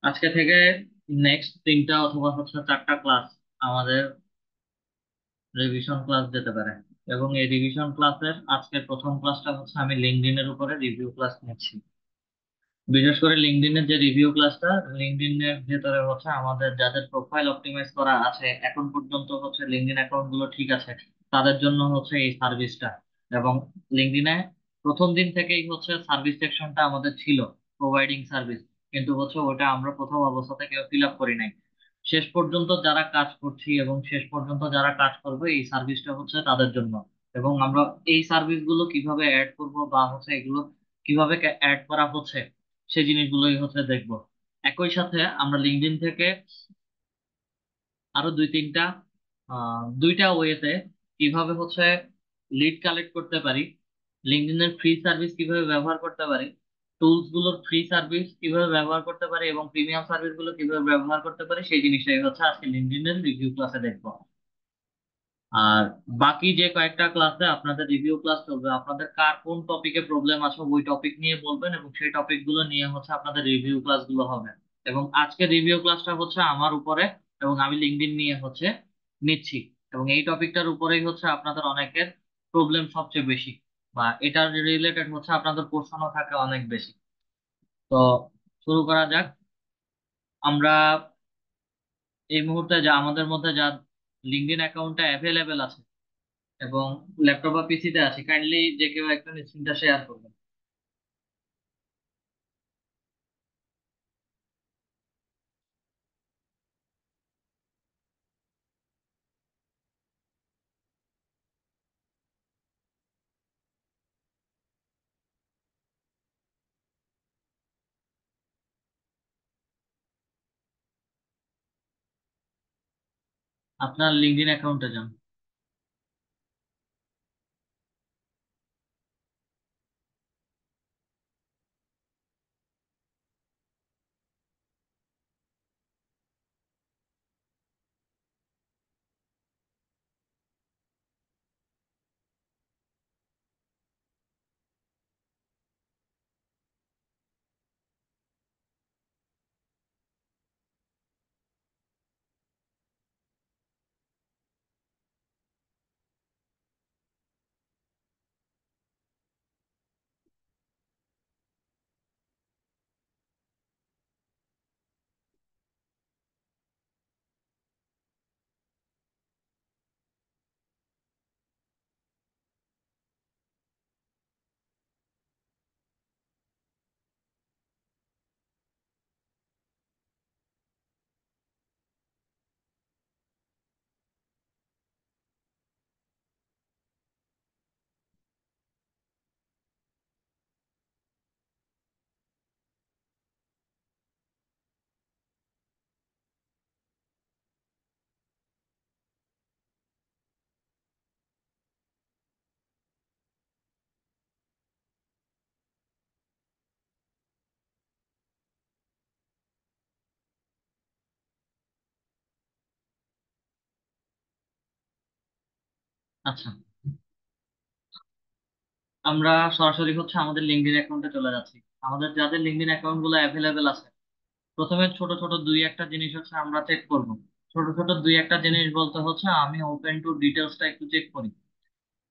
আজকে থেকে নেক্সট তিনটা অথবা হচ্ছে চারটা ক্লাস আমাদের রিভিশন ক্লাস যেতে পারে। এবং এই রিভিশন ক্লাসের আজকের প্রথম ক্লাসটা হচ্ছে আমি লিঙ্কডইনের উপরে রিভিউ ক্লাস নিচ্ছি। বিশেষ করে লিঙ্কডইনের যে রিভিউ ক্লাসটা, লিঙ্কডইনের ভেতরে হচ্ছে আমাদের যাদের প্রোফাইল অপটিমাইজ করা আছে এখন পর্যন্ত, হচ্ছে লিঙ্কডইন অ্যাকাউন্ট গুলো ঠিক আছে, তাদের জন্য হচ্ছে এই সার্ভিসটা। এবং লিঙ্কডইনে প্রথম দিন থেকেই হচ্ছে সার্ভিস সেকশনটা আমাদের ছিল, প্রোভাইডিং সার্ভিস। কিন্তু হচ্ছে ওটা আমরা প্রথম অবস্থা থেকে ফিল আপ করি নাই। শেষ পর্যন্ত যারা কাজ করছি এবং শেষ পর্যন্ত যারা কাজ করবে, এই সার্ভিসটা হচ্ছে তাদের জন্য। এবং আমরা এই সার্ভিস গুলো কিভাবে অ্যাড করব বা হচ্ছে এগুলো কিভাবে অ্যাড করা হচ্ছে, সেই জিনিসগুলোই হচ্ছে দেখবো। একই সাথে আমরা লিঙ্কডইন থেকে আরো দুইটা ওয়েতে কিভাবে হচ্ছে লিড কালেক্ট করতে পারি, লিঙ্কডইনের ফ্রি সার্ভিস কিভাবে ব্যবহার করতে পারি, টুলস গুলোর ফ্রি সার্ভিস কিভাবে ব্যবহার করতে পারি এবং প্রিমিয়াম সার্ভিস গুলো কিভাবে ব্যবহার করতে পারি, সেই জিনিসটাই হচ্ছে আজকে লিঙ্কডইনের রিভিউ ক্লাসে দেখবো। আর বাকি যে কয়েকটা ক্লাসে আপনাদের রিভিউ ক্লাস চলবে, আপনাদের কার কোন টপিকে প্রবলেম আছে ওই টপিক নিয়ে বলবেন এবং সেই টপিক গুলো নিয়ে হচ্ছে আপনাদের রিভিউ ক্লাস গুলো হবে। এবং আজকে রিভিউ ক্লাসটা হচ্ছে আমার উপরে, এবং আমি লিঙ্কডইন নিয়ে হচ্ছে নিচ্ছি। এবং এই টপিকটার উপরেই হচ্ছে আপনাদের অনেকের প্রবলেম সবচেয়ে বেশি, বা এটার রিলেটেড হচ্ছে আপনাদের প্রশ্নও থাকে অনেক বেশি। তো শুরু করা যাক। আমরা এই মুহূর্তে যা আমাদের মধ্যে যা লিঙ্কডইন অ্যাকাউন্টটা অ্যাভেলেবেল আছে এবং ল্যাপটপ বা পিসিতে আছে, কাইন্ডলি যে কেউ একজন স্ক্রিনটা শেয়ার করবেন। আপনার লিঙ্কডইন অ্যাকাউন্টে যান। আচ্ছা, আমরা সরাসরি হচ্ছে আমাদের লিঙ্কডইন অ্যাকাউন্টে চলে যাচ্ছি। আমাদের যাদের লিঙ্কডইন অ্যাকাউন্ট গুলো অ্যাভেলেবেল আছে, প্রথমে ছোট ছোট দুই একটা জিনিস হচ্ছে আমরা চেক করব। ছোট ছোট দুই একটা জিনিস বলতে হচ্ছে আমি ওপেন টু ডিটেলসটা একটু চেক করি।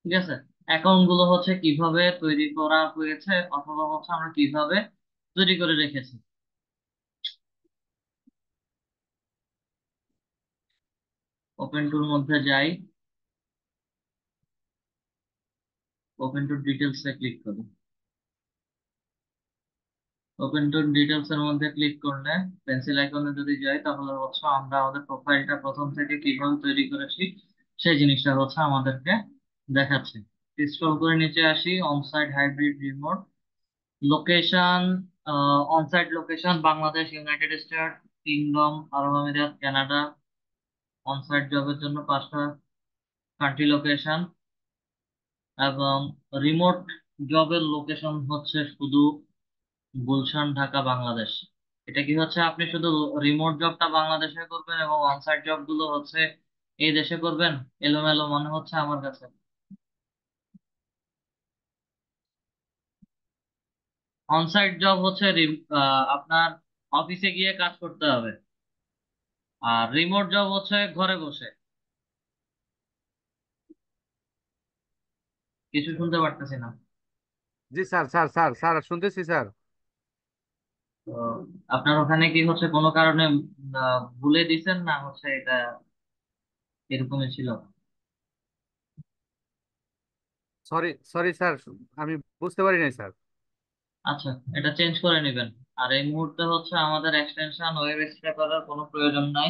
ঠিক আছে, অ্যাকাউন্ট গুলো হচ্ছে কিভাবে তৈরি করা হয়েছে অথবা হচ্ছে আমরা কিভাবে তৈরি করে রেখেছি। ওপেন টুর মধ্যে যাই, ওপেন টু ডিটেলসে ক্লিক করি। ওপেন টু ডিটেলস এর মধ্যে ক্লিক করলে পেন্সিল আইকনে যদি যাই, তাহলে হচ্ছে আমরা আমাদের প্রোফাইলটা প্রথম থেকে কিভাবে তৈরি করেছি সেই জিনিসটা হচ্ছে আমাদেরকে দেখাচ্ছে। স্ক্রল করে নিচে আসি, onsite, hybrid, remote, location. Onsite location Bangladesh, united state, kingdom, আরব আমিরাত, কানাডা। অনসাইট জবের জন্য 5টা কান্ট্রি লোকেশন। এবং রিমোট জবের লোকেশন হচ্ছে শুধু গুলশান, ঢাকা, বাংলাদেশ। এটা কি হচ্ছে আপনি শুধু রিমোট জবটা বাংলাদেশে করবেন এবং অনসাইট জব গুলো হচ্ছে এই দেশে করবেন? এলোমেলো মনে হচ্ছে আমার কাছে। অনসাইট জব হচ্ছে আপনার অফিসে গিয়ে কাজ করতে হবে। আর রিমোট জব হচ্ছে ঘরে বসে। কিছু শুনতে পারতেছি না। জি স্যার, স্যার, স্যার, স্যার, শুনতেছি স্যার। তো আপনার ওখানে কি হচ্ছে কোনো কারণে ভুলে দিছেন, না হচ্ছে এটা এরকমই ছিল? সরি, সরি স্যার, আমি বুঝতে পারি নাই স্যার। আচ্ছা, এটা চেঞ্জ করে নেবেন। আর এই মুহূর্তে হচ্ছে আমাদের এক্সটেনশন ওয়েব স্ক্র্যাপারের কোনো প্রয়োজন নাই।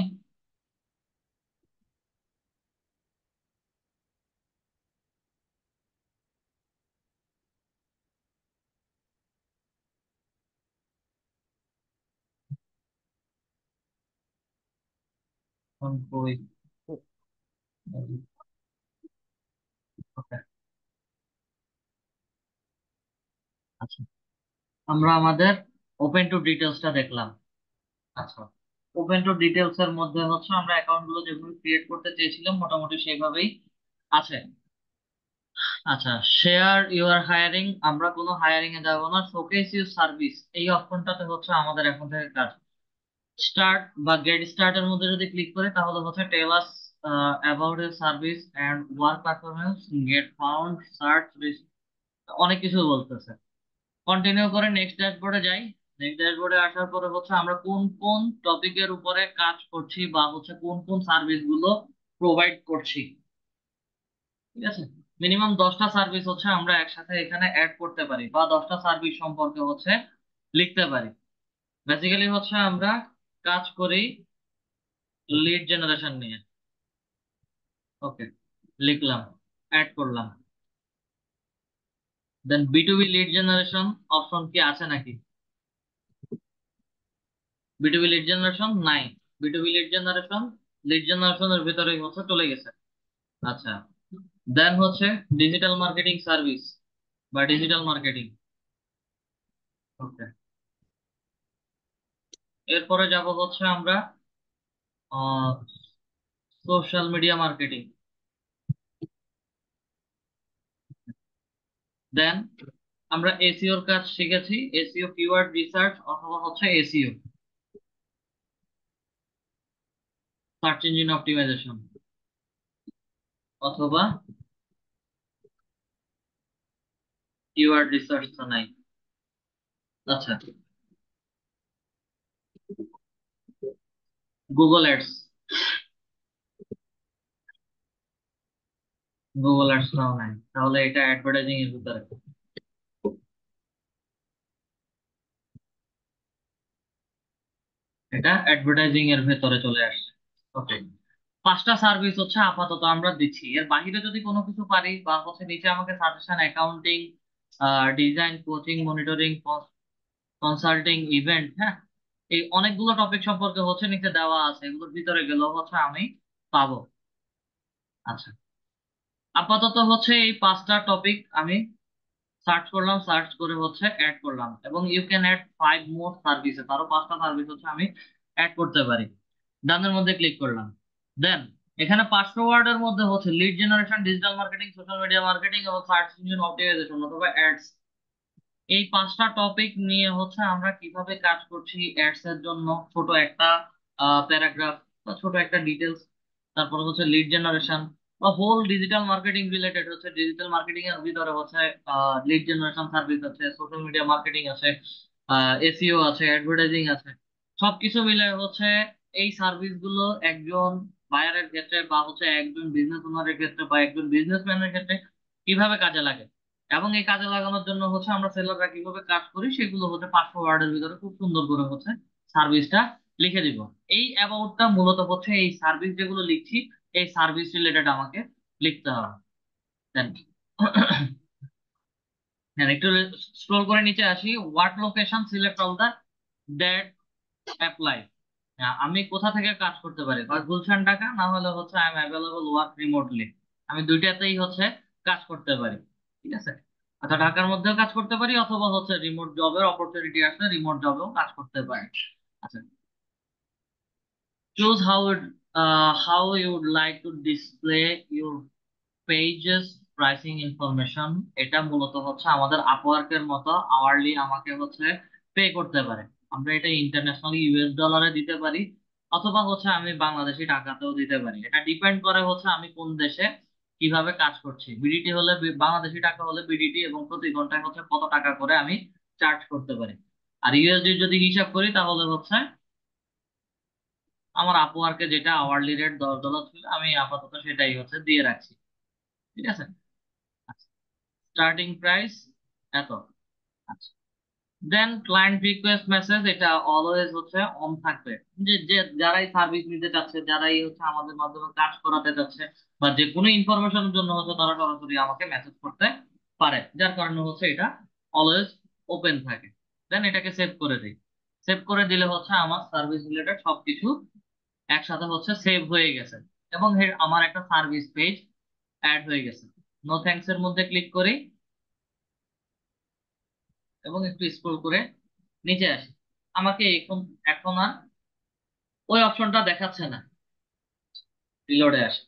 এখন বই। ওকে। আচ্ছা, আমরা আমাদের ওপেন টু ডিটেলসটা দেখলাম। আচ্ছা, ওপেন টু ডিটেলস এর মধ্যে হচ্ছে আমরা অ্যাকাউন্ট গুলো যেভাবে ক্রিয়েট করতে চেয়েছিলাম মোটামুটি সেইভাবেই আছে। আচ্ছা, শেয়ার ইউর হায়ারিং, আমরা কোনো হায়ারিং এ যাব না। শোকেস ইউর সার্ভিস, এই অপশনটাতে হচ্ছে আমাদের এখন থেকে কাজ। স্টার্ট বা গেট স্টার্ট এর মধ্যে যদি ক্লিক করি তাহলে হচ্ছে tell us about your service and work performance, get found, search, অনেক কিছু বলতেছে। কন্টিনিউ করে নেক্সট ড্যাশবোর্ডে যাই। নেক্সট ড্যাশবোর্ডে আসার পরে হচ্ছে আমরা কোন কোন টপিকের উপরে কাজ করছি বা হচ্ছে কোন কোন সার্ভিস গুলো প্রোভাইড করছি। ঠিক আছে, মিনিমাম 10টা সার্ভিস হচ্ছে আমরা একসাথে এখানে অ্যাড করতে পারি বা 10টা সার্ভিস সম্পর্কে হচ্ছে লিখতে পারি। বেসিক্যালি হচ্ছে আমরা কাজ করি লিড জেনারেশন নিয়ে। ওকে, লিখলাম, অ্যাড করলাম। দেন বিটুবি লিড জেনারেশন অপশন কি আছে নাকি? বিটুবি লিড জেনারেশন নাই। বিটুবি লিড জেনারেশনের ভিতরেই হচ্ছে চলে গেছে। আচ্ছা, দেন হচ্ছে ডিজিটাল মার্কেটিং সার্ভিস বা ডিজিটাল মার্কেটিং। ওকে, এরপরে যাব হচ্ছে আমরা সোশ্যাল মিডিয়া মার্কেটিং। দেন আমরা এসইওর কাজ শিখেছি, এসইও কিওয়ার্ড রিসার্চ অথবা হচ্ছে এসইও সার্চ ইঞ্জিন অপটিমাইজেশন অথবা কিওয়ার্ড রিসার্চ তো নাই। আচ্ছা, গুগল অ্যাডস। গুগল অ্যাডস নাও নাই, তাহলে এটা অ্যাডভার্টাইজিং এর ভিতরে। এটা অ্যাডভার্টাইজিং এর ভেতরে চলে আসছে। ওকে, 5টা সার্ভিস হচ্ছে আপাতত আমরা দিচ্ছি। এর বাইরে যদি কোনো কিছু পারি বা হচ্ছে নিচে আমাকে suggestion, accounting, design, coaching, monitoring, consulting, event, হ্যাঁ, এই অনেকগুলো টপিক সম্পর্কে হচ্ছে নিচে দেওয়া আছে, এগুলোর ভিতরে গেলেও হচ্ছে আমি পাবো। আচ্ছা, আপাতত হচ্ছে এই 5টা টপিক আমি সার্চ করলাম, সার্চ করে হচ্ছে অ্যাড করলাম, এবং you can add 5 more services, আরো 5টা সার্ভিস হচ্ছে আমি অ্যাড করতে পারি। ডানের মধ্যে ক্লিক করলাম। দেন এখানে 500 ওয়ার্ডের মধ্যে হচ্ছে lead generation, digital marketing, social media marketing এবং সার্চ ইঞ্জিন অপটিমাইজেশন অথবা অ্যাডস, এই 5টা টপিক নিয়ে হচ্ছে আমরা কিভাবে কাজ করছি অ্যাডস এর জন্য। ছোট একটা প্যারাগ্রাফ বা ছোট একটা ডিটেলস, তারপর হচ্ছে লিড জেনারেশন বা হোল ডিজিটাল মার্কেটিং রিলেটেড, হচ্ছে ডিজিটাল মার্কেটিং এর ভিতরে হচ্ছে লিড জেনারেশন সার্ভিস আছে, সোশ্যাল মিডিয়া মার্কেটিং আছে, এসইও আছে, অ্যাডভার্টাইজিং আছে। সবকিছু মিলে হচ্ছে এই সার্ভিস গুলো একজন বায়ারের ক্ষেত্রে বা হচ্ছে একজন বিজনেস ওনারের ক্ষেত্রে বা একজন বিজনেসম্যানের ক্ষেত্রে কিভাবে কাজে লাগে, এবং এই কাজে লাগানোর জন্য হচ্ছে আমরা সেলাররা কিভাবে কাজ করি সেগুলো হচ্ছে 500 ওয়ার্ডের ভিতরে খুব সুন্দর করে হচ্ছে সার্ভিসটা লিখে দিব। এই অ্যাবাউটটা মূলত হচ্ছে এই সার্ভিস যেগুলো লিখছি, এই সার্ভিস রিলেটেড আমাকে লিখতে হবে। Then হ্যাঁ, একটু স্ক্রল করে নিচে আসি। What location select all the that apply. আমি কোথা থেকে কাজ করতে পারি, হয় গুলশান ঢাকা, না হলে হচ্ছে I am available work remotely. আমি দুইটাতেই হচ্ছে কাজ করতে পারি। ঠিক আছে, আচ্ছা, ঢাকার মধ্যেও কাজ করতে পারি অথবা হচ্ছে রিমোট জবের অপরচুনিটি আসলে রিমোট জবেও কাজ করতে পারি। আচ্ছা, choose how you would like to display your pages, pricing information. এটা মূলত হচ্ছে আমাদের আপওয়ার্কের মতো আওয়ারলি আমাকে হচ্ছে পে করতে পারে। আমরা এটা ইন্টারন্যাশনালি ইউএস ডলারে দিতে পারি, অথবা হচ্ছে আমি বাংলাদেশি টাকাতেও দিতে পারি। এটা ডিপেন্ড করে হচ্ছে আমি কোন দেশে কিভাবে কাজ করছি। বিডিটি হলে বাংলাদেশি টাকা হলে বিডিটি, এবং প্রতি ঘন্টায় হচ্ছে কত টাকা করে আমি চার্জ করতে পারি। আর ইউএসডি যদি হিসাব করি তাহলে হচ্ছে আমার আপওয়ার্কে যেটা আওয়ারলি রেট $10 ছিল, আমি আপাতত সেটাই হচ্ছে দিয়ে রাখছি। ঠিক আছে, স্টার্টিং প্রাইস এত। আচ্ছা, দেন ক্লায়েন্ট রিকোয়েস্ট মেসেজ, এটা অলওয়েজ হচ্ছে অন থাকবে। যে যে যারাই সার্ভিস নিতে চাচ্ছে, যারাই হচ্ছে আমাদের মাধ্যমে কাজ করাতে চাচ্ছে, বা যে কোনো ইনফরমেশনের জন্য হচ্ছে তারা সরাসরি আমাকে মেসেজ করতে পারে, যার কারণে হচ্ছে এটা অলওয়েজ ওপেন থাকে। দেন এটাকে সেভ করে দিই। সেভ করে দিলে হচ্ছে আমার সার্ভিস রিলেটেড সবকিছু একসাথে হচ্ছে সেভ হয়ে গেছে, এবং আমার একটা সার্ভিস পেজ অ্যাড হয়ে গেছে। নো থ্যাঙ্কস এর মধ্যে ক্লিক করি এবং একটু স্ক্রল করে নিচে আসি। আমাকে এখন এখন আর ওই অপশনটা দেখাচ্ছে না। রিলোডে আসে।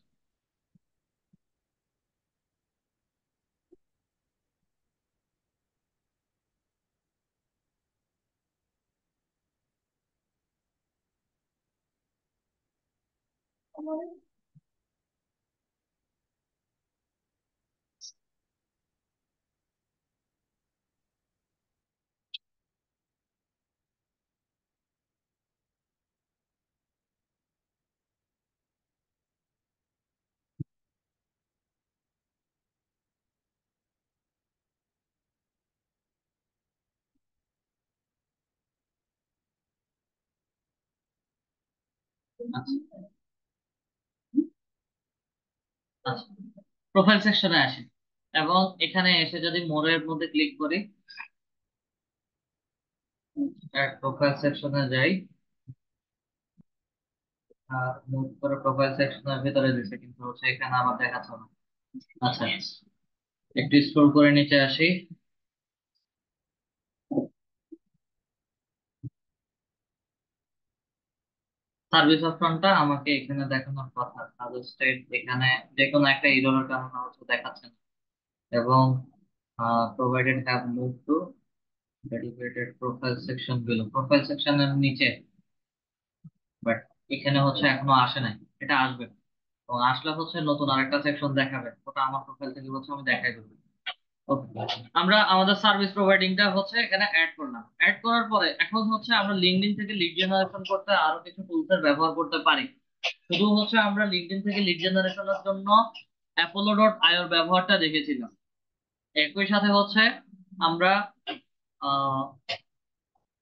আচ্ছা, আচ্ছা, প্রোফাইল সেকশনে আসি, এবং এখানে এসে যদি মোরের মধ্যে ক্লিক করি, প্রোফাইল সেকশনে যাই, আর মুভ করে প্রোফাইল সেকশনের ভিতরে দিছে, কিন্তু হচ্ছে এখানে আবার দেখাচ্ছে না। আচ্ছা, একটু স্ক্রল করে নিচে আসি। সার্ভিস অপশনটা আমাকে এখানে দেখানোর কথা, সাজেস্টেড, এখানে যে কোনো একটা ইররের কারণে হচ্ছে দেখাচ্ছে না। এবং provided have move to dedicated profile section below, profile সেকশনের নিচে, বাট এখানে হচ্ছে এখনো আসে নাই। এটা আসবে, এবং আসলে হচ্ছে নতুন আরেকটা সেকশন দেখাবে, ওটা আমার প্রোফাইল থেকে হচ্ছে আমি দেখাই দেবো। Okay. আমরা আমাদের সার্ভিস প্রোভাইডিংটা হচ্ছে এখানে অ্যাড করলাম। অ্যাড করার পরে এখন হচ্ছে আমরা লিঙ্কডইন থেকে লিড জেনারেশন করতে আরো কিছু টুলস এর ব্যবহার করতে পারি। শুধু হচ্ছে আমরা লিঙ্কডইন থেকে লিড জেনারেশনের জন্য apollo.io এর ব্যবহারটা দেখেছিলাম। একই সাথে হচ্ছে আমরা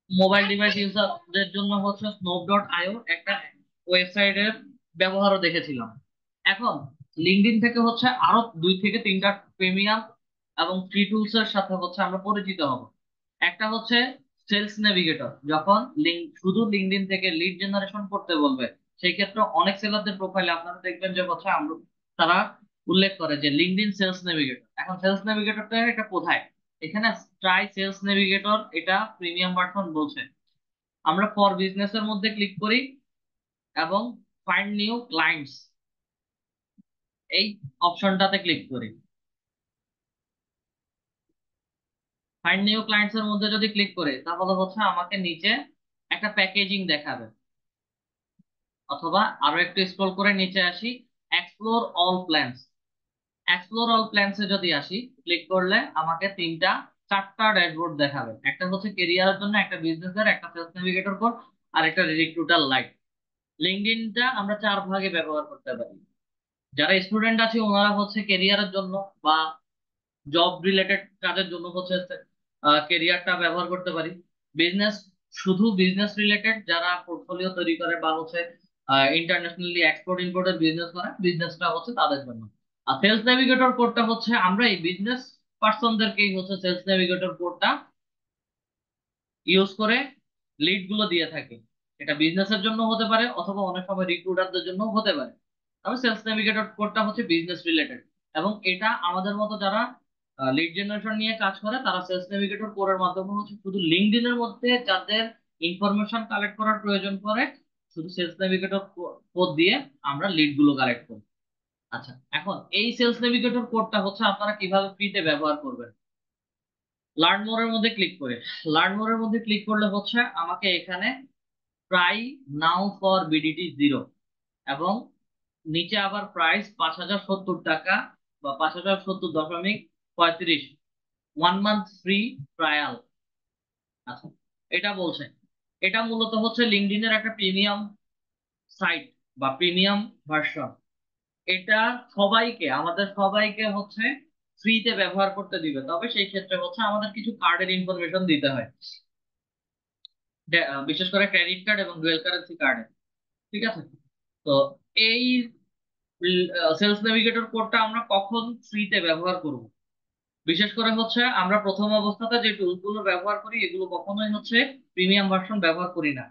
মোবাইল ডিভাইস ইউজারদের জন্য হচ্ছে স্নোপ.io একটা ওয়েবসাইটের ব্যবহারও দেখেছিলাম। এখন লিঙ্কডইন থেকে হচ্ছে আরো 2 থেকে 3টা প্রিমিয়াম এবং ফ্রি টুলস এর সাথে হচ্ছে আমরা পরিচিত হব। একটা হচ্ছে সেলস নেভিগেটর। যখন শুধু লিঙ্কডইন থেকে লিড জেনারেশন করতে বলবে, সেই ক্ষেত্রে অনেক সেলারদের প্রোফাইলে আপনারা দেখবেন যে হচ্ছে আমরা তারা উল্লেখ করে যে লিঙ্কডইন সেলস নেভিগেটর। এখন সেলস নেভিগেটরটা এটা কোথায়? এখানে ট্রাই সেলস নেভিগেটর, এটা প্রিমিয়াম ভার্সন বলছে। আমরা ফর বিজনেস এর মধ্যে ক্লিক করি এবং ফাইন্ড নিউ ক্লায়েন্টস এই অপশনটাতে ক্লিক করি। ফাইন্ড নিউ ক্লায়েন্টস এর মধ্যে যদি ক্লিক করি তাহলে হচ্ছে আমাকে নিচে একটা প্যাকেজিং দেখাবে, অথবা আরো একটু স্ক্রল করে নিচে আসি, explore all plans. Explore all plans এ যদি আসি, ক্লিক করলে আমাকে 4টা ড্যাশবোর্ড দেখাবে। একটা হচ্ছে কেরিয়ারের জন্য, একটা বিজনেসের, একটা সেলস নেভিগেটর কোড, আর একটা রিক্রুটার লাইট। লিঙ্কডইনটা আমরা 4 ভাগে ব্যবহার করতে পারি। যারা স্টুডেন্ট আছে ওনারা হচ্ছে কেরিয়ারের জন্য বা জব রিলেটেড কাজের জন্য হচ্ছে কেরিয়ারটা ব্যবহার করতে পারি। বিজনেস, শুধু বিজনেস রিলেটেড যারা পোর্টফোলিও তৈরি করে বা হচ্ছে ইন্টারন্যাশনালি এক্সপোর্ট ইম্পোর্টের বিজনেস করে, বিজনেসটা হচ্ছে তাদের জন্য। আর সেলস নেভিগেটর কোডটা হচ্ছে আমরা এই বিজনেস পার্সনদেরকেই হচ্ছে সেলস নেভিগেটর কোডটা ইউজ করে লিড গুলো দিয়ে থাকি। এটা বিজনেসের জন্য হতে পারে, অথবা অনেক সময় রিক্রুটারদের জন্য হতে পারে। তবে সেলস নেভিগেটর কোডটা হচ্ছে বিজনেস রিলেটেড, এবং এটা আমাদের মতো যারা লিড জেনারেশন নিয়ে কাজ করে তারা সেলস নেভিগেটর কোডের মাধ্যমে হচ্ছে শুধু লিঙ্কডইনের মধ্যে যাদের ইনফরমেশন কালেক্ট করার প্রয়োজন পড়ে, শুধু সেলস নেভিগেটর কোড দিয়ে আমরা লিড গুলো কালেক্ট করি। আচ্ছা, এখন এই সেলস নেভিগেটর কোডটা হচ্ছে আপনারা কিভাবে ফ্রিতে ব্যবহার করবেন। লার্ন মোরের মধ্যে ক্লিক করে, লার্ন মোরের মধ্যে ক্লিক করলে হচ্ছে আমাকে এখানে try now for BDT zero, এবং নিচে আবার প্রাইস 5,070 টাকা বা 5,070.35, 1 মান্থ ফ্রি ট্রায়াল। আচ্ছা, এটা বলছে এটা মূলত হচ্ছে লিঙ্কডইনের একটা প্রিমিয়াম সাইট বা প্রিমিয়াম ভার্সন। এটা সবাইকে, আমাদের সবাইকে হচ্ছে ফ্রিতে ব্যবহার করতে দিবে, তবে সেই ক্ষেত্রে হচ্ছে আমাদের কিছু কার্ডের ইনফরমেশন দিতে হয়, বিশেষ করে ক্রেডিট কার্ড এবং ডুয়েল কারেন্সি কার্ডে। ঠিক আছে? তো এই সেলস নেভিগেটর কোডটা আমরা কখন ফ্রিতে ব্যবহার করব? বিশেষ করে হচ্ছে আমরা প্রথম অবস্থাতে যে টুলগুলো ব্যবহার করি এগুলো কখনোই হচ্ছে প্রিমিয়াম ভার্সন ব্যবহার করি না।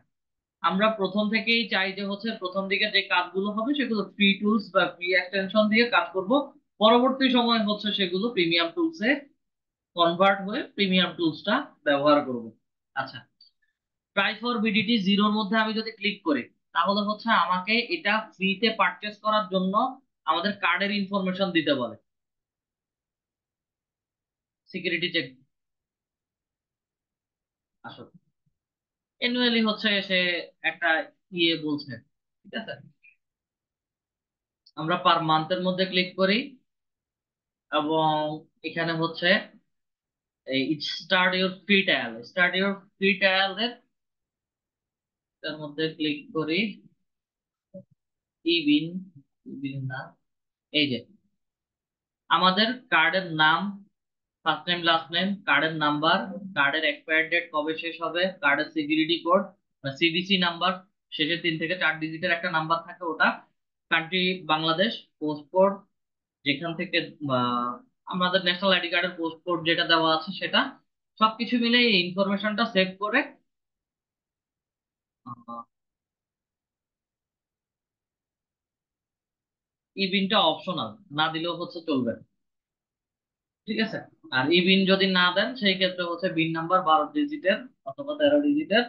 আমরা প্রথম থেকেই চাই যে হচ্ছে প্রথম দিকে যে কাজগুলো হবে সেগুলো ফ্রি টুলস বা ফ্রি এক্সটেনশন দিয়ে কাজ করব, পরবর্তী সময় হচ্ছে সেগুলো প্রিমিয়াম টুলসে কনভার্ট হয়ে প্রিমিয়াম টুলসটা ব্যবহার করব। আচ্ছা, ট্রাই ফর বিডিটি জিরোর মধ্যে আমি যদি ক্লিক করি, তাহলে হচ্ছে আমাকে এটা ফ্রিতে পারচেস করার জন্য আমাদের কার্ডের ইনফরমেশন দিতে বলে, সিকিউরিটি চেক। আসলে অ্যানুয়ালি হচ্ছে সে একটা বলছে। ঠিক আছে, আমরা পার মান্থের মধ্যে ক্লিক করি এবং এখানে হচ্ছে এই start your free trial, start your free trial এর তার মধ্যে ক্লিক করি। ইবিন, ইবিন না, এই যে আমাদের কার্ডের নাম, ফার্স্ট নেম লাস্ট নেম, কার্ডের নাম্বার, কার্ডের এক্সপায়ার ডেট কবে শেষ হবে, কার্ডের সিকিউরিটি কোড সিভিসি নাম্বার, শেষে 3 থেকে 4 ডিজিটের একটা নাম্বার থাকে ওটা, কান্ট্রি বাংলাদেশ, পোস্ট কোড যেখান থেকে আহ, আমাদের ন্যাশনাল আইডি কার্ডের পোস্ট কোড যেটা দেওয়া আছে সেটা, সবকিছু মিলে এই ইনফরমেশনটা সেভ করে এই বিনটা অপশনাল, না দিলেও হচ্ছে চলবে। ঠিক আছে? আর এই বিন যদি না দেন সেই ক্ষেত্রে হচ্ছে বিন নাম্বার 12 ডিজিটের অথবা 13 ডিজিটের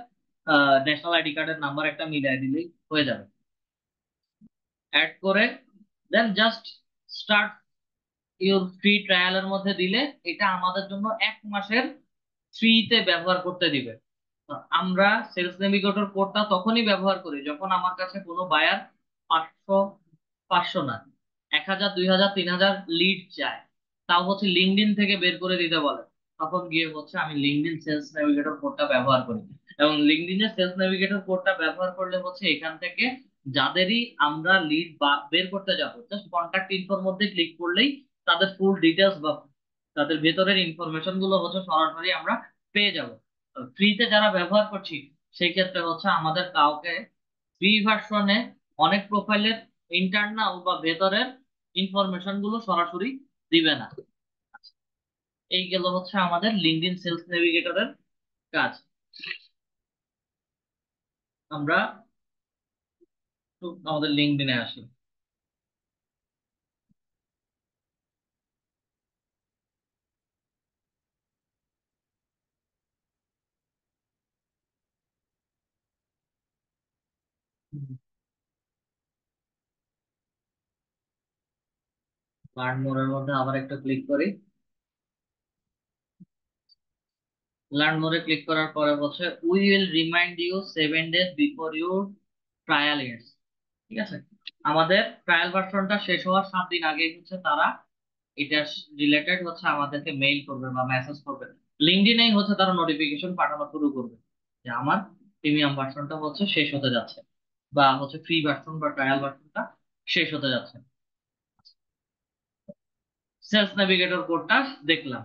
ন্যাশনাল আইডি কার্ডের নাম্বার একটা মিলাই দিলেই হয়ে যাবে। অ্যাড করে দেন জাস্ট স্টার্ট ইউর ফ্রি ট্রায়ালের মধ্যে দিলে এটা আমাদের জন্য 1 মাসের ফ্রিতে ব্যবহার করতে দিবে। তো আমরা সেলস নেভিগেটর কোডটা তখনই ব্যবহার করি যখন আমার কাছে কোনো বায়ার 500, 500 না, 1,000, 2,000, 3,000 লিড চায়, তাও হচ্ছে লিঙ্কডইন থেকে বের করে দিতে বলে, তখন গিয়ে হচ্ছে আমি লিঙ্কডইন সেলস নেভিগেটর কোডটা ব্যবহার করি। এবং লিঙ্কডইনের সেলস নেভিগেটর কোডটা ব্যবহার করলে হচ্ছে এখান থেকে যাদেরই আমরা লিড বের করতে যাবো, জাস্ট কন্ট্যাক্ট ইনফোর মধ্যে ক্লিক করলেই তাদের ফুল ডিটেলস বা তাদের ভেতরের ইনফরমেশন গুলো হচ্ছে সরাসরি আমরা পেয়ে যাব। ফ্রিতে যারা ব্যবহার করছি সেই ক্ষেত্রে হচ্ছে আমাদের কাউকে ফ্রি ভার্সনে অনেক প্রোফাইলের ইন্টারনাল বা ভেতরের ইনফরমেশন গুলো সরাসরি দিবে না। এই গেল হচ্ছে আমাদের লিঙ্কডইন সেলস নেভিগেটরের কাজ। আমরা একটু আমাদের লিঙ্কডইনে আসি। লার্ন মোরের মধ্যে আবার একটা ক্লিক করি। লার্ন মোরে ক্লিক করার পরে হচ্ছে we will remind you 7 days before your trial ends. ঠিক আছে, আমাদের ট্রায়াল ভার্সনটা শেষ হওয়ার 7 দিন আগে হচ্ছে তারা এটা রিলেটেড হচ্ছে আমাদেরকে মেইল করবে বা মেসেজ করবে, লিঙ্কডইনেই হচ্ছে তারা নোটিফিকেশন পাঠানো শুরু করবে যে আমার প্রিমিয়াম ভার্সনটা হচ্ছে শেষ হতে যাচ্ছে, বা হচ্ছে ফ্রি ভার্সন বা ট্রায়াল ভার্সনটা শেষ হতে যাচ্ছে। সেলস নেভিগেটর কোডটা দেখলাম,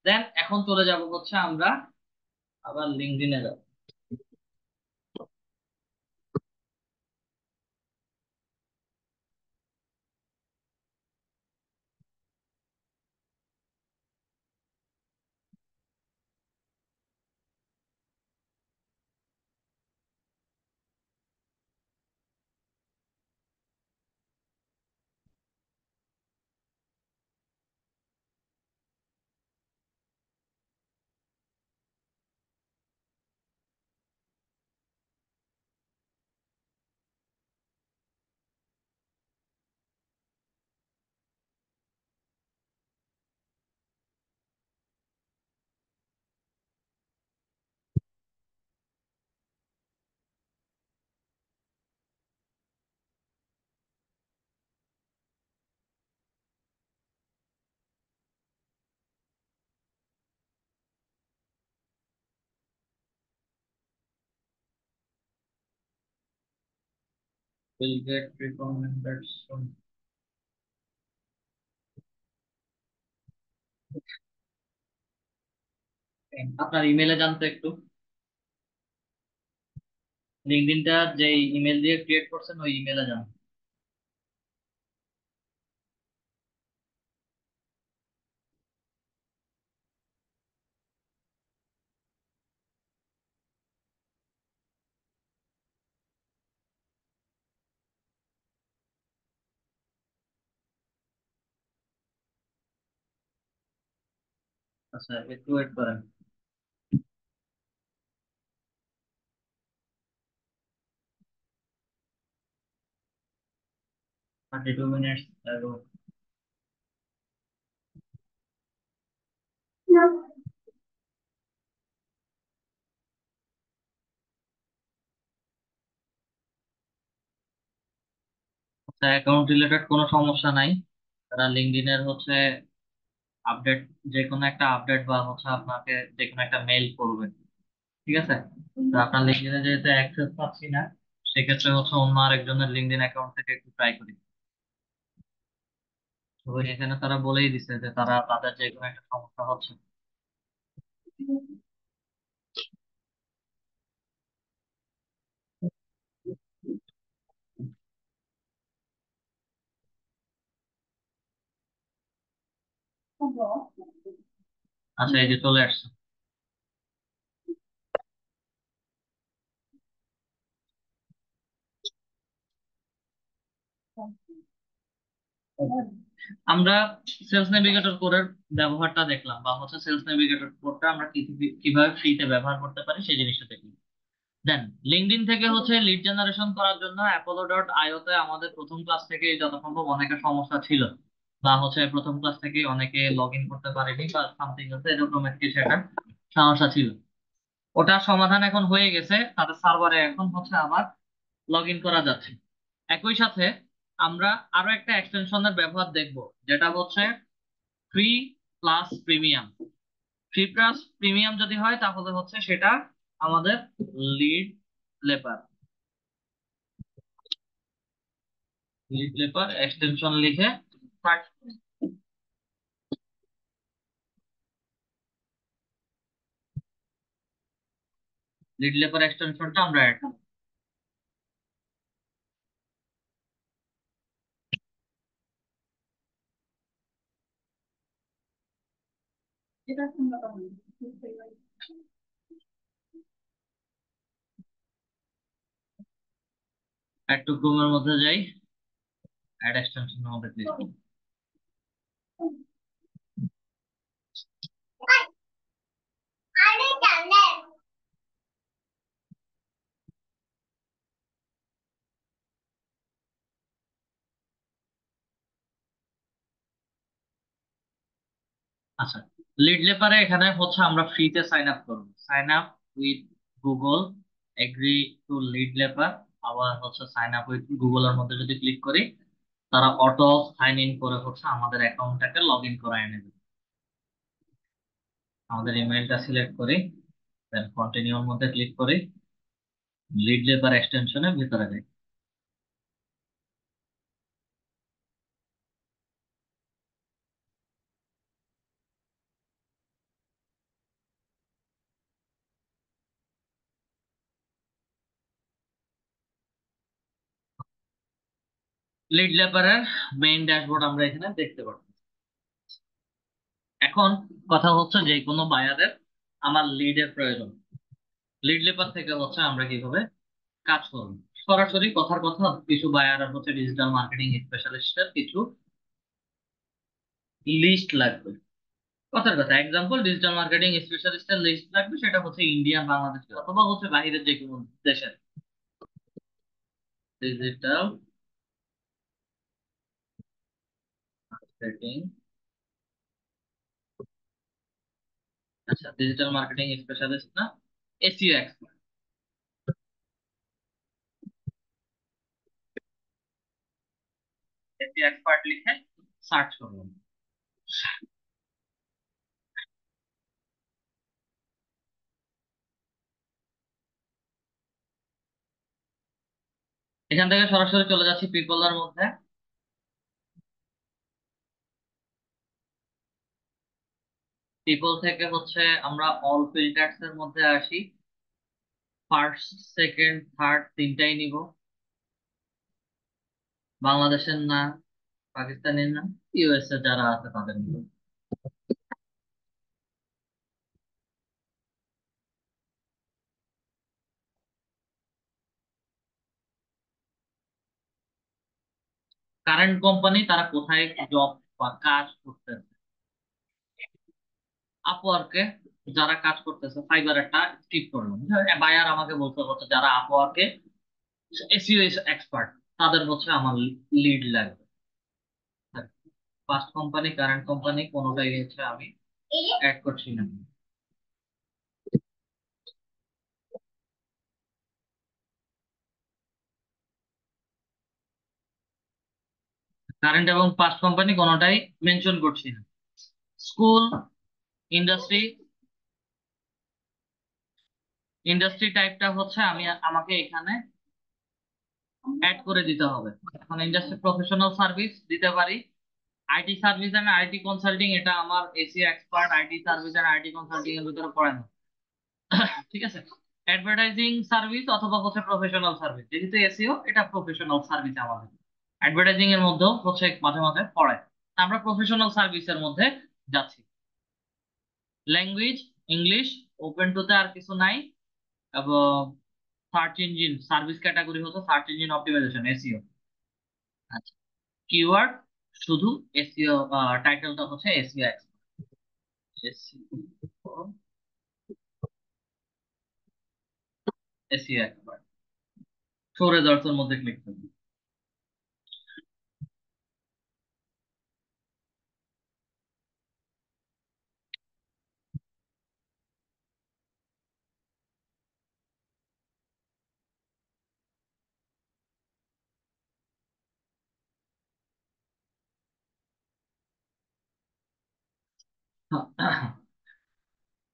দেন এখন চলে যাব হচ্ছে আমরা আবার লিঙ্কডইনে যাব। will get recommended soon. আপনার ইমেলে জানতো একটু, লিঙ্কডইনটা যে ইমেল দিয়ে ক্রিয়েট করছেন ওই ইমেলে যান। আচ্ছা একটু ওয়েট করেন। 32 minutes ago। আচ্ছা অ্যাকাউন্ট রিলেটেড কোনো সমস্যা নাই। তারা লিঙ্কডইনের হচ্ছে আপডেট, যে কোনো একটা আপডেট বা হচ্ছে আপনাকে যে কোনো একটা মেইল করবে, ঠিক আছে? তো আপনার লিঙ্কডইনে যেহেতু অ্যাক্সেস পাচ্ছি না, সেক্ষেত্রে হচ্ছে অন্য আরেকজনের লিঙ্কডইন অ্যাকাউন্ট থেকে একটু ট্রাই করি। তো এখানে তারা বলেই দিছে যে তারা তাদের যে কোনো একটা সমস্যা হচ্ছে। আচ্ছা এই যে চলে আসছে। আমরা সেলস নেভিগেটর কোডের ব্যবহারটা দেখলাম, বা হচ্ছে সেলস নেভিগেটর কোডটা আমরা কিভাবে ফ্রিতে ব্যবহার করতে পারি সেই জিনিসটা দেখলাম। দেন লিঙ্কডইন থেকে হচ্ছে লিড জেনারেশন করার জন্য apollo.io তে আমাদের প্রথম ক্লাস থেকে যত সম্ভব অনেকের সমস্যা ছিল, বা হচ্ছে প্রথম ক্লাস থেকে অনেকে লগ ইন করতে পারেনি বা সামথিং আছে এরকম কিছু একটা সমস্যা ছিল। ওটার সমাধান এখন হয়ে গেছে, তাদের সার্ভারে এখন হচ্ছে আবার লগ ইন করা যাচ্ছে। একই সাথে আমরা আরো একটা এক্সটেনশনের ব্যবহার দেখব, যেটা হচ্ছে free plus premium. Free plus premium যদি হয় তাহলে হচ্ছে সেটা আমাদের লিড লেপার। লিড লেপার এক্সটেনশন লিখে সার্চ, লিড লেপার এক্সটেনশনটা আমরা অ্যাড। অ্যাড টু ক্রোমের মধ্যে যাই, অ্যাড এক্সটেনশনের মধ্যে ক্লিক। আচ্ছা লিড লেপারে এখানে হচ্ছে আমরা ফ্রিতে সাইন আপ করবো, sign up with Google, agree to LeadLeaper. আবার হচ্ছে সাইন আপ উইথ গুগলের মধ্যে যদি ক্লিক করি, তারা অটো সাইন ইন করে হচ্ছে আমাদের অ্যাকাউন্টটাকে লগ ইন করায় নেবে। আমাদের ইমেলটা সিলেক্ট করি, দেন কন্টিনিউর মধ্যে ক্লিক করি, লিড লেপার এক্সটেনশনের ভিতরে যাই। লিড লেপারের মেইন ড্যাশবোর্ড আমরা এখানে দেখতে পারবো। এখন কথা হচ্ছে যে কোনো বায়ারের আমার লিডের প্রয়োজন, লিড লেপার থেকে হচ্ছে আমরা কিভাবে কাজ করব। সরাসরি কথার কথা, কিছু বায়ার হচ্ছে ডিজিটাল মার্কেটিং স্পেশালিস্টের কিছু লিস্ট লাগবে। কথার কথা এক্সাম্পল, ডিজিটাল মার্কেটিং স্পেশালিস্টের লিস্ট লাগবে, সেটা হচ্ছে ইন্ডিয়ান, বাংলাদেশের অথবা হচ্ছে বাইরের যে কোনো দেশের। ডিজিটাল মার্কেটিং, আচ্ছা ডিজিটাল মার্কেটিং স্পেশালিস্ট না, এসইও এক্সপার্ট। এসইও এক্সপার্ট লিখে সার্চ করুন। এখান থেকে সরাসরি চলে যাচ্ছি পিপল এর মধ্যে। পিপল থেকে হচ্ছে আমরা অল ফিল্টার্স এর মধ্যে আসি। ফার্স্ট, সেকেন্ড, থার্ড তিনটাই নিব। বাংলাদেশের না, পাকিস্তানের না, ইউএসএ যারা আছে তাদের নিব। কারেন্ট কোম্পানি তারা কোথায় জব বা কাজ করতেছে। আপওয়ার্কে যারা কাজ করতেছে, ফাইবারেরটা স্কিপ করলাম। বায়ার আমাকে বলতে হচ্ছে যারা আপওয়ার্কে এসইও এক্সপার্ট, তাদের হচ্ছে আমার লিড লাগবে। ফার্স্ট কোম্পানি, কারেন্ট কোম্পানি কোনোটাই হচ্ছে আমি অ্যাড করছি না। কারেন্ট এবং ফার্স্ট কোম্পানি কোনোটাই মেনশন করছি না। স্কুল, ইন্ডাস্ট্রি, ইন্ডাস্ট্রি টাইপটা হচ্ছে আমাকে এখানে অ্যাড করে দিতে হবে। এখন ইন্ডাস্ট্রি প্রফেশনাল সার্ভিস দিতে পারি। IT service and IT consulting, এটা আমার এসি expert IT service and IT consulting এর ভিতরে পড়ে না। ঠিক আছে। অ্যাডভার্টাইজিং সার্ভিস অথবা হচ্ছে প্রফেশনাল সার্ভিস, যেহেতু এসিও এটা প্রফেশনাল সার্ভিস আমাদের। অ্যাডভার্টাইজিং এর মধ্যেও হচ্ছে মাঝে মাঝে পড়ে। আমরা প্রফেশনাল সার্ভিসের মধ্যে যাচ্ছি। ল্যাঙ্গুয়েজ ইংলিশ, ওপেন টুতে আর কিছু নাই। এবং সার্চ ইঞ্জিন সার্ভিস ক্যাটাগরি হচ্ছে সার্চ ইঞ্জিন অপটিমাইজেশন, এসইও। আচ্ছা, কিওয়ার্ড শুধু এসইও, টাইটেলটা হচ্ছে SEO expert. SEO expert show results এর মধ্যে ক্লিক করুন।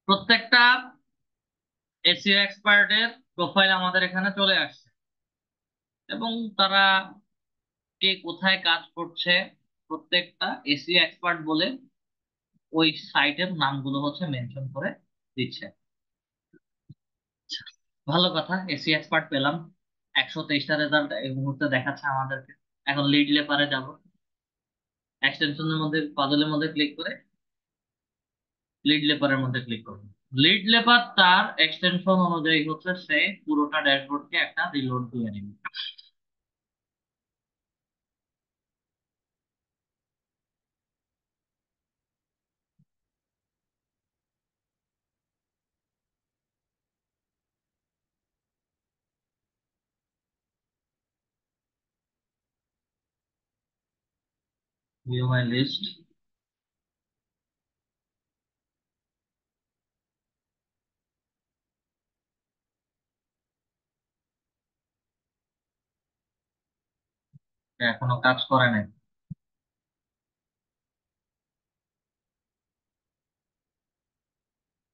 প্রত্যেকটা এসইও এক্সপার্টের প্রোফাইল আমাদের এখানে চলে আসছে, এবং তারা কে কোথায় কাজ করছে প্রত্যেকটা এসইও এক্সপার্ট বলে ওই সাইটের নামগুলো হচ্ছে মেনশন করে দিচ্ছে। ভালো কথা, এসইও এক্সপার্ট পেলাম। 123টা রেজাল্ট এই মুহূর্তে দেখাচ্ছে আমাদেরকে। এখন লিড লেপারে যাব। এক্সটেনশনের মধ্যে, পাজলের মধ্যে ক্লিক করে লিড লেপারের মধ্যে ক্লিক করব। লিড লেপার তার এক্সটেনশন অনুযায়ী হচ্ছে সে পুরোটা ড্যাশবোর্ডকে একটা রিলোড দিয়ে নেবে। View my list. এখনো কাজ করে নাই।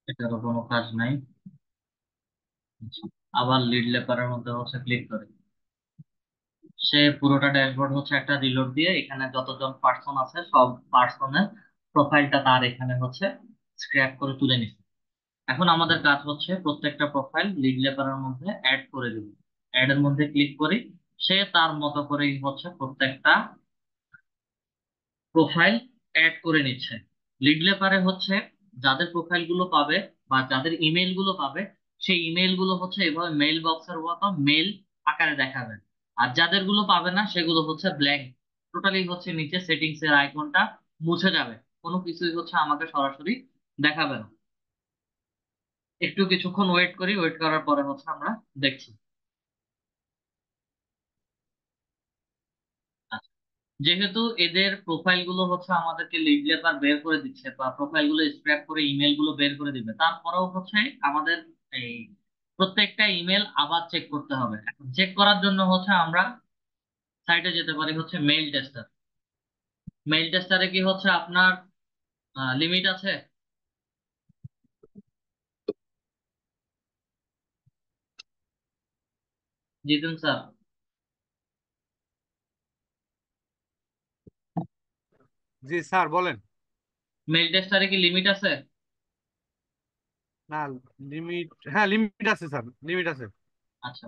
এটারও কোনো কাজ নাই। আচ্ছা, আবার লিড লেপারের মধ্যে হচ্ছে ক্লিক করে সে পুরোটা ড্যাশবোর্ড হচ্ছে একটা রিলোড দিয়ে এখানে যতজন পার্সন আছে সব পার্সনের প্রোফাইলটা তার এখানে হচ্ছে স্ক্র্যাপ করে তুলে নিচ্ছে। এখন আমাদের কাজ হচ্ছে প্রত্যেকটা প্রোফাইল লিড লেপারের মধ্যে অ্যাড করে দিব। অ্যাড এর মধ্যে ক্লিক করি, সে তার মতো করেই হচ্ছে প্রত্যেকটা প্রোফাইল অ্যাড করে নিচ্ছে। লিড লেপারে হচ্ছে যাদের প্রোফাইল গুলো পাবে বা যাদের ইমেইল গুলো পাবে, সেই ইমেইল গুলো হচ্ছে এভাবে মেইল বক্সের মতো মেইল আকারে দেখাবে। আর যাদের গুলো পাবে না সেগুলো হচ্ছে ব্ল্যাঙ্ক, টোটালি হচ্ছে নিচে সেটিংস এর আইকনটা মুছে যাবে। কোনো কিছুই হচ্ছে আমাকে সরাসরি দেখাবে না। একটু কিছুক্ষণ ওয়েট করি, ওয়েট করার পরে হচ্ছে আমরা দেখছি। আচ্ছা, যেহেতু এদের প্রোফাইল গুলো হচ্ছে আমাদেরকে লিড লেপার বের করে দিচ্ছে বা প্রোফাইল গুলো স্ক্র্যাপ করে ইমেল গুলো বের করে দিবে, তারপরেও হচ্ছে আমাদের এই প্রত্যেকটা ইমেল আবার চেক করতে হবে। এখন চেক করার জন্য হচ্ছে আমরা সাইটে যেতে পারি হচ্ছে মেইল টেস্টার। মেইল টেস্টারে কি হচ্ছে আপনার লিমিট আছে? জিতুন স্যার। জি স্যার বলেন। মেইল টেস্টারে কি লিমিট আছে? না, লিমিট, হ্যাঁ লিমিট আছে স্যার, লিমিট আছে। আচ্ছা।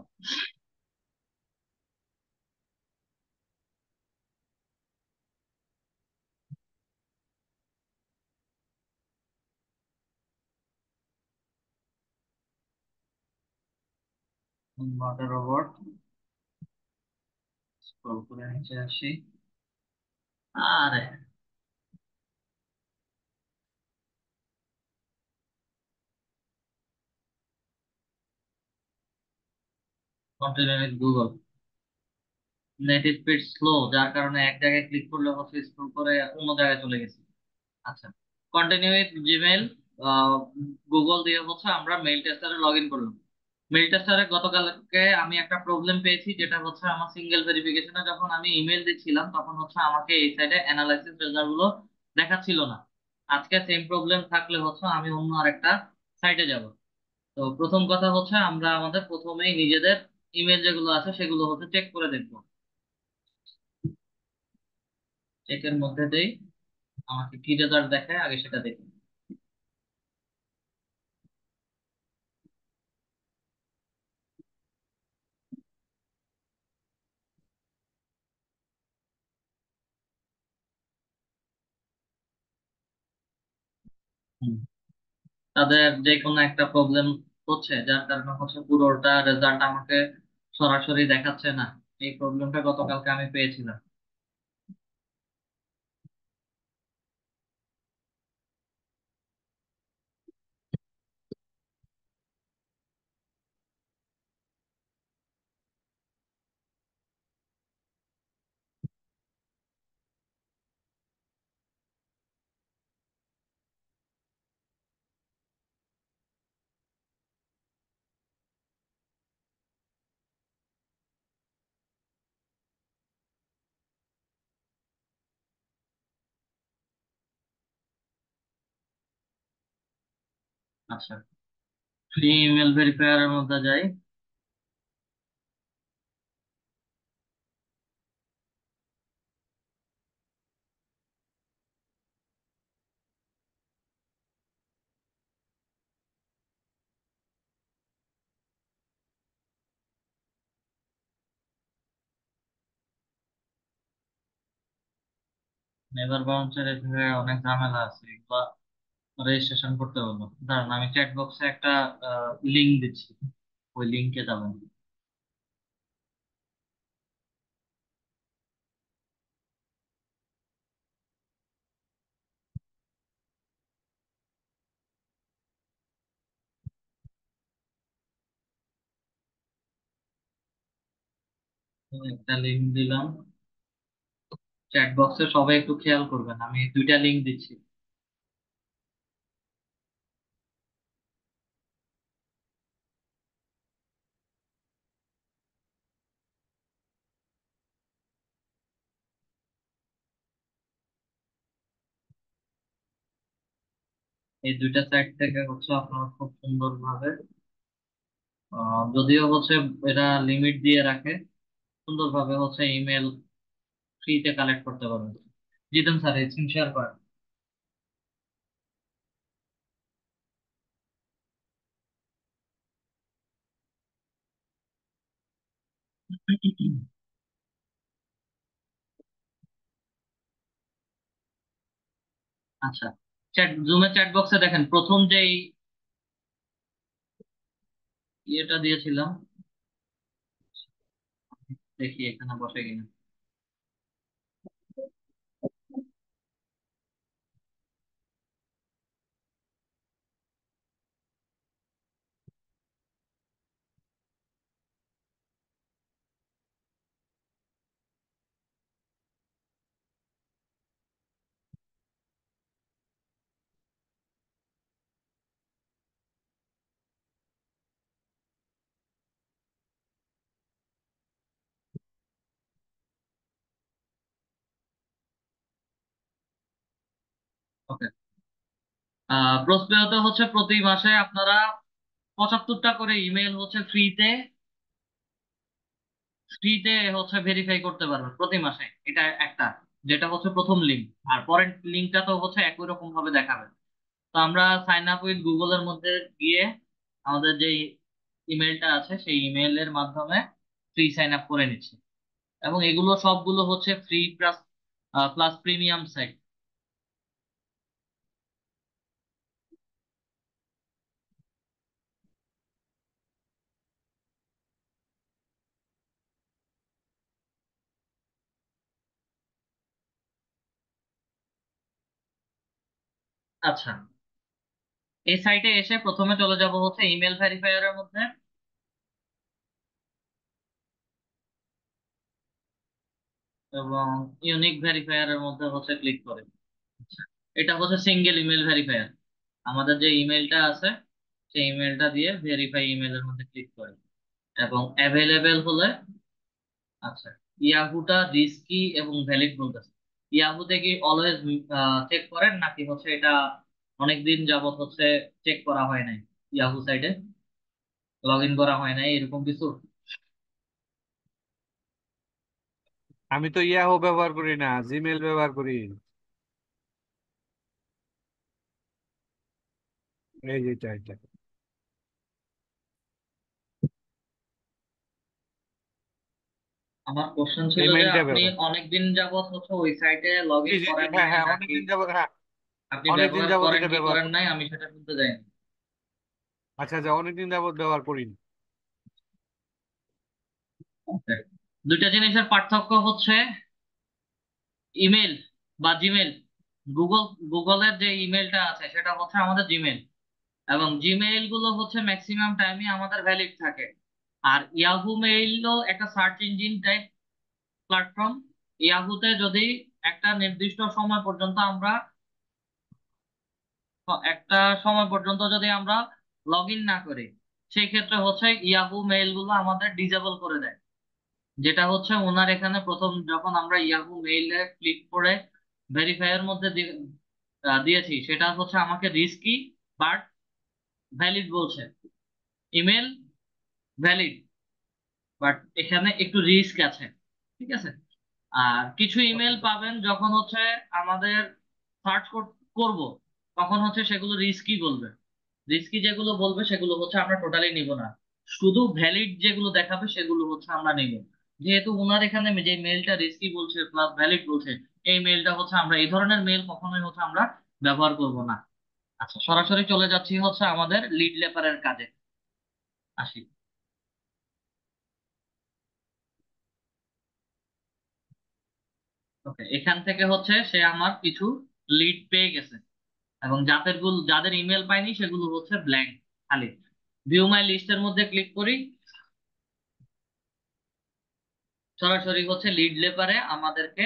Not a robot. স্ক্রল করে নিচে আসি। আরে, continue with Google. Net speed slow, যার কারণে এক জায়গায় ক্লিক করলে হচ্ছে স্ক্রল করে অন্য জায়গায় চলে গেছে। আচ্ছা, কন্টিনিউ উইথ জিমেইল, গুগল দিয়ে হচ্ছে আমরা মেইল টেস্টারে লগ ইন করলাম। মেইল টেস্টারে গতকালকে আমি একটা প্রবলেম পেয়েছি, যেটা হচ্ছে আমার সিঙ্গেল ভেরিফিকেশনে যখন আমি ইমেল দিচ্ছিলাম তখন হচ্ছে আমাকে এই সাইডে অ্যানালাইসিস রেজাল্ট গুলো দেখাচ্ছিল না। আজকে সেম প্রবলেম থাকলে হচ্ছে আমি অন্য আরেকটা সাইটে যাব। তো প্রথম কথা হচ্ছে আমরা আমাদের প্রথমেই নিজেদের ইমেল যেগুলো আছে সেগুলো হচ্ছে চেক করে দেখবো। চেকের মধ্যে দেই, আমাকে কি রেজাল্ট দেখায় আগে সেটা দেখি। হুম। তাদের যে কোনো একটা প্রবলেম হচ্ছে, যার কারণে হচ্ছে পুরোটা রেজাল্ট আমাকে সরাসরি দেখাচ্ছে না। এই প্রবলেমটা গতকালকে আমি পেয়েছিলাম। আচ্ছা, ফ্রি ইমেল ভেরিফায়ারের মধ্যে যাই। নেভার বাউন্সের এখানে অনেক ঝামেলা আছে, এগুলা রেজিস্ট্রেশন করতে হলো। দাঁড়ান, আমি চ্যাট বক্সে একটা লিংক দিচ্ছি, ওই লিংকে যাবেন। একটা লিংক দিলাম চ্যাট বক্সে, সবাই একটু খেয়াল করবেন, আমি দুইটা লিংক দিচ্ছি। এই দুইটা সাইট থেকে হচ্ছে আপনারা খুব সুন্দরভাবে, যদিও হচ্ছে এটা লিমিট দিয়ে রাখে, সুন্দরভাবে হচ্ছে ইমেল ফ্রিতে কালেক্ট করতে পারবেন। জিতেন স্যার, স্ক্রিন শেয়ার করেন। আচ্ছা, জুমের চ্যাট বক্সে দেখেন প্রথম যেই ইয়েটা দিয়েছিলাম, দেখি এখানে বসে কিনা। ওকে। প্রসপেওতে হচ্ছে প্রতি মাসে আপনারা 75টা করে ইমেল হচ্ছে ফ্রিতে ফ্রিতে হচ্ছে ভেরিফাই করতে পারবেন প্রতি মাসে, এটা একটা। যেটা হচ্ছে প্রথম লিঙ্ক। আর পরের লিঙ্কটা তো হচ্ছে একই রকম ভাবে দেখাবে। তো আমরা সাইন আপ উইথ গুগলের মধ্যে গিয়ে আমাদের যে ইমেলটা আছে সেই ইমেলের মাধ্যমে ফ্রি সাইন আপ করে নিচ্ছি। এবং এগুলো সবগুলো হচ্ছে free plus plus premium site. আচ্ছা, এই সাইটে এসে প্রথমে চলে যাব হচ্ছে ইমেল ভেরিফায়ারের মধ্যে, এবং ইউনিক ভেরিফায়ারের মধ্যে হচ্ছে ক্লিক করে। এটা হচ্ছে সিঙ্গেল ইমেল ভেরিফায়ার। আমাদের যে ইমেলটা আছে সেই ইমেলটা দিয়ে ভেরিফাই ইমেলের মধ্যে ক্লিক করে, এবং অ্যাভেলেবেল হলে, আচ্ছা, ইয়াহুটা রিস্কি এবং ভ্যালিড বলতেছে। ইয়াহুতে কি অলওয়েজ চেক করেন, নাকি হচ্ছে এটা অনেকদিন যাবত হচ্ছে চেক করা হয় নাই, ইয়াহু সাইটে লগ ইন করা হয় নাই এরকম কিছু? আমি তো ইয়াহু ব্যবহার করি না, জিমেল ব্যবহার করি। এই যে এটা আমার কোশ্চেন ছিল এই যে মেইলটা আপনি ব্যবহার। অনেকদিন যাবত হচ্ছে ওই সাইটে লগ জি ইন জি জি, করেন হ্যাঁ নাই, হ্যাঁ, নাকি অনেকদিন যাবত, হ্যাঁ। আপনি অনেকদিন ব্যবহার যাবত করেন এটা কি ব্যবহার করেন করি। নাই আমি সেটা শুনতে চাই। আচ্ছা আচ্ছা, অনেকদিন যাবত ব্যবহার করি। না। দুইটা জিনিসের পার্থক্য হচ্ছে ইমেল বা জিমেল। গুগল গুগলের যে ইমেলটা আছে সেটা হচ্ছে আমাদের জিমেল, এবং জিমেইল গুলো হচ্ছে ম্যাক্সিমাম টাইমই আমাদের ভ্যালিড থাকে। আর ইয়াহু মেইলও একটা সার্চ ইঞ্জিন টাইপ প্ল্যাটফর্ম। ইয়াহুতে যদি একটা নির্দিষ্ট সময় পর্যন্ত আমরা একটা সময় পর্যন্ত যদি আমরা লগ ইন না করি, সেই ক্ষেত্রে হচ্ছে ইয়াহু মেইল গুলো আমাদের ডিজেবল করে দেয়। যেটা হচ্ছে ওনার এখানে প্রথম যখন আমরা ইয়াহু মেইলে ক্লিক করে ভেরিফাইয়ের মধ্যে দিয়েছি, সেটা হচ্ছে আমাকে রিস্কি বাট ভ্যালিড বলছে। ইমেল ভ্যালিড, বাট এখানে একটু রিস্ক আছে। ঠিক আছে। আর কিছু ইমেল পাবেন যখন হচ্ছে আমাদের সার্চ করব, তখন হচ্ছে সেগুলো রিস্কি বলবে। রিস্কি যেগুলো বলবে সেগুলো হচ্ছে আমরা টোটালি নিব না। শুধু ভ্যালিড যেগুলো দেখাবে সেগুলো হচ্ছে আমরা নিব। যেহেতু ওনার এখানে যে মেলটা রিস্কি বলছে প্লাস ভ্যালিড বলছে, এই মেলটা হচ্ছে আমরা এই ধরনের মেল কখনোই হচ্ছে আমরা ব্যবহার করব না। আচ্ছা, সরাসরি চলে যাচ্ছি হচ্ছে আমাদের লিড লেপারের কাজে আসি। ওকে, এখান থেকে হচ্ছে সে আমার কিছু লিড পেয়ে গেছে, এবং যাদের ইমেল পাইনি সেগুলো হচ্ছে ব্ল্যাঙ্ক, খালি। ভিউ মাই লিস্টের মধ্যে ক্লিক করি, সরাসরি হচ্ছে লিড লেপারে আমাদেরকে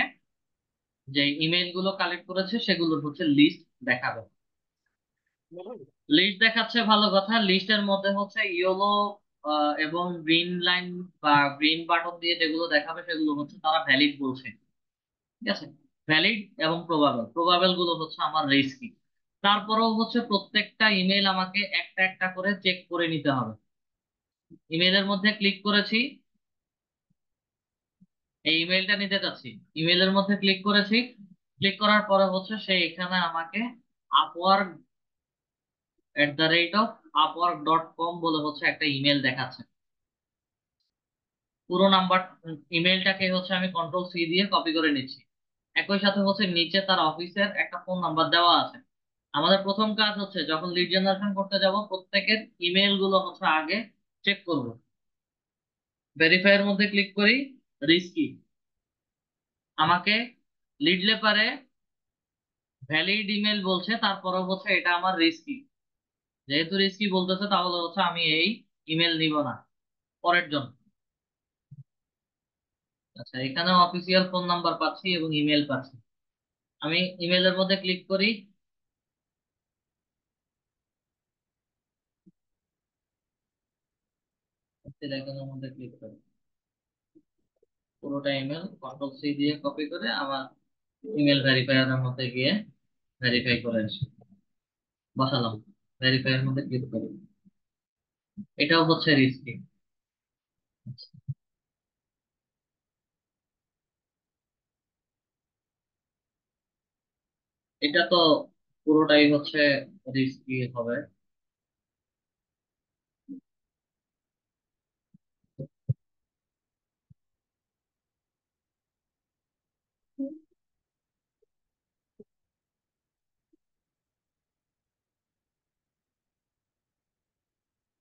যে ইমেল গুলো কালেক্ট করেছে সেগুলোর হচ্ছে লিস্ট দেখাবে। লিস্ট দেখাচ্ছে, ভালো কথা। লিস্টের মধ্যে হচ্ছে ইয়েলো এবং গ্রিন লাইন বা গ্রিন বাটন দিয়ে যেগুলো দেখাবে সেগুলো হচ্ছে তারা ভ্যালিড বলছে। ঠিক আছে, ভ্যালিড এবং প্রবাবল। প্রবাবল গুলো হচ্ছে আমার রিস্কি। তারপরেও হচ্ছে প্রত্যেকটা ইমেল আমাকে একটা একটা করে চেক করে নিতে হবে। ইমেলের মধ্যে ক্লিক করেছি, এই ইমেলটা নিতে চাচ্ছি, ইমেলের মধ্যে ক্লিক করেছি। ক্লিক করার পরে হচ্ছে সে এখানে আমাকে আপওয়ার্ক @upwork.com বলে হচ্ছে একটা ইমেল দেখাচ্ছে। পুরো নাম্বার ইমেলটাকে হচ্ছে আমি কন্ট্রোল C দিয়ে কপি করে নিচ্ছি। একই সাথে হচ্ছে নিচে তার অফিসের একটা ফোন নাম্বার দেওয়া আছে। আমাদের প্রথম কাজ হচ্ছে যখন লিড জেনারেশন করতে যাব প্রত্যেকের ইমেল গুলো হচ্ছে আগে চেক করব। ভেরিফাইয়ের মধ্যে ক্লিক করি, রিস্কি আমাকে লিডলে পারে ভ্যালিড ইমেল বলছে, তারপরেও হচ্ছে এটা আমার রিস্কি। যেহেতু রিস্কি বলতেছে তাহলে হচ্ছে আমি এই ইমেল নিব না পরের জন্য। আচ্ছা, এখানে অফিসিয়াল ফোন নাম্বার পাচ্ছি এবং ইমেল পাচ্ছি। আমি ইমেলের মধ্যে ক্লিক করি, সিলেকশনের মধ্যে ক্লিক করি, পুরোটা ইমেল কন্ট্রোল C দিয়ে কপি করে আমার ইমেল ভেরিফায়ারের মধ্যে গিয়ে ভেরিফাই করে আসি, বসালাম, ভেরিফাইয়ের মধ্যে ক্লিক করি। এটাও হচ্ছে রিস্কি। এটা তো পুরোটাই হচ্ছে রিস্কি হবে।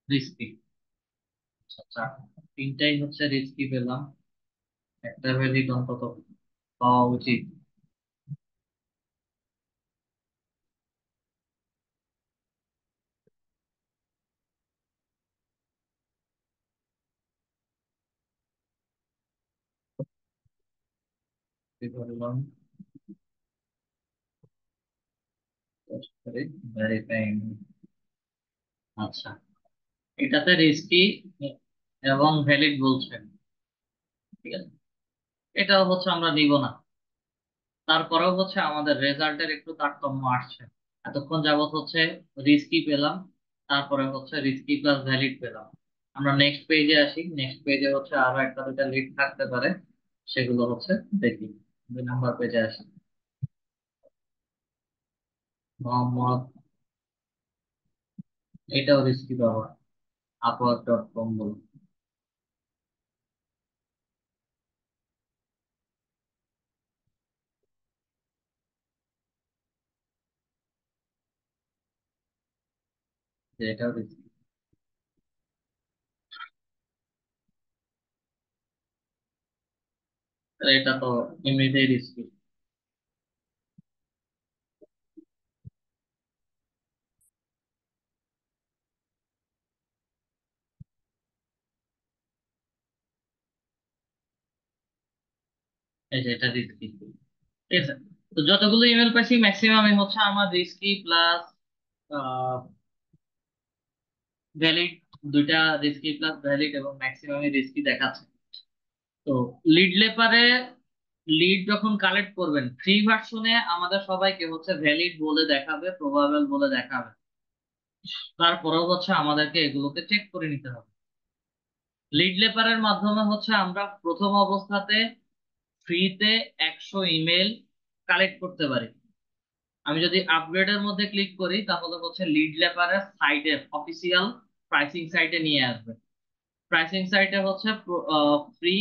রিস্কি। আচ্ছা, তিনটাই হচ্ছে রিস্কি পেলাম, একটা ভ্যালিড অন্তত পাওয়া উচিত। কি করলাম? ভেরিফাইং। আচ্ছা, এটাতে রিস্কি এবং ভ্যালিড বলছেন, ঠিক আছে, এটাও হচ্ছে আমরা নিব না। তারপরেও হচ্ছে আমাদের রেজাল্টের একটু তারতম্য আসছে। এতক্ষণ যাবত হচ্ছে রিস্কি পেলাম, তারপরে হচ্ছে রিস্কি প্লাস ভ্যালিড পেলাম। আমরা নেক্সট পেজে আসি, নেক্সট পেজে হচ্ছে আরো একটা দুটা লিড থাকতে পারে, সেগুলো হচ্ছে দেখি। 2 নাম্বার পেজে আসি। মোহাম্মদ, এটাও রিস্কি পাবো, আপওয়ার্ক.কম বলুন। যে এটাও রিস্কি, এটা তো এমনিতেই রিস্কি। এই যে এটা রিস্কি, ঠিক আছে। তো যতগুলো ইমেল পাইছি ম্যাক্সিমামই হচ্ছে আমার রিস্কি প্লাস ভ্যালিড। দুইটা রিস্কি প্লাস ভ্যালিড এবং ম্যাক্সিমামই রিস্কি দেখাচ্ছে। তো লিড লেপারে লিড যখন কালেক্ট করবেন ফ্রি ভার্সনে আমাদের সবাইকে হচ্ছে ভ্যালিড বলে দেখাবে, প্রবাবল বলে দেখাবে। তারপরেও হচ্ছে আমাদেরকে এগুলোকে চেক করে নিতে হবে। লিড লেপারের মাধ্যমে হচ্ছে আমরা প্রথম অবস্থাতে ফ্রিতে 100 ইমেল কালেক্ট করতে পারি। আমি যদি আপগ্রেডের মধ্যে ক্লিক করি তাহলে হচ্ছে লিড লেপারের সাইটে, অফিসিয়াল প্রাইসিং সাইটে নিয়ে আসবে। প্রাইসিং সাইটে হচ্ছে ফ্রি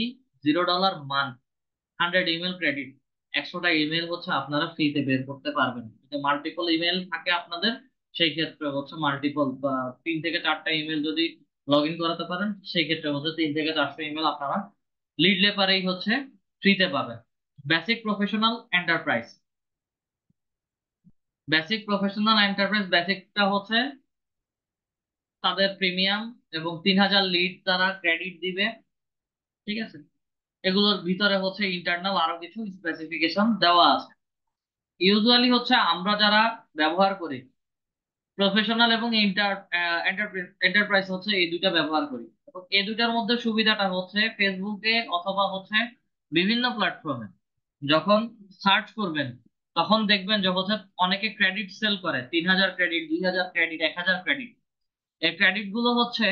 $0 মান্থ, 100 ইমেল ক্রেডিট। 100টা ইমেল হচ্ছে আপনারা ফ্রিতে বের করতে পারবেন। যদি মাল্টিপল ইমেল থাকে আপনাদের, সেই ক্ষেত্রে হচ্ছে মাল্টিপল বা 3 থেকে 4টা ইমেল যদি লগ ইন করাতে পারেন, সেই ক্ষেত্রে হচ্ছে 3 থেকে 400 ইমেল আপনারা লিড লেপারেই হচ্ছে ফ্রিতে পাবেন। বেসিক প্রফেশনাল এন্টারপ্রাইজ, বেসিকটা হচ্ছে তাদের প্রিমিয়াম এবং 3000 লিড তারা ক্রেডিট দিবে, ঠিক আছে। এগুলোর ভিতরে হচ্ছে ইন্টারনাল আরো কিছু স্পেসিফিকেশন দেওয়া আছে। ইউজুয়ালি হচ্ছে আমরা যারা ব্যবহার করি, প্রফেশনাল এবং এন্টারপ্রাইজ হচ্ছে এই দুইটা ব্যবহার করি। এবং এই দুইটার মধ্যে সুবিধাটা হচ্ছে ফেসবুকে অথবা হচ্ছে বিভিন্ন প্ল্যাটফর্মে যখন সার্চ করবেন, তখন দেখবেন যে হচ্ছে অনেকে ক্রেডিট সেল করে, 3000 ক্রেডিট, 2000 ক্রেডিট, 1000 ক্রেডিট। এই ক্রেডিট গুলো হচ্ছে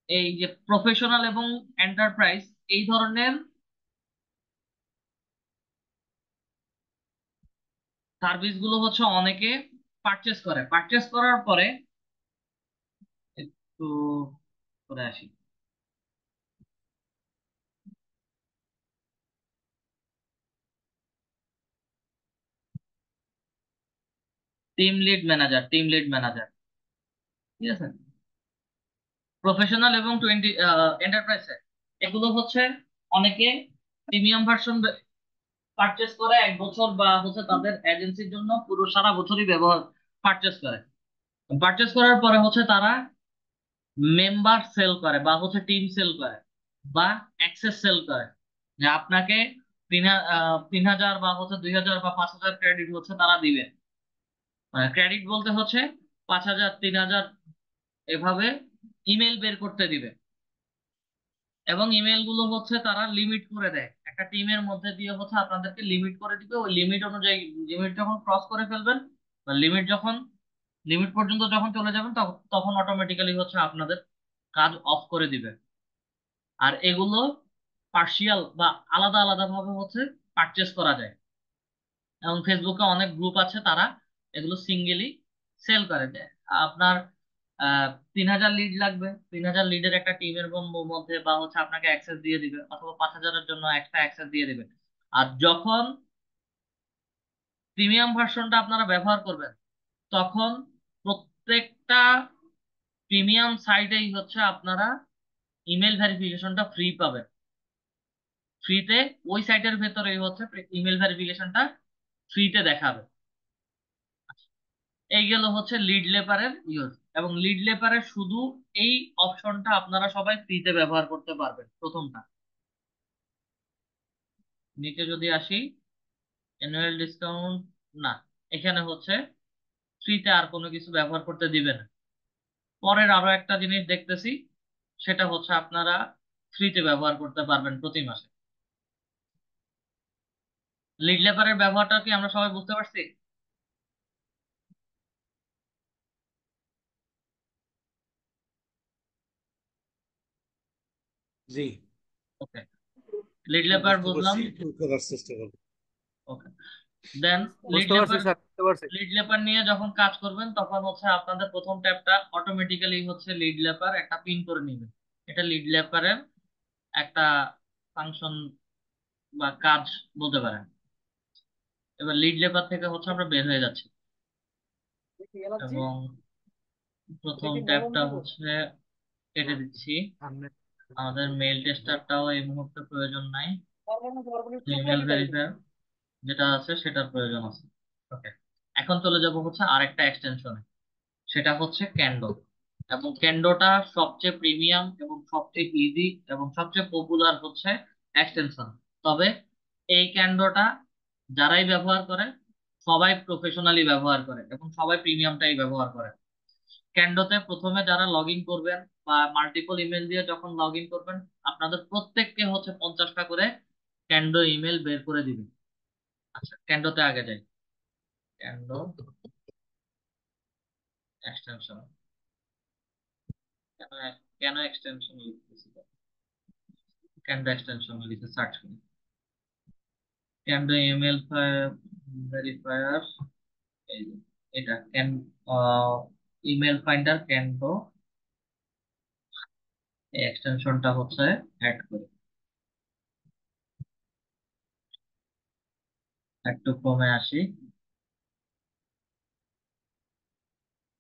এই যে প্রফেশনাল এবং এন্টারপ্রাইজ, এই ধরনের সার্ভিস গুলো হচ্ছে অনেকে পারচেস করার পরে একটু করে আসি। টিম লিড ম্যানেজার, ঠিক আছে। প্রফেশনাল এবং 20 এন্টারপ্রাইজ, এগুলো হচ্ছে অনেকে প্রিমিয়াম ভার্সন পারচেস করে 1 বছর বা হচ্ছে তাদের এজেন্সির জন্য পুরো সারা বছরই ব্যবহার পারচেস করে। পারচেস করার পরে হচ্ছে তারা মেম্বার সেল করে বা হচ্ছে টিম সেল করে বা অ্যাক্সেস সেল করে, যে আপনাকে 3000 বা হচ্ছে 2000 বা 5000 ক্রেডিট হচ্ছে তারা দিবে। ক্রেডিট বলতে হচ্ছে 5000, 3000 এভাবে ইমেল বের করতে দিবে। এবং ইমেল গুলো হচ্ছে তারা লিমিট করে দেয়, একটা টিমের মধ্যে দিয়ে হচ্ছে আপনাদেরকে লিমিট করে দিবে। ওই লিমিট অনুযায়ী, লিমিট যখন ক্রস করে ফেলবেন বা লিমিট পর্যন্ত যখন চলে যাবেন, তখন তখন অটোমেটিক্যালি হচ্ছে আপনাদের কাজ অফ করে দিবে। আর এগুলো পার্শিয়াল বা আলাদা আলাদা ভাবে হচ্ছে পারচেস করা যায়। এবং ফেসবুকে অনেক গ্রুপ আছে, তারা এগুলো সিঙ্গেলি সেল করে দেয়। আপনার 3,000 লিড লাগবে, 3,000 লিডের একটা টিমের মধ্যে বা হচ্ছে আপনাকে অ্যাক্সেস দিয়ে দিবে, অথবা 5,000-এর জন্য একটা অ্যাক্সেস দিয়ে দিবে। আর যখন প্রিমিয়াম ভার্সনটা আপনারা ব্যবহার করবেন, তখন প্রত্যেকটা প্রিমিয়াম সাইটেই হচ্ছে আপনারা ইমেল ভেরিফিকেশনটা ফ্রি পাবেন। ফ্রিতে ওই সাইটের ভেতরেই হচ্ছে ইমেল ভেরিফিকেশনটা ফ্রিতে দেখাবে। এই গেল হচ্ছে লিড লেপারের ইউজ। এবং লিড লেপারের শুধু এই অপশনটা আপনারা সবাই ফ্রিতে ব্যবহার করতে পারবেন, প্রথমটা। নিচে যদি আসি, অ্যানুয়াল ডিসকাউন্ট, না, এখানে হচ্ছে ফ্রিতে আর কোনো কিছু ব্যবহার করতে দিবে না। পরের আরো একটা জিনিস দেখতেছি, সেটা হচ্ছে আপনারা ফ্রিতে ব্যবহার করতে পারবেন প্রতি মাসে। লিড লেপারের ব্যবহারটা কি আমরা সবাই বুঝতে পারছি? জি, ওকে, লিড হ্যাঁ লেপার বুঝতে বুঝলাম। পারছি, একটু করার চেষ্টা করবো। ওকে, দেন লিড বুঝতে পারছি লেপার, স্যার, বুঝতে পারছি। লিড লেপার নিয়ে যখন কাজ করবেন, তখন হচ্ছে আপনাদের প্রথম ট্যাবটা অটোমেটিক্যালি হচ্ছে লিড লেপার একটা পিন করে নেবে। এটা লিড লেপারের একটা ফাংশন বা কাজ বলতে পারেন। এবার লিড লেপার থেকে হচ্ছে আমরা বের হয়ে যাচ্ছি, এবং প্রথম ট্যাবটা হচ্ছে কেটে দিচ্ছি। আমাদের মেল টেস্টারটাও এই মুহূর্তে প্রয়োজন নাই, ইমেল ভেরিফায়ার যেটা আছে সেটার প্রয়োজন আছে। ওকে, এখন চলে যাব হচ্ছে আরেকটা এক্সটেনশনে, সেটা হচ্ছে ক্যান্ডো। এবং ক্যান্ডোটা সবচেয়ে প্রিমিয়াম এবং সবচেয়ে ইজি এবং সবচেয়ে পপুলার হচ্ছে এক্সটেনশন। তবে এই ক্যান্ডোটা যারাই ব্যবহার করে, সবাই প্রফেশনালি ব্যবহার করে এবং সবাই প্রিমিয়ামটাই ব্যবহার করে। ক্যান্ডোতে প্রথমে যারা লগ ইন করবেন বা মাল্টিপল ইমেল দিয়ে যখন লগ ইন করবেন, আপনাদের প্রত্যেককে হচ্ছে 50টা করে ক্যান্ডো ইমেল বের করে দিবে। আচ্ছা, ক্যান্ডোতে আগে যাই। ক্যান্ডো এক্সটেনশন, কেন কেন এক্সটেনশন লিখতেছি, ক্যান্ডো এক্সটেনশন লিখে সার্চ করি। ক্যান্ডো ইমেল ভেরিফায়ার, এই যে, এটা ক্যান ইমেল ফাইন্ডার ক্যান্ডো, এই এক্সটেনশনটা হচ্ছে অ্যাড করি। একটু কমে আসি,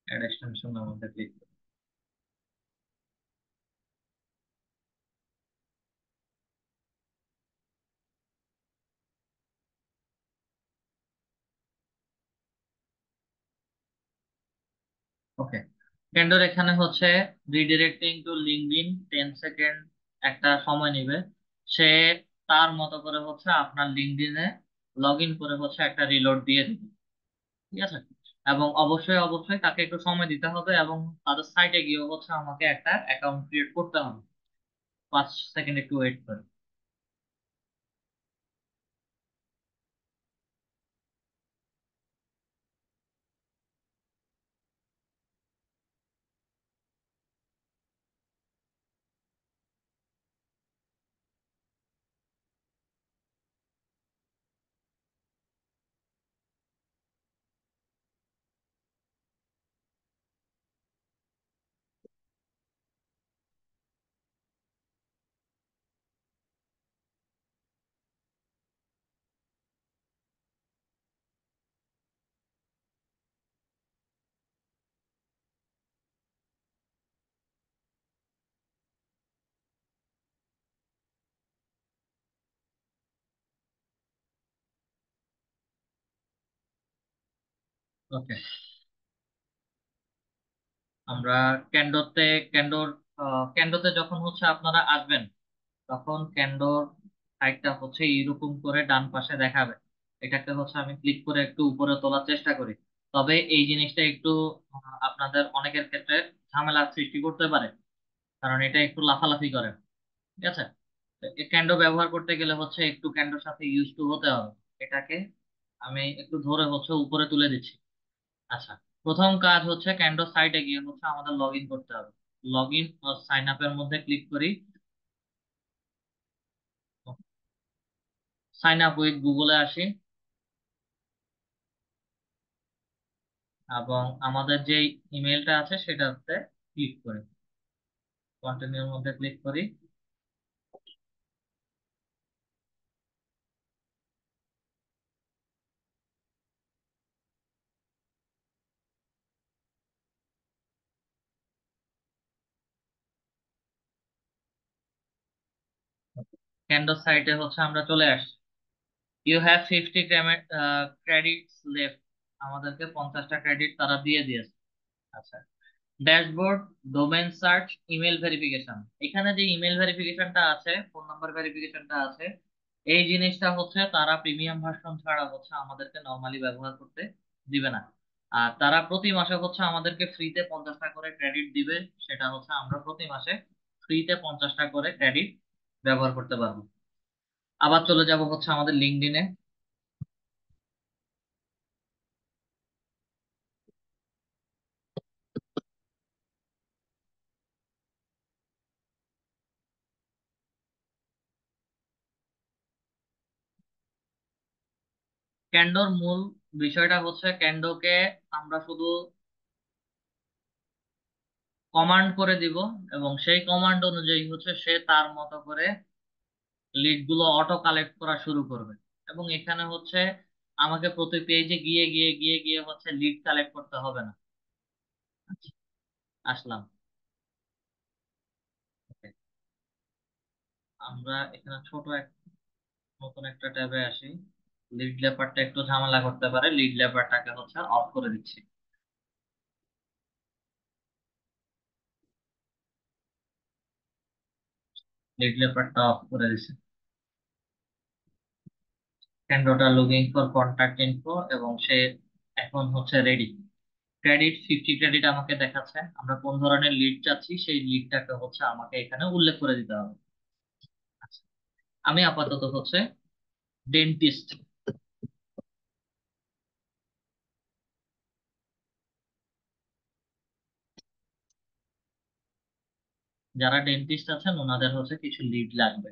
অ্যাড এক্সটেনশন আমাদের ক্লিক করি। ওকে, ক্যান্ডোর এখানে হচ্ছে রিডিরেক্টিং টু লিঙ্কডইন 10 সেকেন্ড একটা সময় নেবে। সে তার মতো করে হচ্ছে আপনার লিঙ্কডইনে লগ ইন করে হচ্ছে একটা রিলোড দিয়ে দিবে। ঠিক আছে, এবং অবশ্যই অবশ্যই তাকে একটু সময় দিতে হবে, এবং তাদের সাইটে গিয়ে হচ্ছে আমাকে একটা অ্যাকাউন্ট ক্রিয়েট করতে হবে। 5 সেকেন্ড একটু ওয়েট করে। ওকে, আমরা ক্যান্ডোতে, ক্যান্ডোর ক্যান্ডোতে যখন হচ্ছে আপনারা আসবেন, তখন ক্যান্ডোর সাইটটা হচ্ছে এরকম করে ডান পাশে দেখাবে। এটাকে হচ্ছে আমি ক্লিক করে একটু উপরে তোলার চেষ্টা করি। তবে এই জিনিসটা একটু আপনাদের অনেকের ক্ষেত্রে ঝামেলা সৃষ্টি করতে পারে, কারণ এটা একটু লাফালাফি করে। ঠিক আছে, তো এই ক্যান্ডো ব্যবহার করতে গেলে হচ্ছে একটু ক্যান্ডোর সাথে ইউজ টু হতে হবে। এটাকে আমি একটু ধরে হচ্ছে উপরে তুলে দিচ্ছি। আচ্ছা, প্রথম কাজ হচ্ছে ক্যান্ডো সাইটে গিয়ে হচ্ছে আমাদের লগ ইন করতে হবে। লগ ইন ও সাইন আপের মধ্যে ক্লিক করি। সাইন আপ উইথ গুগলে আসি। এবং আমাদের যে ইমেলটা আছে সেটাতে ক্লিক করি, কন্টিনিউর মধ্যে ক্লিক করি। ক্যান্ডো সাইটে হচ্ছে আমরা চলে আসছি। ইউ হ্যাভ 50 ক্রেডিটস লেফট, আমাদেরকে 50টা ক্রেডিট তারা দিয়ে দিয়েছে। আচ্ছা, dashboard, domain search, email verification. এখানে যে ইমেল ভেরিফিকেশনটা আছে, ফোন নাম্বার ভেরিফিকেশনটা আছে, এই জিনিসটা হচ্ছে তারা প্রিমিয়াম ভার্সন ছাড়া হচ্ছে আমাদেরকে নর্মালি ব্যবহার করতে দিবে না। আর তারা প্রতি মাসে হচ্ছে আমাদেরকে ফ্রিতে 50টা করে ক্রেডিট দিবে, সেটা হচ্ছে আমরা প্রতি মাসে ফ্রিতে 50টা করে ক্রেডিট ব্যবহার করতে পারবো। আবার চলে যাব হচ্ছে আমাদের লিঙ্কডইনে। ক্যান্ডোর মূল বিষয়টা হচ্ছে ক্যান্ডোকে আমরা শুধু কমান্ড করে দিব, এবং সেই কমান্ড অনুযায়ী হচ্ছে সে তার মতো করে লিড গুলো অটো কালেক্ট করা শুরু করবে। এবং এখানে হচ্ছে আমাকে প্রতি পেজে গিয়ে গিয়ে গিয়ে গিয়ে হচ্ছে লিড কালেক্ট করতে হবে না। আচ্ছা, আসলাম। Okay, আমরা এখানে ছোট এক নতুন একটা ট্যাবে আসি। লিড লেপারটা একটু ঝামেলা করতে পারে, লিড লেপারটাকে হচ্ছে অফ করে দিচ্ছি। লিড লেপারটা অফ করে দিচ্ছি। ক্যান্ডোটা লুকিং ফর কন্ট্যাক্ট ইনফো, এবং সে এখন হচ্ছে রেডি। ক্রেডিট 50 ক্রেডিট আমাকে দেখাচ্ছে, আমরা কোন ধরনের লিড চাচ্ছি সেই লিডটাকে হচ্ছে আমাকে এখানে উল্লেখ করে দিতে হবে। আচ্ছা, আমি আপাতত হচ্ছে ডেন্টিস্ট। যারা ডেন্টিস্ট আছেন ওনাদের হচ্ছে কিছু লিড লাগবে।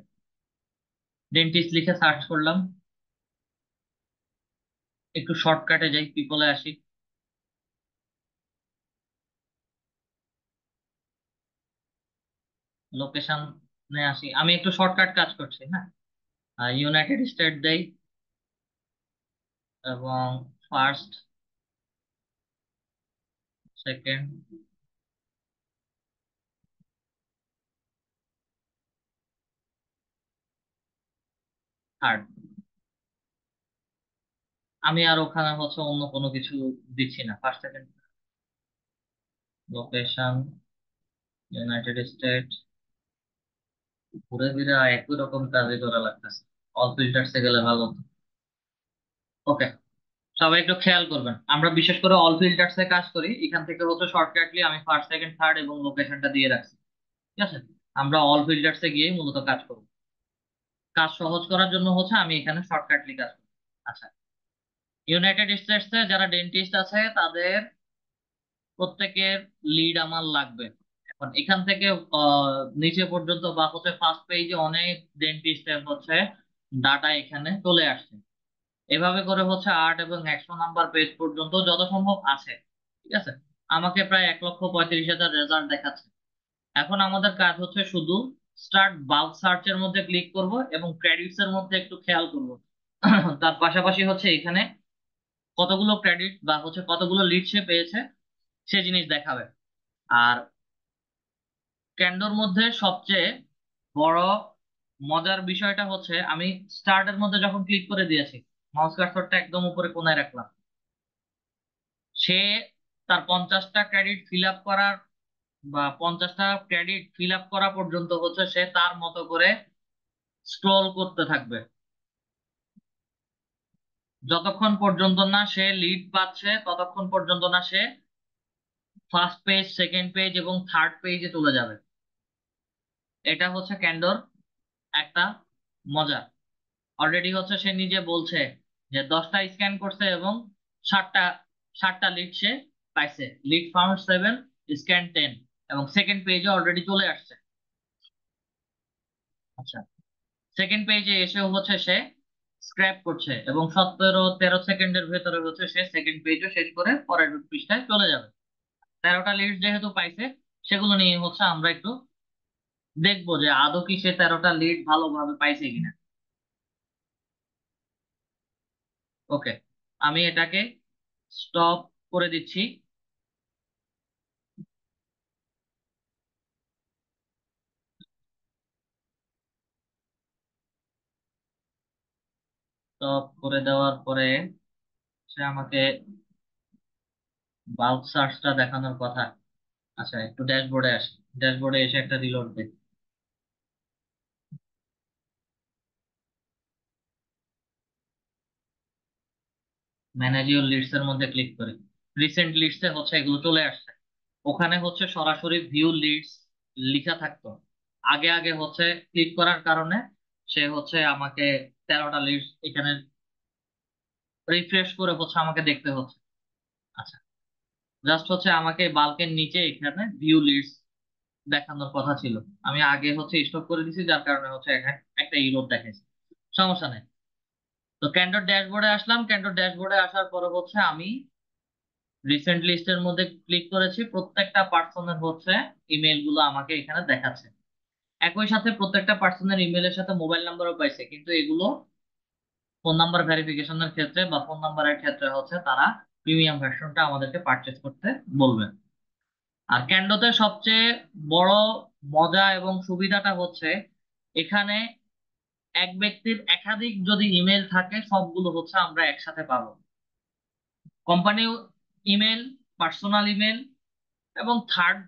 ডেন্টিস্ট লিখে সার্চ করলাম, একটু শর্টকাটে যাই, পিপলে আসি, লোকেশনে আসি। আমি একটু শর্টকাট কাজ করছি, হ্যাঁ। ইউনাইটেড স্টেট দেই, এবং ফার্স্ট, সেকেন্ড, থার্ড। আমি আর ওখানে হচ্ছে অন্য কোনো কিছু দিচ্ছি না। First, second, location, United state, ঘুরে ফিরে একই রকম কাজই করা লাগতেছে। অল ফিল্টার্সে গেলে ভালো হতো। ওকে, সবাই একটু খেয়াল করবেন, আমরা বিশেষ করে অল ফিল্টার্সে কাজ করি, এখান থেকে হচ্ছে শর্টকাটলি আমি ফার্স্ট, সেকেন্ড, থার্ড এবং লোকেশনটা দিয়ে রাখছি। ঠিক আছে, আমরা অল ফিল্টার্সে গিয়ে মূলত কাজ করব। কাজ সহজ করার জন্য হচ্ছে আমি এখানে শর্টকাটলি কাজ করি। আচ্ছা, ইউনাইটেড স্টেটসে যারা ডেন্টিস্ট আছে তাদের প্রত্যেকের লিড আমার লাগবে। এখন এখান থেকে নিচে পর্যন্ত বা হচ্ছে ফার্স্ট পেজে অনেক ডেন্টিস্টের হচ্ছে ডাটা এখানে চলে আসছে। এভাবে করে হচ্ছে 8 এবং 100 নাম্বার পেজ পর্যন্ত যত সম্ভব আছে। ঠিক আছে, আমাকে প্রায় 1,35,000 রেজাল্ট দেখাচ্ছে। এখন আমাদের কাজ হচ্ছে শুধু স্টার্ট বাল্ক সার্চের মধ্যে ক্লিক করব এবং ক্রেডিটস এর মধ্যে একটু খেয়াল করব। তার পাশাপাশি হচ্ছে এখানে কতগুলো ক্রেডিট বা হচ্ছে কতগুলো লিড সে পেয়েছে সে জিনিস দেখাবে। আর ক্যান্ডোর মধ্যে সবচেয়ে বড় মজার বিষয়টা হচ্ছে আমি স্টার্টের মধ্যে যখন ক্লিক করে দিয়েছি, মাউস কার্সরটা একদম উপরে কোনায় রাখলাম, সে তার 50টা ক্রেডিট ফিল আপ করার বা 50টা ক্রেডিট ফিল আপ করা পর্যন্ত হচ্ছে সে তার মতো করে স্ক্রল করতে থাকবে, যতক্ষণ পর্যন্ত না সে লিড পাচ্ছে, ততক্ষণ পর্যন্ত না সে ফার্স্ট পেজ, সেকেন্ড পেজ এবং থার্ড পেজে চলে যাবে। এটা হচ্ছে ক্যান্ডোর একটা মজা। অলরেডি হচ্ছে সে নিজে বলছে যে 10টা স্ক্যান করছে এবং 60টা 60টা লিড সে পাইছে। লিড ফাউন্ড 7, স্ক্যান 10, এবং সেকেন্ড পেজে অলরেডি চলে আসছে। আচ্ছা, সেকেন্ড পেজে এসেও হচ্ছে সে স্ক্র্যাপ করছে এবং 17-13 সেকেন্ডের ভেতরে হচ্ছে সে সেকেন্ড পেজও শেষ করে পরের পৃষ্ঠায় চলে যাবে। 13টা লিড যেহেতু পাইছে, সেগুলো নিয়ে হচ্ছে আমরা একটু দেখবো যে আদৌ কি সে 13টা লিড ভালোভাবে পাইছে কিনা। ওকে, আমি এটাকে স্টপ করে দিচ্ছি। স্টপ করে দেওয়ার পরে সে আমাকে বাল্ক সার্চটা দেখানোর কথা। আচ্ছা, একটু ড্যাশবোর্ডে আসি। ড্যাশবোর্ডে এসে একটা রিলোড দিই। ম্যানেজ ইউর লিডস এর মধ্যে ক্লিক করি। রিসেন্ট লিডস এ হচ্ছে এগুলো চলে আসছে। ওখানে হচ্ছে সরাসরি ভিউ লিডস লিখা থাকতো। আগে আগে হচ্ছে ক্লিক করার কারণে সে হচ্ছে আমাকে 13টা লিডস এখানে রিফ্রেশ করে হচ্ছে আমাকে দেখতে হচ্ছে। আচ্ছা, জাস্ট হচ্ছে আমাকে বাল্কের নিচে এখানে ভিউ লিডস দেখানোর কথা ছিল। আমি আগে হচ্ছে স্টপ করে দিছি, যার কারণে হচ্ছে এখানে একটা ইরর দেখাইছে। সমস্যা নেই। তো ক্যান্ডোর ড্যাশবোর্ডে আসলাম। ক্যান্ডোর ড্যাশবোর্ডে আসার পরে হচ্ছে আমি রিসেন্ট লিস্টের মধ্যে ক্লিক করেছি। প্রত্যেকটা পার্সনের হচ্ছে ইমেল গুলো আমাকে এখানে দেখাচ্ছে। একই সাথে প্রত্যেকটা পার্সনের ইমেলের সাথে মোবাইল নাম্বারও পাইছে, কিন্তু এগুলো ফোন নাম্বার ভেরিফিকেশনের ক্ষেত্রে বা ফোন নাম্বারের ক্ষেত্রে হচ্ছে তারা প্রিমিয়াম ভার্সনটা আমাদেরকে পারচেজ করতে বলবে। আর ক্যান্ডোতে সবচেয়ে বড় মজা এবং সুবিধাটা হচ্ছে এখানে এক ব্যক্তির একাধিক যদি ইমেল থাকে সবগুলো হচ্ছে আমরা একসাথে পাবো। কোম্পানি ইমেল, পার্সোনাল ইমেল এবং থার্ড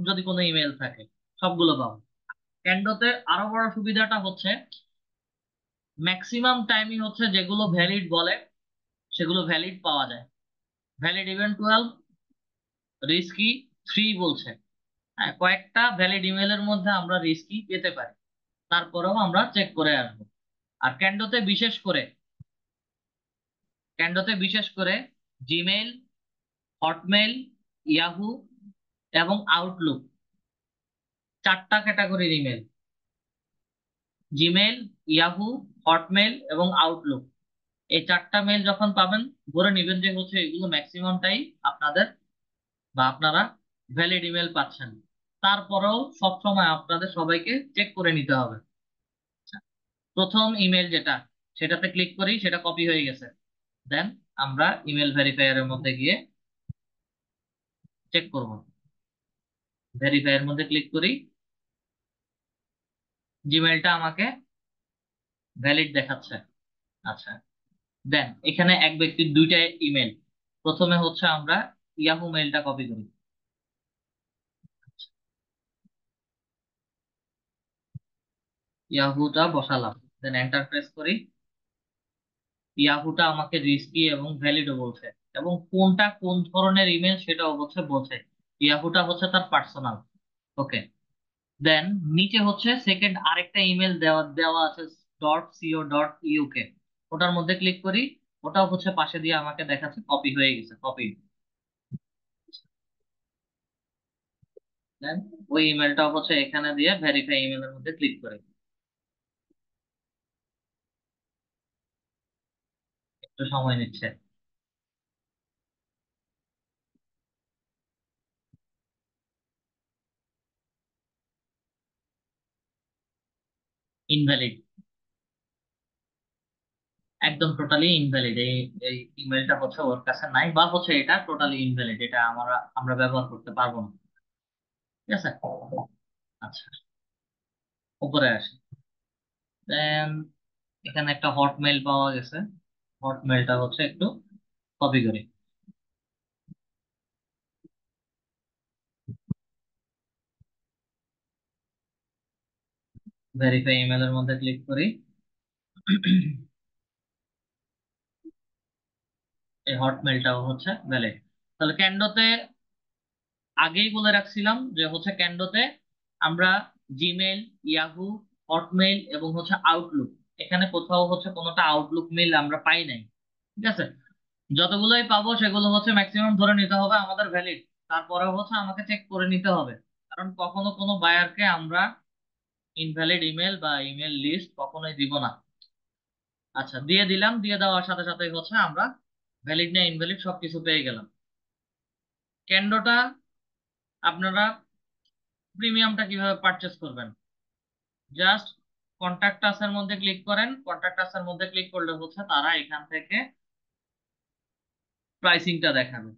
যদি কোনো ইমেল থাকে, সবগুলো পাবো। ক্যান্ডোতে আরো বড় সুবিধাটা হচ্ছে ম্যাক্সিমাম টাইমই হচ্ছে যেগুলো ভ্যালিড বলে সেগুলো ভ্যালিড পাওয়া যায়। ভ্যালিড ইভেন 12, রিস্কি 3 বলছে। হ্যাঁ, কয়েকটা ভ্যালিড ইমেলের মধ্যে আমরা রিস্কি পেতে পারি, তারপরেও আমরা চেক করে আসবো। আর ক্যান্ডোতে বিশেষ করে জিমেইল, হটমেইল, ইয়াহু এবং আউটলুক, 4টা ক্যাটাগরির ইমেল। জিমেইল, ইয়াহু, হটমেইল এবং আউটলুক, এই 4টা মেইল যখন পাবেন ধরে নিবেন যে হচ্ছে এগুলো ম্যাক্সিমামটাই আপনাদের বা আপনারা ভ্যালিড ইমেল পাচ্ছেন। তারপরেও সবসময় আপনাদের সবাইকে চেক করে নিতে হবে। প্রথম ইমেল যেটা, সেটাতে ক্লিক করি, সেটা কপি হয়ে গেছে। দেন আমরা ইমেল ভেরিফায়ারের মধ্যে গিয়ে চেক করব। ভেরিফায়ার মধ্যে ক্লিক করি, জিমেলটা আমাকে ভ্যালিড দেখাচ্ছে। আচ্ছা, দেন এখানে এক ব্যক্তির 2টা ইমেল। প্রথমে হচ্ছে আমরা ইয়াহু মেইলটা কপি করি। ইয়াহুটা বসালাম, দেন এন্টার প্রেস করি। ইয়াহুটা আমাকে রিস্কি এবং ভ্যালিডও বলছে, এবং কোনটা কোন ধরনের ইমেল সেটাও হচ্ছে বলছে। ইয়াহুটা হচ্ছে তার পার্সোনাল। ওকে, দেন নিচে হচ্ছে সেকেন্ড আরেকটা ইমেল দেওয়া দেওয়া আছে, .co.uk। ওটার মধ্যে ক্লিক করি। ওটাও হচ্ছে পাশে দিয়ে আমাকে দেখাচ্ছে কপি হয়ে গেছে, কপি। দেন ওই ইমেলটাও হচ্ছে এখানে দিয়ে ভেরিফাই ইমেলের মধ্যে ক্লিক করি। একটু সময় নিচ্ছে। ইনভ্যালিড, একদম টোটালি ইনভ্যালিড। এই এই ইমেলটা হচ্ছে ওর কাছে নাই, বা হচ্ছে এটা টোটালি ইনভ্যালিড, এটা আমরা আমরা ব্যবহার করতে পারবো না। ঠিক আছে। আচ্ছা, উপরে আসি। দেন এখানে একটা হটমেইল পাওয়া গেছে। হটমেইলটা হচ্ছে একটু কপি করি। ভেরিফাই ইমেলের মধ্যে ক্লিক করি। এই হটমেইলটাও হচ্ছে ভ্যালিড। তাহলে ক্যান্ডোতে আগেই বলে রাখছিলাম যে হচ্ছে ক্যান্ডোতে আমরা জিমেল, ইয়াহু, হটমেইল এবং হচ্ছে আউটলুক, এখানে কোথাও হচ্ছে কোনোটা আউটলুক মেইল আমরা পাই নাই। ঠিক আছে। যতগুলোই পাবো সেগুলো হচ্ছে ম্যাক্সিমাম ধরে নিতে হবে আমাদের ভ্যালিড। তারপরে হচ্ছে আমাকে চেক করে নিতে হবে, কারণ কখনো কোনো বায়ারকে আমরা ইনভ্যালিড ইমেল বা ইমেল লিস্ট কখনোই দিব না। আচ্ছা, দিয়ে দিলাম, দিয়ে দেওয়ার সাথে সাথে হচ্ছে আমরা ভ্যালিড না ইনভ্যালিড সবকিছু পেয়ে গেলাম। ক্যান্ডোটা আপনারা প্রিমিয়ামটা কিভাবে পারচেস করবেন? জাস্ট কন্ট্যাক্ট আস এর মধ্যে ক্লিক করেন। কন্ট্যাক্ট আস এর মধ্যে ক্লিক করলে হচ্ছে তারা এখান থেকে প্রাইসিংটা দেখাবে।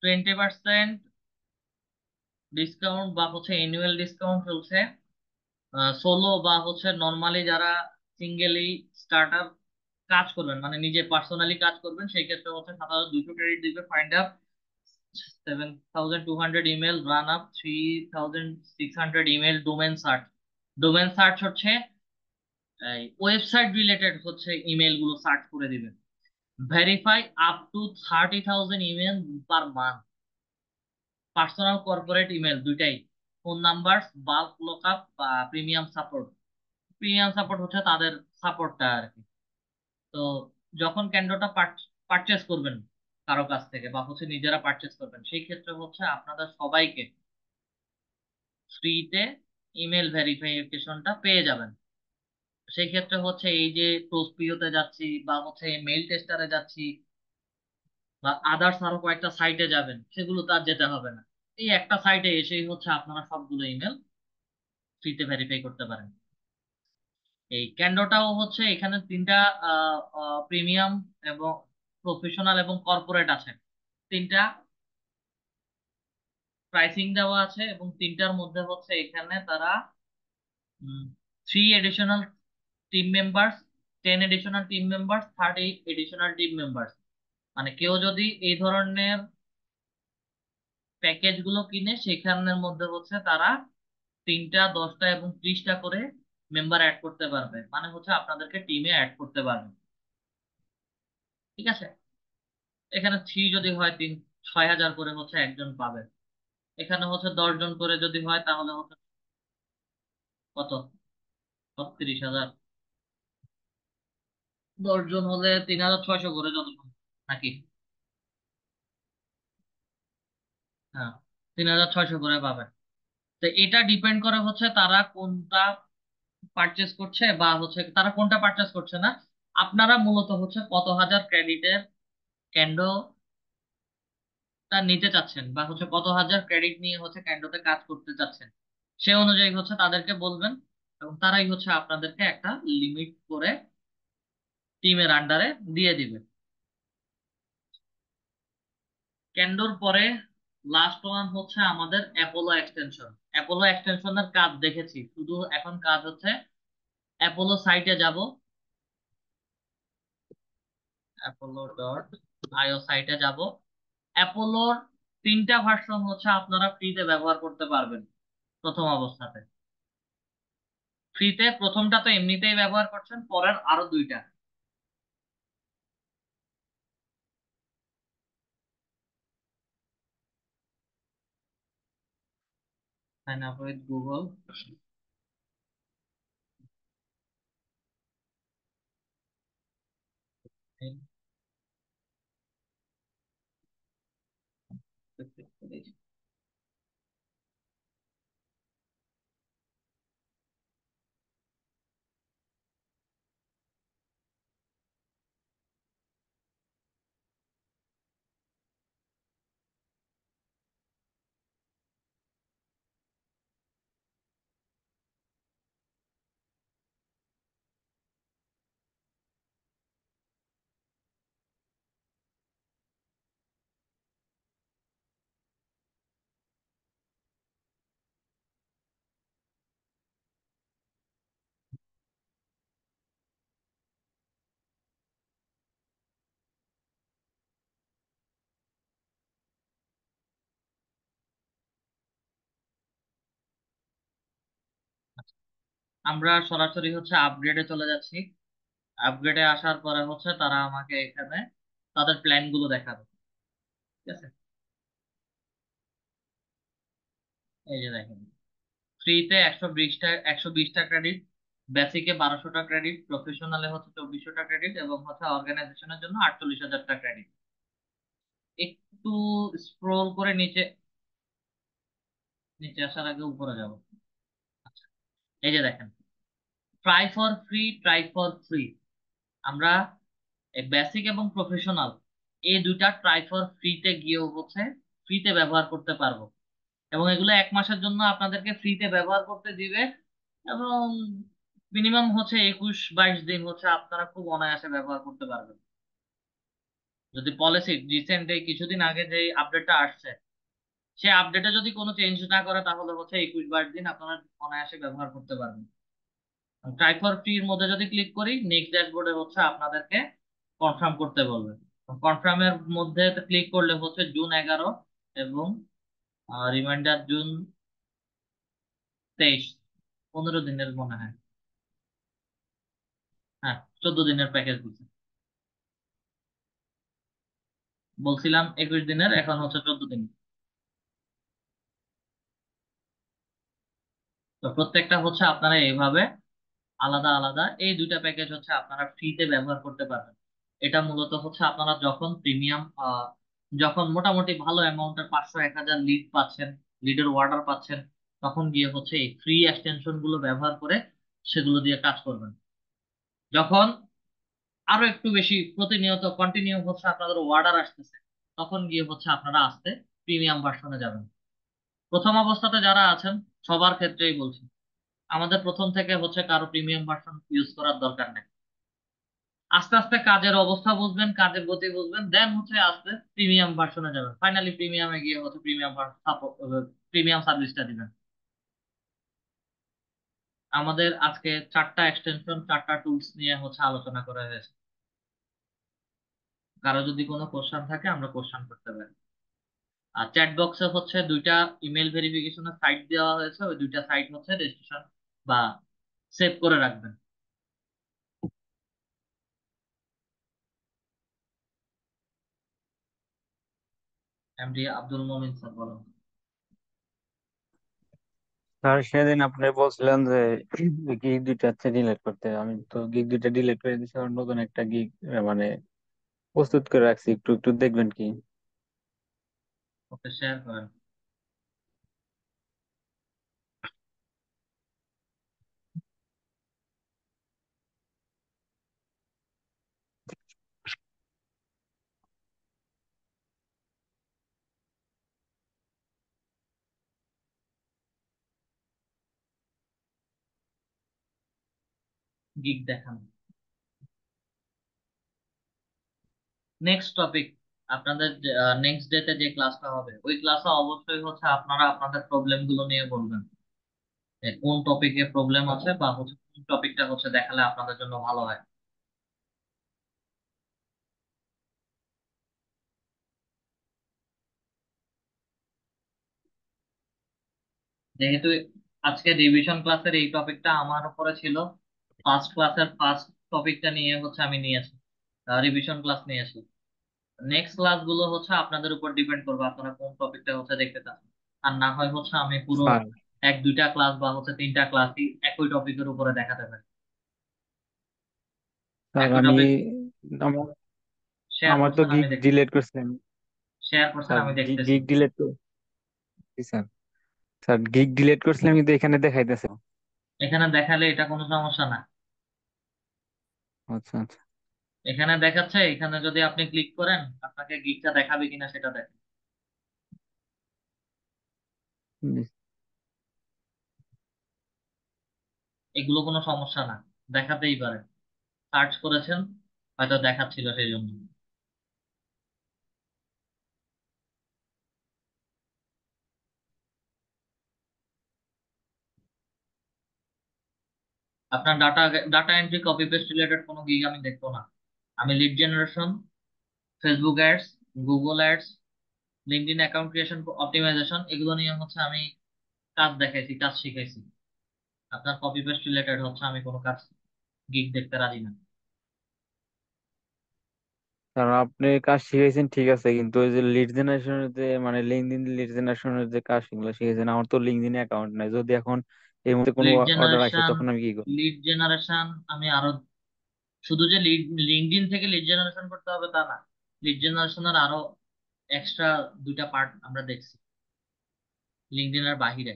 20% ডিসকাউন্ট বা হচ্ছে অ্যানুয়াল ডিসকাউন্ট চলছে। সোলো বা হচ্ছে নর্মালি যারা সিঙ্গেলি স্টার্টার কাজ করবেন, মানে নিজে পার্সোনালি কাজ করবেন, সেই ক্ষেত্রে হচ্ছে 7,200 ক্রেডিট দিবে। Find up 7,200 email, run up 3,600 email, domain search. Domain search হচ্ছে ওয়েবসাইট রিলেটেড হচ্ছে ইমেল গুলো সার্চ করে দিবেন। Verify up to 30,000 email per month. Personal corporate email দুইটাই। ফোন নাম্বার, বাল্ক লুকআপ বা প্রিমিয়াম সাপোর্ট। প্রিমিয়াম সাপোর্ট হচ্ছে তাদের সাপোর্টটা আর কি। তো যখন ক্যান্ডোটা পারচেস করবেন কারো কাছ থেকে বা হচ্ছে নিজেরা পারচেস করবেন, সেই ক্ষেত্রে হচ্ছে আপনাদের সবাইকে ফ্রিতে ইমেল ভেরিফিকেশনটা পেয়ে যাবেন। সেই ক্ষেত্রে হচ্ছে এই যে টোস্টপিওতে যাচ্ছি বা হচ্ছে মেইল টেস্টারে যাচ্ছি বা আদার্স আরো কয়েকটা সাইটে যাবেন, সেগুলো তার যেতে হবে না। এই একটা সাইটে এসেই হচ্ছে আপনারা সবগুলো ইমেল ফ্রিতে ভেরিফাই করতে পারেন। এই ক্যান্ডোটাও হচ্ছে এখানে তিনটা প্রিমিয়াম এবং প্রফেশনাল এবং কর্পোরেট আছে। তিনটা প্রাইসিং দেওয়া আছে এবং তিনটার মধ্যে হচ্ছে এখানে তারা 3 additional team members, 10 additional team members, 30 additional team members. মানে কেউ যদি এই ধরনের প্যাকেজ গুলো কিনে, সেখানের মধ্যে হচ্ছে তারা 3টা, 10টা এবং 30টা করে মেম্বার অ্যাড করতে পারবে, মানে হচ্ছে আপনাদেরকে টিমে অ্যাড করতে পারবে। ঠিক আছে? এখানে 3 যদি হয় 6,000 করে হচ্ছে একজন পাবে। এখানে হচ্ছে 10 জন করে যদি হয় তাহলে হচ্ছে কত? 36,000। 10 জন হলে 3,600 করে যত, নাকি? হ্যাঁ, 3,600 করে পাবে। তো এটা ডিপেন্ড করে হচ্ছে তারা কোনটা পারচেস করছে বা হচ্ছে তারা কোনটা পারচেস করছে না। আপনারা মূলত হচ্ছে কত হাজার ক্রেডিটের ক্যান্ডো তা নিতে চাচ্ছেন বা হচ্ছে কত হাজার ক্রেডিট নিয়ে হচ্ছে ক্যান্ডোতে কাজ করতে চাচ্ছেন, সে অনুযায়ী হচ্ছে তাদেরকে বলবেন এবং তারাই হচ্ছে আপনাদেরকে একটা লিমিট করে টিমের আন্ডারে দিয়ে দিবে। ক্যান্ডোর পরে লাস্ট ওয়ান হচ্ছে আমাদের অ্যাপোলো এক্সটেনশন। অ্যাপোলো এক্সটেনশনের কাজ দেখেছি, শুধু এখন কাজ হচ্ছে অ্যাপোলো সাইটে যাব। apollo.io সাইটে যাব। অ্যাপোলোর 3টা ভার্সন হচ্ছে আপনারা ফ্রিতে ব্যবহার করতে পারবেন। প্রথম অবস্থাতে ফ্রিতে, প্রথমটা তো এমনিতেই ব্যবহার করছেন, পরের আরো 2টা। Sign up with Google. আমরা সরাসরি হচ্ছে আপগ্রেডে চলে যাচ্ছি। আপগ্রেডে আসার পরে হচ্ছে তারা আমাকে এখানে তাদের প্ল্যান গুলো দেখাবে। ঠিক আছে? এই যে দেখেন, ফ্রিতে 120টা ক্রেডিট, বেসিকে 1200টা ক্রেডিট, প্রফেশনালে হচ্ছে 2400টা ক্রেডিট এবং হচ্ছে অর্গানাইজেশনের জন্য 48,000টা ক্রেডিট। একটু স্ক্রোল করে নিচে নিচে আসার আগে উপরে যাব। এই যে দেখেন, try for free, try for free. আমরা বেসিক এবং প্রফেশনাল এই দুইটা ট্রাই ফর ফ্রিতে গিয়েও হচ্ছে ফ্রিতে ব্যবহার করতে পারবো, এবং এগুলো 1 মাসের জন্য আপনাদেরকে ফ্রিতে ব্যবহার করতে দিবে। এবং মিনিমাম হচ্ছে 21-22 দিন হচ্ছে আপনারা খুব অনায়াসে ব্যবহার করতে পারবেন। যদি পলিসি রিসেন্ট এই কিছুদিন আগে যে আপডেটটা আসছে, সে আপডেটে যদি কোনো চেঞ্জ না করে, তাহলে হচ্ছে 21-22 দিন আপনারা অনায়াসে ব্যবহার করতে পারবেন। ট্রাই ফর ফ্রি এর মধ্যে যদি ক্লিক করি, নেক্সট ড্যাশবোর্ডে হচ্ছে আপনাদেরকে কনফার্ম করতে বলবে। কনফার্মের মধ্যে ক্লিক করলে হচ্ছে জুন 11 এবং রিমাইন্ডার জুন 23, 15 দিনের মনে হয়। হ্যাঁ, 14 দিনের প্যাকেজ দিচ্ছে। বলছিলাম 21 দিনের, এখন হচ্ছে 14 দিন। তো প্রত্যেকটা হচ্ছে আপনারা এইভাবে আলাদা আলাদা এই দুইটা প্যাকেজ হচ্ছে আপনারা ফ্রিতে ব্যবহার করতে পারবেন। এটা মূলত হচ্ছে আপনারা যখন প্রিমিয়াম, যখন মোটামুটি ভালো অ্যামাউন্টের 500-1000 লিড পাচ্ছেন, লিডের অর্ডার পাচ্ছেন, তখন গিয়ে হচ্ছে এই ফ্রি এক্সটেনশন গুলো ব্যবহার করে সেগুলো দিয়ে কাজ করবেন। যখন আরো একটু বেশি প্রতিনিয়ত কন্টিনিউ হচ্ছে আপনাদের অর্ডার আসতেছে, তখন গিয়ে হচ্ছে আপনারা আস্তে প্রিমিয়াম ভার্সনে যাবেন। প্রথম অবস্থাতে যারা আছেন সবার ক্ষেত্রেই বলছি, আমাদের প্রথম থেকে হচ্ছে কারো প্রিমিয়াম ভার্সন ইউজ করার দরকার নেই। আস্তে আস্তে কাজের অবস্থা বুঝবেন, কাজের গতি বুঝবেন, দেন হচ্ছে আস্তে প্রিমিয়াম ভার্সনে যাবেন, ফাইনালি প্রিমিয়ামে গিয়ে হচ্ছে প্রিমিয়াম সার্ভিসটা দিবেন। আমাদের আজকে 4টা এক্সটেনশন, 4টা টুলস নিয়ে হচ্ছে আলোচনা করা হয়েছে। কারো যদি কোনো কোশ্চেন থাকে আমরা কোশ্চেন করতে পারি। আর চ্যাট বক্সে হচ্ছে 2টা ইমেল ভেরিফিকেশনের সাইট দেওয়া হয়েছে, ওই 2টা সাইট হচ্ছে রেজিস্ট্রেশন বা সেভ করে রাখবেন। এমডি আব্দুল মোমিন স্যার, বলুন। স্যার সেদিন আপনি বলছিলেন যে গিগ দুইটা আছে ডিলিট করতে, আমি তো গিগ দুইটা ডিলিট করে দিয়েছি আর নতুন একটা গিগ মানে প্রস্তুত করে রাখছি, একটু একটু দেখবেন কি? ওকে, শেয়ার করেন। গিগ দেখান। নেক্সট টপিক, আপনাদের নেক্সট ডেতে যে ক্লাসটা হবে, ওই ক্লাসে অবশ্যই হচ্ছে আপনারা আপনাদের প্রবলেম গুলো নিয়ে বলবেন, যে কোন টপিকে প্রবলেম আছে বা হচ্ছে কোন টপিকটা হচ্ছে দেখালে আপনাদের জন্য ভালো হয়। যেহেতু আজকে রিভিশন ক্লাসের এই টপিকটা আমার উপরে ছিল, ফার্স্ট ক্লাসের ফার্স্ট টপিকটা নিয়ে হচ্ছে আমি নিয়েছি, রিভিশন ক্লাস নিয়েছি। নেক্সট ক্লাসগুলো হচ্ছে আপনাদের উপর ডিপেন্ড করবে, আপনারা কোন টপিকটা হচ্ছে দেখতে চান। আর না হয় হচ্ছে আমি পুরো স্যার 1-2টা ক্লাস বা হচ্ছে 3টা ক্লাসই একই টপিকের উপরে দেখাতে পারি। স্যার একই আমি টপিক আমার শেয়ার আমার তো করছেন, আমি গিগ দেখতেছি। ডিলিট করছিলাম। শেয়ার করছেন, স্যার আমি দেখতেছি। Gig delete sir, sir gig delete করছিলাম কিন্তু এখানে দেখাইতেছে। এখানে দেখালে এটা কোনো সমস্যা না। আচ্ছা আচ্ছা। এখানে দেখাচ্ছে, এখানে যদি আপনি ক্লিক করেন, আপনাকে গিগটা দেখাবে কিনা সেটা দেখেন। হুম, এগুলো কোনো সমস্যা না, দেখাতেই পারে। সার্চ করেছেন, হয়তো দেখাচ্ছিল সেই জন্য। আপনার data data entry, copy paste related কোনো গিগ আমি দেখবো না। আমি lead generation, Facebook ads, Google ads, LinkedIn account creation, optimization, এগুলো নিয়ে হচ্ছে আমি কাজ দেখাইছি, কাজ শিখাইছি। আপনার কপি পেস্ট রিলেটেড হচ্ছে আমি কোনো কাজ গিগ দেখতে রাজি না। স্যার আপনি কাজ শিখাইছেন ঠিক আছে, কিন্তু ওই যে লিড জেনারেশনের যে মানে লিঙ্কডইন লিড জেনারেশনের যে কাজ সেগুলো শিখাইছেন, আমার তো লিঙ্কডইন অ্যাকাউন্ট নাই। যদি এখন এই মুহূর্তে কোনো লিড অর্ডার আসে জেনারেশন, তখন আমি কি করবো? লিড জেনারেশন আমি আরো, শুধু যে লিঙ্কডইন থেকে লিড জেনারেশন করতে হবে তা না। লিড জেনারেশনের আরো এক্সট্রা 2টা পার্ট আমরা দেখছি লিঙ্কডইনের বাহিরে।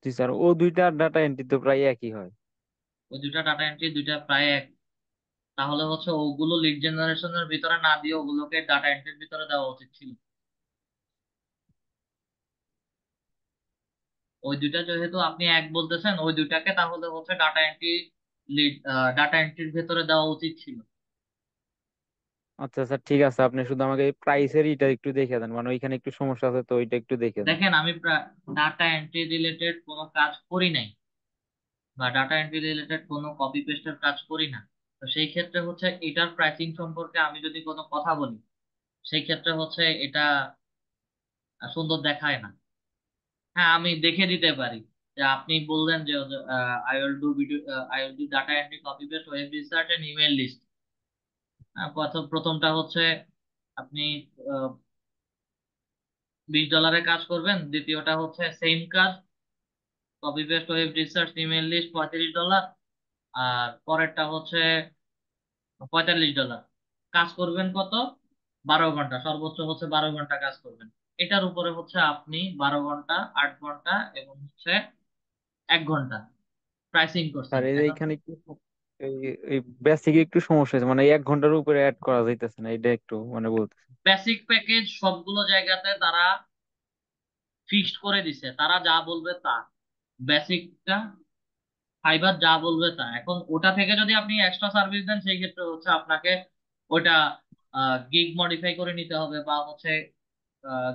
জি স্যার, ও দুইটা ডাটা এন্ট্রি তো প্রায় একই হয়। ওই দুইটা ডাটা এন্ট্রি দুইটা প্রায় এক। তাহলে হচ্ছে ওগুলো লিড জেনারেশনের ভিতরে না দিয়ে ওগুলোকে ডাটা এন্ট্রির ভিতরে দেওয়া উচিত ছিল। ওই দুইটা যেহেতু আপনি এক বলতেছেন, ওই দুইটাকে তাহলে হচ্ছে ডাটা এন্ট্রি লিড ডাটা এন্ট্রির ভেতরে দেওয়া উচিত ছিল। আচ্ছা স্যার, ঠিক আছে, আপনি শুধু আমাকে প্রাইসের এটা একটু দেখে দেন, মানে ওইখানে একটু সমস্যা আছে তো ওইটা একটু দেখে দেন। দেখেন, আমি ডাটা এন্ট্রি রিলেটেড কোনো কাজ করি নাই, বা ডাটা এন্ট্রি রিলেটেড কোনো কপি পেস্টের কাজ করি না। তো সেই ক্ষেত্রে হচ্ছে এটার প্রাইসিং সম্পর্কে আমি যদি কোনো কথা বলি, সেই ক্ষেত্রে হচ্ছে এটা সুন্দর দেখায় না। হ্যাঁ, আমি দেখে দিতে পারি যে আপনি বললেন যে I will do video, I will do data entry copy paste web research and email list. প্রথমটা হচ্ছে আপনি $20 কাজ করবেন, দ্বিতীয়টা হচ্ছে সেম কাজ, copy paste web research email list $35, আর পরেরটা হচ্ছে $45। কাজ করবেন কত? 12 ঘন্টা, সর্বোচ্চ হচ্ছে 12 ঘন্টা কাজ করবেন। এটার উপরে হচ্ছে আপনি 12 ঘন্টা, 8 ঘন্টা এবং হচ্ছে 1 ঘন্টা প্রাইসিং করছেন স্যার এই যে এখন। এইখানে একটু এই এই বেসিক একটু সমস্যা হয়েছে, মানে 1 ঘন্টার উপরে অ্যাড করা যাইতেছে না, এটা একটু মানে বলতেছে। বেসিক প্যাকেজ সবগুলো জায়গাতে তারা ফিক্সড করে দিছে, তারা যা বলবে তা। বেসিকটা ফাইবার যা বলবে তা। এখন ওটা থেকে যদি আপনি এক্সট্রা সার্ভিস দেন, সেই ক্ষেত্রে হচ্ছে আপনাকে ওইটা গিগ মডিফাই করে নিতে হবে, বা হচ্ছে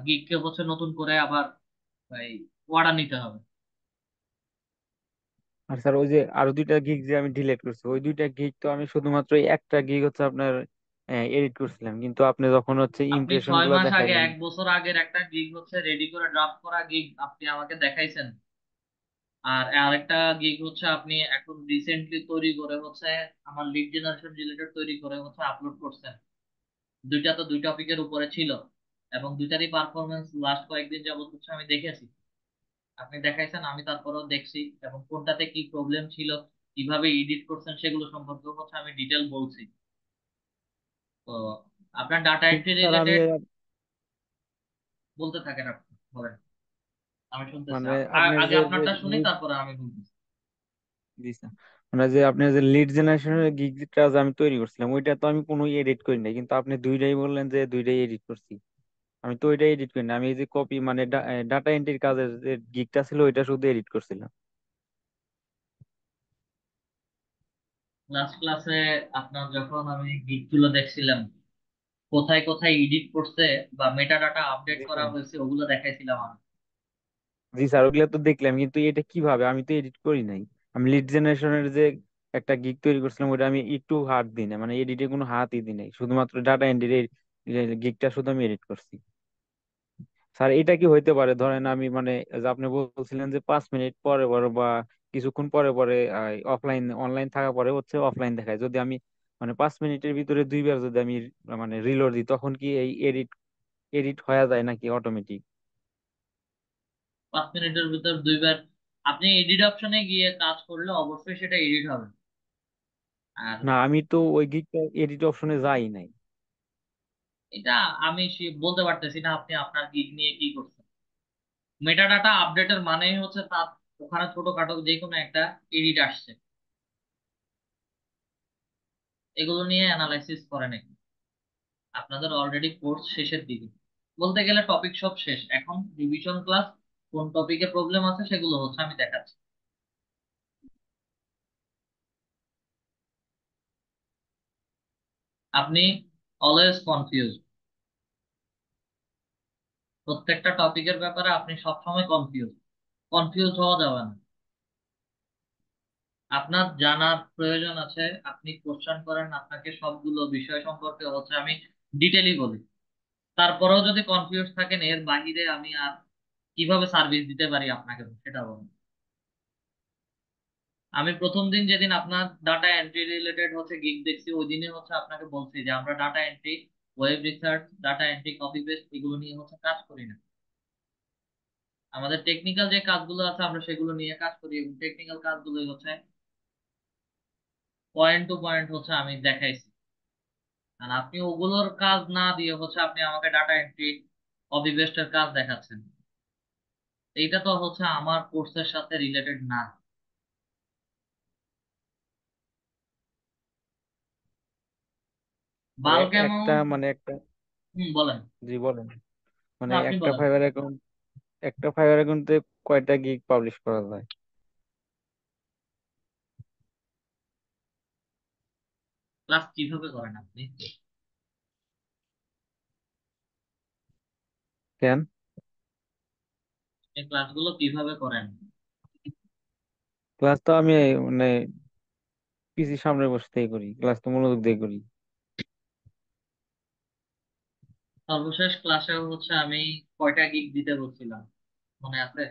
গিগকে হচ্ছে নতুন করে আবার এই অর্ডার নিতে হবে। আর স্যার ওই যে আরো দুইটা গিগ যে আমি ডিলিট করছি, ওই দুইটা গিগ তো আমি শুধুমাত্র এই একটা গিগ হচ্ছে আপনার এডিট করছিলাম, কিন্তু আপনি যখন হচ্ছে আপনি ইমপ্রেশন 6 গুলো মাস আগে, দেখাইলেন। 1 বছর আগের একটা গিগ হচ্ছে রেডি করে ড্রাফট করা গিগ আপনি আমাকে দেখাইছেন। আর আরেকটা গিগ হচ্ছে আপনি এখন রিসেন্টলি তৈরি করে হচ্ছে আমার লিড জেনারেশন রিলেটেড তৈরি করে হচ্ছে আপলোড করছেন। দুইটা তো দুই টপিকের উপরে ছিল, এবং দুইটারই পারফরমেন্স লাস্ট কয়েকদিন যাবত হচ্ছে আমি দেখেছি। আপনি দেখাইছেন, আমি তারপরেও দেখছি, এবং কোনটাতে কি প্রবলেম ছিল, কিভাবে এডিট করছেন সেগুলো সম্পর্কে হচ্ছে আমি ডিটেল বলছি। তো আপনার ডাটা এন্ট্রি কিন্তু স্যার আমি রিলেটেড বলতে থাকেন আপনি, বলেন, আমি শুনতেছি। মানে আপনার আগে যে আপনারটা শুনি, তারপরে আমি বলতেছি। জি স্যার, মানে যে আপনার যে লিড জেনারেশনের গিগটা যে আমি তৈরি করছিলাম, ওইটা তো আমি কোনো এডিট করি নাই, কিন্তু আপনি দুইটাই বললেন যে দুইটাই এডিট করছি। আমি তো ওইটাই এডিট করি না, আমি এই যে কপি মানে ডাটা এন্ট্রির কাজের যে গিগটা ছিল ওইটা শুধু এডিট করছিলাম। লাস্ট ক্লাসে আপনার যখন আমি গিগগুলো দেখছিলাম, কোথায় কোথায় এডিট করছে বা মেটা ডাটা আপডেট জি করা স্যার। হয়েছে, ওগুলো দেখাইছিলাম আমি। জি স্যার, ওগুলো তো দেখলাম, কিন্তু এটা কিভাবে, আমি তো এডিট করি নাই। আমি লিড জেনারেশনের যে একটা গিগ তৈরি করছিলাম ওটা আমি একটু হাত দিই না, মানে এডিটে কোনো হাতই দিই নাই, শুধুমাত্র ডাটা এন্ট্রির গিগটা শুধু আমি এডিট করছি। স্যার এটা কি হইতে পারে, ধরেন আমি মানে যে আপনি বলছিলেন যে 5 মিনিট পরে পরে বা কিছুক্ষণ পরে পরে অফলাইন অনলাইন থাকা পরে হচ্ছে অফলাইন দেখায়, যদি আমি মানে 5 মিনিটের ভিতরে দুইবার যদি আমি মানে রিলোড দিই, তখন কি এই এডিট এডিট হয়ে যায় নাকি অটোমেটিক? 5 মিনিটের ভিতর দুইবার আপনি এডিট অপশনে গিয়ে কাজ করলে অবশ্যই সেটা এডিট হবে। আর না, আমি তো ওই গিগটা এডিট অপশনে যাই নাই। এটা আমি বলতে পারতেছি না আপনি আপনার গিগ নিয়ে কি করছেন। মেটা ডাটা আপডেটের মানেই হচ্ছে তার ওখানে ছোটখাটো যে কোনো একটা এডিট আসছে, এগুলো নিয়ে অ্যানালাইসিস করে নাকি। আপনাদের অলরেডি কোর্স শেষের দিকে, বলতে গেলে টপিক সব শেষ, এখন রিভিশন ক্লাস। কোন টপিকে প্রবলেম আছে সেগুলো হচ্ছে আমি দেখাচ্ছি। আপনি অলওয়েজ কনফিউজ, প্রত্যেকটা টপিকের ব্যাপারে আপনি সবসময় কনফিউজ। কনফিউজ হওয়া যাবে না। আপনার জানার প্রয়োজন আছে, আপনি কোশ্চেন করেন, আপনাকে সবগুলো বিষয় সম্পর্কে হচ্ছে আমি ডিটেইলি বলি। তারপরেও যদি কনফিউজ থাকেন, এর বাহিরে আমি আর কিভাবে সার্ভিস দিতে পারি আপনাকে, সেটা বলুন। আমি প্রথম দিন যেদিন আপনার ডাটা এন্ট্রি রিলেটেড হচ্ছে গিগ দেখছি, ওই দিনে হচ্ছে আপনাকে বলছি যে আমরা data entry, web research, data entry, copy paste এগুলো নিয়ে হচ্ছে কাজ করি না। আমাদের টেকনিক্যাল যে কাজগুলো আছে আমরা সেগুলো নিয়ে কাজ করি, এবং টেকনিক্যাল কাজগুলোই হচ্ছে পয়েন্ট টু পয়েন্ট হচ্ছে আমি দেখাইছি। আর আপনি ওগুলোর কাজ না দিয়ে হচ্ছে আপনি আমাকে ডাটা এন্ট্রি, কপি পেস্টের কাজ দেখাচ্ছেন। এইটা তো হচ্ছে আমার কোর্সের সাথে রিলেটেড না। বাল্ক একটা অ্যামাউন্ট। মানে একটা, বলেন। জি বলেন। না, মানে আপনি একটা বলেন। ফাইবার অ্যাকাউন্ট, একটা ফাইবার অ্যাকাউন্টে কয়টা গিগ পাবলিশ করা যায়? ক্লাস কিভাবে করেন আপনি? কেন? এই ক্লাসগুলো কিভাবে করেন? ক্লাস তো আমি মানে পিসি সামনে বসতেই করি, ক্লাস তো মনোযোগ দিয়ে করি। সর্বশেষ ক্লাসে হচ্ছে আমি কয়টা গিগ দিতে বলছিলাম, মনে আছে?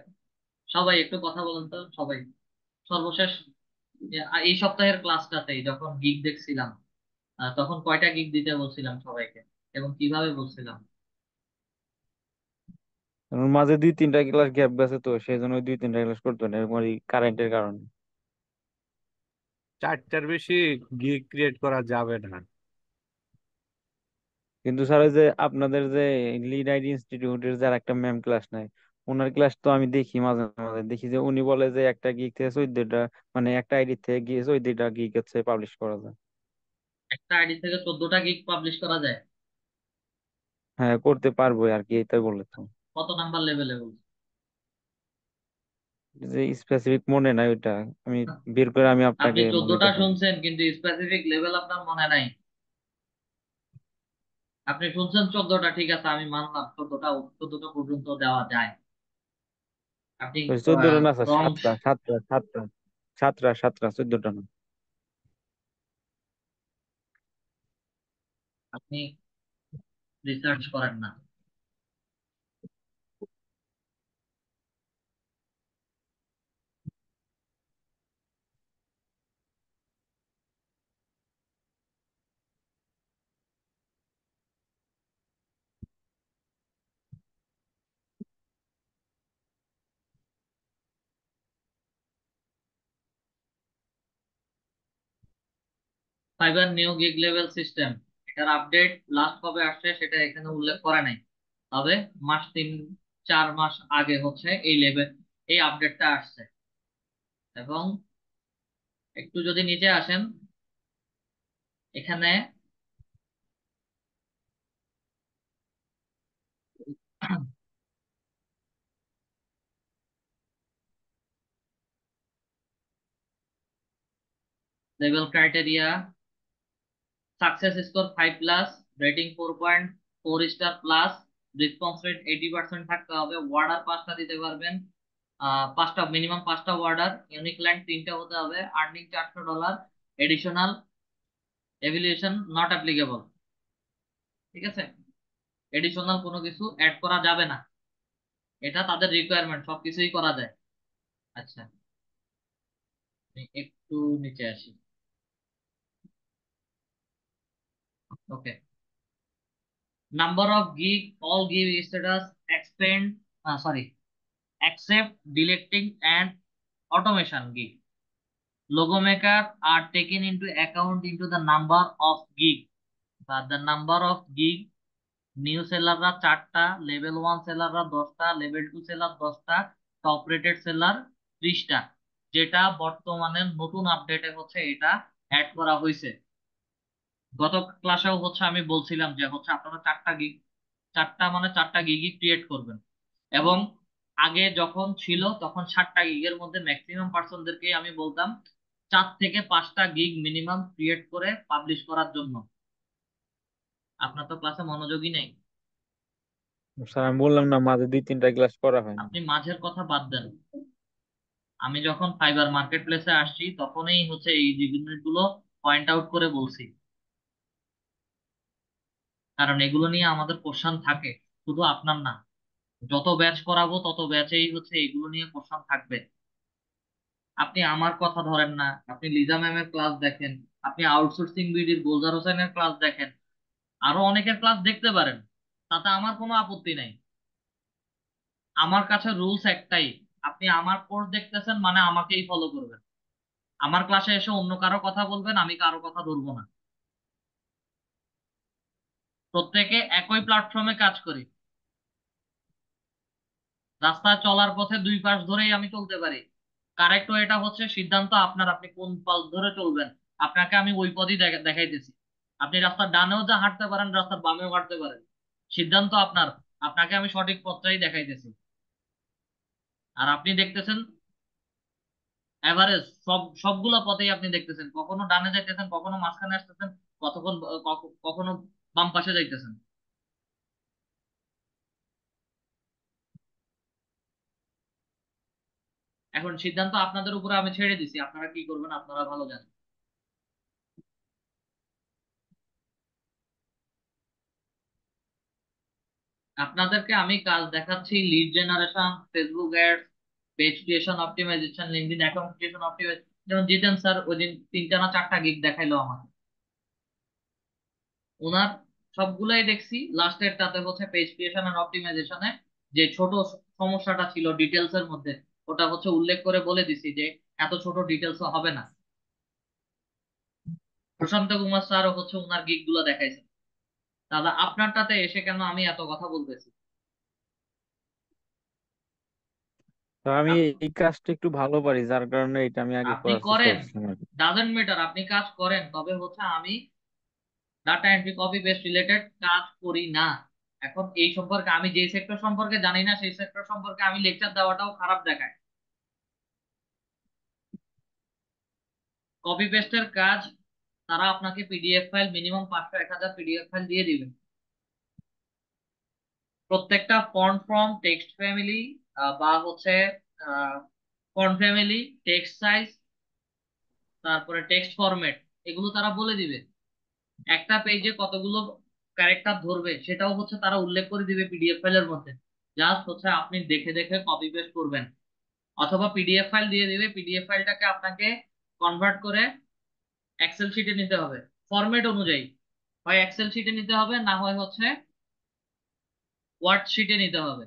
সবাই একটু কথা বলেন তো সবাই। সর্বশেষ এই সপ্তাহের ক্লাসটাতেই যখন গিগ দেখছিলাম, তখন কয়টা গিগ দিতে বলছিলাম সবাইকে, এবং কিভাবে বলছিলাম? কারণ মাঝে 2-3টা ক্লাস গ্যাপ গেছে, তো সেই জন্য ওই 2-3টা ক্লাস করতে না এরকম কারেন্টের কারণে। 4টার বেশি গিগ ক্রিয়েট করা যাবে না। কিন্তু স্যার ওই যে আপনাদের যে লিড আইডি ইনস্টিটিউটের যার একটা ম্যাম ক্লাস নেয়, ওনার ক্লাস তো আমি দেখি, মাঝে মাঝে দেখি যে উনি বলে যে একটা গিগ থেকে 14টা, মানে একটা আইডি থেকে গিয়ে 14টা গিগ হচ্ছে পাবলিশ করা যায়। একটা আইডি থেকে 14টা গিগ পাবলিশ করা যায়? হ্যাঁ করতে পারবো আর কি, এটা বলে তো। কত নাম্বার লেভেলে? যে স্পেসিফিক মনে নাই ওইটা, আমি বের করে আমি আপনি আপনাকে মানে 14টা দেখাবো। শুনছেন কিন্তু স্পেসিফিক লেভেল আপনার মনে নাই। আপনি শুনছেন 14টা, ঠিক আছে, আমি মানলাম 14টা, 14টা পর্যন্ত দেওয়া যায়। আপনি ওই 14টা না স্যার, রং। সাতটা 14টা না। আপনি রিসার্চ করেন না। Fibre new gig level system, এটার আপডেট লাস্ট কবে আসছে সেটা এখানে উল্লেখ করা নাই। তবে মাস 3-4 মাস আগে হচ্ছে এই লেভেল, এই আপডেটটা আসছে। এবং একটু যদি নিচে আসেন, এখানে level criteria: success score 5+, rating 4.4 star+, response rate 80% থাকতে হবে, ওয়ার্ডার 5টা দিতে পারবেন, 5টা মিনিমাম, 5টা ওয়ার্ডার, ইউনিক লাইন 3টা হতে হবে, আর্নিং $400, এডিশনাল এভিলিউশন নট অ্যাপ্লিকেবল। ঠিক আছে, এডিশনাল কোনো কিছু অ্যাড করা যাবে না, এটা তাদের রিকোয়ারমেন্ট, সবকিছুই করা যায়। আচ্ছা, আমি একটু নিচে আসি। Okay, number of gig, all gig status, expand, sorry, accept, deleting and automation gig. Logo maker are taken into account into the number of gig, but the number of gig, new সেলাররা 4টা, level 1 সেলাররা 10টা, level 2 seller 10টা, top rated seller 30টা, যেটা বর্তমানে নতুন আপডেটে হচ্ছে এটা অ্যাড করা হয়েছে। গত ক্লাসেও হচ্ছে আমি বলছিলাম যে হচ্ছে আপনারা 4টা গিগ, 4টা মানে 4টা গিগই ক্রিয়েট করবেন। এবং আগে যখন ছিল তখন 7টা গিগের মধ্যে ম্যাক্সিমাম পার্সনদেরকে আমি বলতাম 4 থেকে 5টা গিগ মিনিমাম ক্রিয়েট করে পাবলিশ করার জন্য। আপনার তো ক্লাসে মনোযোগই নেই। স্যার আমি বললাম না, মাঝে 2-3টা ক্লাস করা হয়নি। আপনি মাঝের কথা বাদ দেন। আমি যখন ফাইবার মার্কেট প্লেসে আসছি তখনই হচ্ছে এই জিনিসগুলো পয়েন্ট আউট করে বলছি, কারণ এগুলো নিয়ে আমাদের কোশ্চেন থাকে, শুধু আপনার না, যত ব্যাচ করাবো তত ব্যাচেই হচ্ছে এগুলো নিয়ে কোশ্চেন থাকবে। আপনি আমার কথা ধরেন না, আপনি লিজা ম্যামের ক্লাস দেখেন, আপনি আউটসোর্সিং বিডির গোলজার হোসেনের ক্লাস দেখেন, আরো অনেকের ক্লাস দেখতে পারেন, তাতে আমার কোনো আপত্তি নাই। আমার কাছে রুলস একটাই, আপনি আমার কোর্স দেখতেছেন মানে আমাকেই ফলো করবেন। আমার ক্লাসে এসে অন্য কারো কথা বলবেন, আমি কারো কথা ধরবো না। প্রত্যেকে একই প্ল্যাটফর্মে কাজ করি। রাস্তা চলার পথে দুই পাশ ধরেই আমি চলতে পারি। কারেক্ট ওয়েটা হচ্ছে সিদ্ধান্ত আপনার, আপনি কোন পথ ধরে চলবেন। আপনাকে আমি ওই পথই দেখাইতেছি। আপনি রাস্তার ডানেও যা হাঁটতে পারেন, রাস্তার বামেও হাঁটতে পারেন, সিদ্ধান্ত আপনার। আপনাকে আমি সঠিক পথটাই দেখাইতেছি। আর আপনি দেখতেছেন এভারেজ সবগুলো পথেই আপনি দেখতেছেন, কখনো ডানে যাইতেছেন, কখনো মাঝখানে আসতেছেন, কতক্ষণ কখনো বাম পাশে যাইতেছেন। এখন সিদ্ধান্ত আপনাদের উপরে আমি ছেড়ে দিছি, আপনারা কি করবেন আপনারা ভালো জানেন। আপনাদেরকে আমি কাজ দেখাচ্ছি: lead generation, Facebook ads, page creation optimization, LinkedIn account creation optimization. যেমন জিতেন স্যার ওই দিন 3টা না 4টা গিগ দেখাইলো আমাকে, ওনার সবগুলাই দেখছি। লাস্টেরটাতে হচ্ছে পেজ ক্রিয়েশন আর অপটিমাইজেশনে যে ছোট সমস্যাটা ছিল ডিটেলস এর মধ্যে, ওটা হচ্ছে উল্লেখ করে বলে দিছি যে এত ছোট ডিটেলস হবে না। প্রশান্ত কুমার স্যারও হচ্ছে ওনার গিগ গুলো দেখাইছে। দাদা আপনারটাতে এসে কেন আমি এত কথা বলতেছি? তো আমি আপ- এই কাজটা একটু ভালো পারি, যার কারণে এটা আমি আগে আপনি করার চেষ্টা করেন, করছিলাম আর কি। ডাজেন্ট ম্যাটার, আপনি কাজ করেন, তবে হচ্ছে আমি data entry copy paste related কাজ করি না। এখন এই সম্পর্কে আমি যে সেক্টর সম্পর্কে জানি না, সেই সেক্টর সম্পর্কে আমি লেকচার দেওয়াটাও খারাপ দেখায়। কপি পেস্টের কাজ তারা আপনাকে PDF file minimum 500 1000 PDF file দিয়ে দিবেন। প্রত্যেকটা ফন্ট ফর্ম, টেক্সট ফ্যামিলি বা হচ্ছে ফন্ট ফ্যামিলি, টেক্সট সাইজ, তারপরে টেক্সট ফরম্যাট, এগুলো তারা বলে দিবে। একটা পেজে কতগুলো ক্যারেক্টার ধরবে সেটাও হচ্ছে তারা উল্লেখ করে দিবে পিডিএফ ফাইলের মধ্যে। জাস্ট হচ্ছে আপনি দেখে দেখে কপি পেস্ট করবেন, অথবা পিডিএফ ফাইল দিয়ে দিবে, পিডিএফ ফাইলটাকে আপনাকে কনভার্ট করে এক্সেল শিটে নিতে হবে ফরম্যাট অনুযায়ী। হয় এক্সেল শিটে নিতে হবে, না হয় হচ্ছে ওয়ার্ড শিটে নিতে হবে।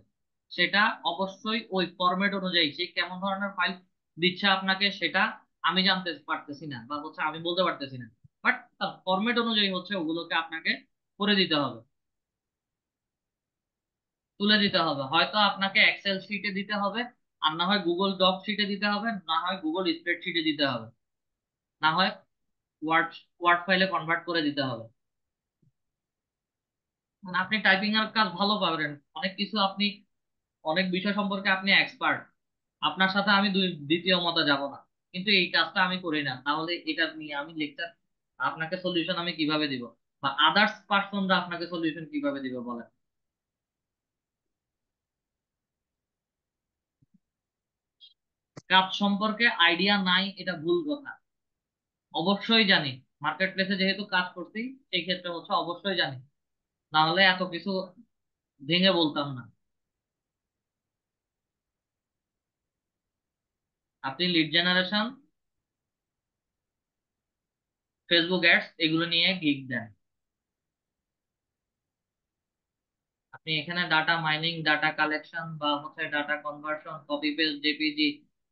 সেটা অবশ্যই ওই ফরম্যাট অনুযায়ী, সে কেমন ধরনের ফাইল দিচ্ছে আপনাকে সেটা আমি জানতে পারতেছি না, বা হচ্ছে আমি বলতে পারতেছি না। বাট তার ফরম্যাট অনুযায়ী হচ্ছে ওগুলোকে আপনাকে করে দিতে হবে, তুলে দিতে হবে। হয়তো আপনাকে এক্সেল শিটে দিতে হবে, আর না হয় গুগল ডক শিটে দিতে হবে, না হয় গুগল স্প্রেডশিটে দিতে হবে, না হয় ওয়ার্ড ওয়ার্ড ফাইলে কনভার্ট করে দিতে হবে। মানে আপনি টাইপিং এর কাজ ভালো পারেন, অনেক কিছু আপনি, অনেক বিষয় সম্পর্কে আপনি এক্সপার্ট। আপনার সাথে আমি দ্বিতীয় মতে যাব না, কিন্তু এই কাজটা আমি করি না, তাহলে এটা নিয়ে আমি লেকচার, আপনাকে সলিউশন আমি কিভাবে দিব, বা আদার্স পার্সনরা আপনাকে সলিউশন কিভাবে দিবে বলেন? কাজ সম্পর্কে আইডিয়া নাই এটা ভুল কথা, অবশ্যই জানি। মার্কেট প্লেসে যেহেতু কাজ করছি, সেই ক্ষেত্রে হচ্ছে অবশ্যই জানি, না হলে এত কিছু ভেঙে বলতাম না। আপনি লিড জেনারেশন, ফেসবুক অ্যাডস এগুলো নিয়ে গিগ দেন। আপনি এখানে ডাটা মাইনিং, ডাটা কালেকশন, বা হচ্ছে data conversion, copy paste, JPG,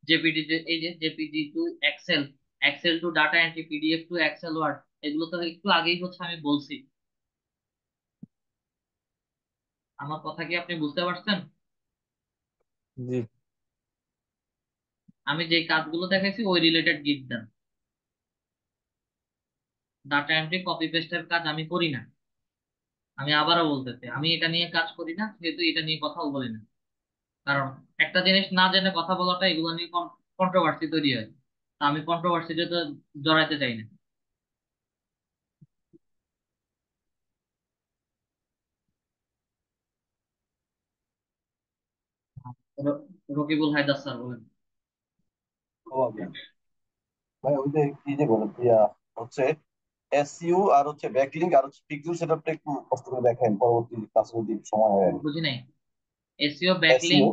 JPG, এই যে JPG to Excel, Excel to data entry, PDF to Excel Word, এগুলো তো একটু আগেই হচ্ছে আমি বলছি। আমার কথা কি আপনি বুঝতে পারছেন? জি। আমি যে কাজগুলো দেখাইছি ওই রিলেটেড গিগ দেন। ডাটা এন্ট্রি কপি পেস্টের কাজ আমি করি না। আমি আবারও বলতেছি, আমি এটা নিয়ে কাজ করি না, যেহেতু এটা নিয়ে কথাও বলি না। কারণ একটা জিনিস না জেনে কথা বলাটা, এগুলো নিয়ে কন্ট্রোভার্সি তৈরি হয়। তা আমি কন্ট্রোভার্সিতে তো জড়াইতে চাই না। র- রকিবুল হায়দার স্যার বলেন। ও আচ্ছা। ভাই ওই যে কি যে বলে ইয়া হচ্ছে এসইউ আর হচ্ছে ব্যাকলিংক আর হচ্ছে পিক্সেল সেটআপটা একটু কষ্ট করে দেখেন, পরবর্তী ক্লাসে যদি সময় হয়। বুঝি নাই। SEO backlink. এসইউ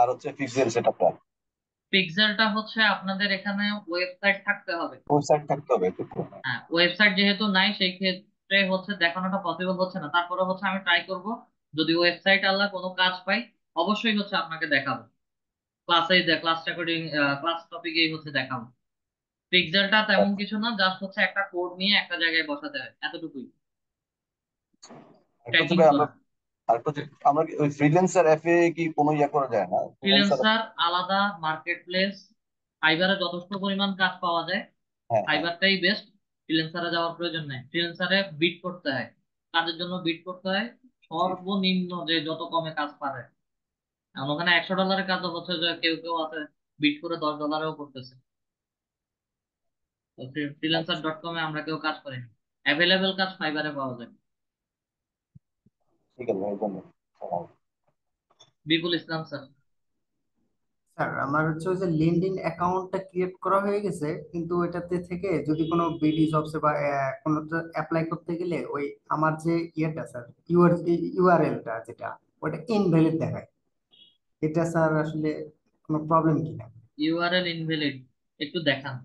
আর হচ্ছে পিক্সেল সেটআপটা পিক্সেলটা হচ্ছে আপনাদের এখানে ওয়েবসাইট থাকতে হবে। ওয়েবসাইট থাকতে হবে একটু। হ্যাঁ, ওয়েবসাইট যেহেতু নাই সেই ক্ষেত্রে হচ্ছে দেখানোটা পসিবল হচ্ছে না, তারপরে হচ্ছে আমি ট্রাই করব, যদি ওয়েবসাইট আল্লাহ কোনো কাজ পাই অবশ্যই হচ্ছে আপনাকে দেখাবো। ক্লাসেই ক্লাস রেকর্ডিং, ক্লাস টপিকেই হচ্ছে দেখাবো। পিক্সেলটা তেমন কিছু না, জাস্ট হচ্ছে একটা কোড নিয়ে একটা জায়গায় বসাতে হয়, এতটুকুই। একটা হচ্ছে ট্যাগিং ভাই আমরা করা। আর একটা হচ্ছে আমরা কি ওই ফ্রিল্যান্সার অ্যাপে কি কোনো ইয়ে করা যায় না ফ্রিল্যান্সার? ফ্রিল্যান্সার আলাদা, মার্কেট প্লেস। ফাইবারে যথেষ্ট পরিমাণ কাজ পাওয়া যায়, হ্যাঁ হ্যাঁ। ফাইবারটাই বেস্ট। ফ্রিল্যান্সারে যাওয়ার প্রয়োজন নেই, ফ্রিল্যান্সারে বিট করতে হয়, কাজের জন্য বিট করতে হয় জি। সর্বনিম্ন যে যত কমে কাজ পারে। এখন ওখানে $100 কাজ হচ্ছে, যে কেউ কেউ আছে বিট করে $10 করতেছে। তো ফ্রিল্যান্সার আচ্ছা, ডট কমে আমরা কেউ কাজ করিনি, অ্যাভেলেবেল কাজ ফাইবারে পাওয়া যায়। ঠিক আছে ভাই, ধন্যবাদ। বিপুল ইসলাম স্যার। স্যার আমার হচ্ছে ওই যে লিঙ্কডইন অ্যাকাউন্টটা ক্রিয়েট করা হয়ে গেছে, কিন্তু ওইটাতে থেকে যদি কোনো বিডি জবসে বা কোনো অ্যাপ্লাই করতে গেলে ওই আমার যে ইয়েটা স্যার, ইউআরএলটা যেটা, ওটা ইনভ্যালিড দেখায়। এটা স্যার আসলে কোনো প্রবলেম কিনা? ইউআরএল ইনভ্যালিড, একটু দেখান।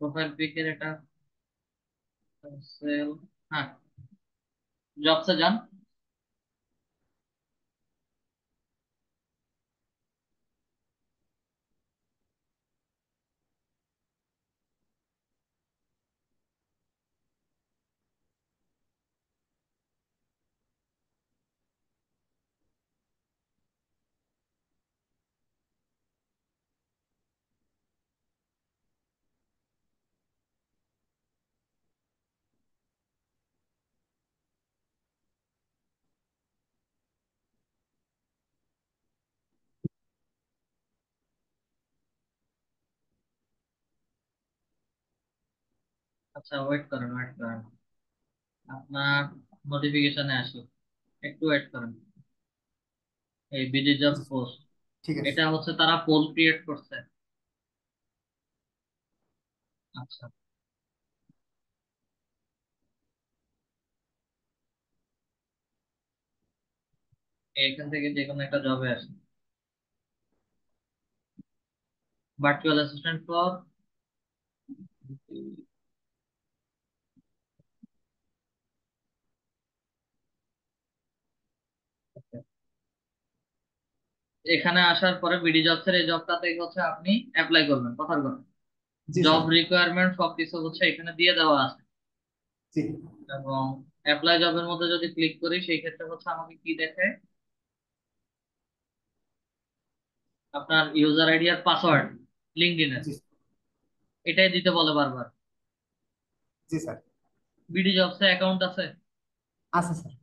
প্রোফাইল পিকের এটা সেল, হ্যাঁ, জবসে যান। আচ্ছা, ওয়েট করেন, ওয়েট করেন, আপনার নোটিফিকেশনে আসি, একটু ওয়েট করেন। এই বিডি জব পোস্ট, ঠিক আছে। এটা হচ্ছে তারা পোল ক্রিয়েট করছে। আচ্ছা, এখান থেকে যে কোনো একটা জবে আসে, ভার্চুয়াল অ্যাসিস্ট্যান্ট ফর, এখানে আসার পরে বিডি জবসের এই জবটাতে হচ্ছে আপনি অ্যাপ্লাই করবেন, কথার কথা। জি জব স্যার। রিকোয়ারমেন্ট সবকিছু হচ্ছে এখানে দিয়ে দেওয়া আছে। জি এবং অ্যাপ্লাই জবের মধ্যে যদি ক্লিক করি, সেই ক্ষেত্রে হচ্ছে আমাকে কি দেখে, আপনার ইউজার আইডি আর পাসওয়ার্ড লিঙ্কডইনের, জি এটাই দিতে বলে বারবার। জি স্যার। বিডি জবসে অ্যাকাউন্ট আছে? আচ্ছা স্যার।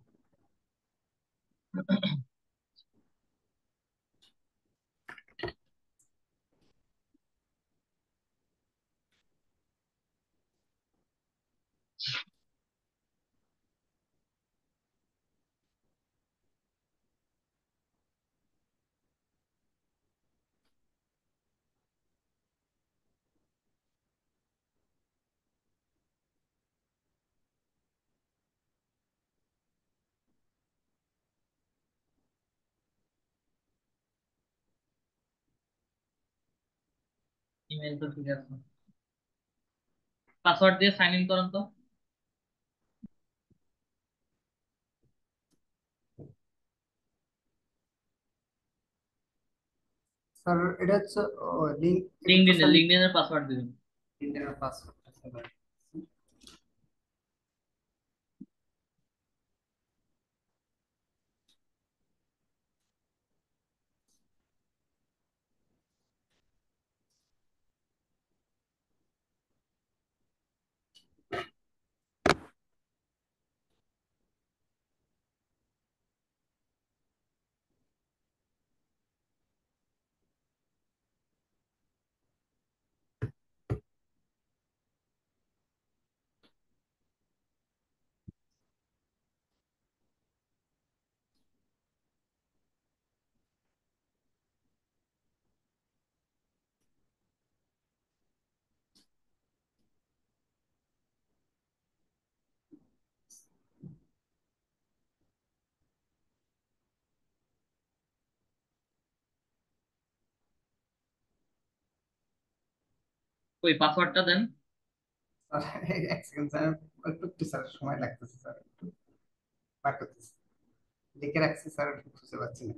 ইমেল তো ঠিক আছে, পাসওয়ার্ড দিয়ে সাইন ইন করেন তো। স্যার এটা হচ্ছে লিঙ্ক, এটা তো লিঙ্কডইনের স্যার লিঙ্কডইনের পাসওয়ার্ড দিবেন। Internal password. ওই পাসওয়ার্ডটা দেন। স্যার এক সেকেন্ড স্যার, একটু একটু স্যার সময় লাগতেছে স্যার, একটু বার করতেছি, লিখে রাখছি স্যার, একটু খুঁজে পাচ্ছি না।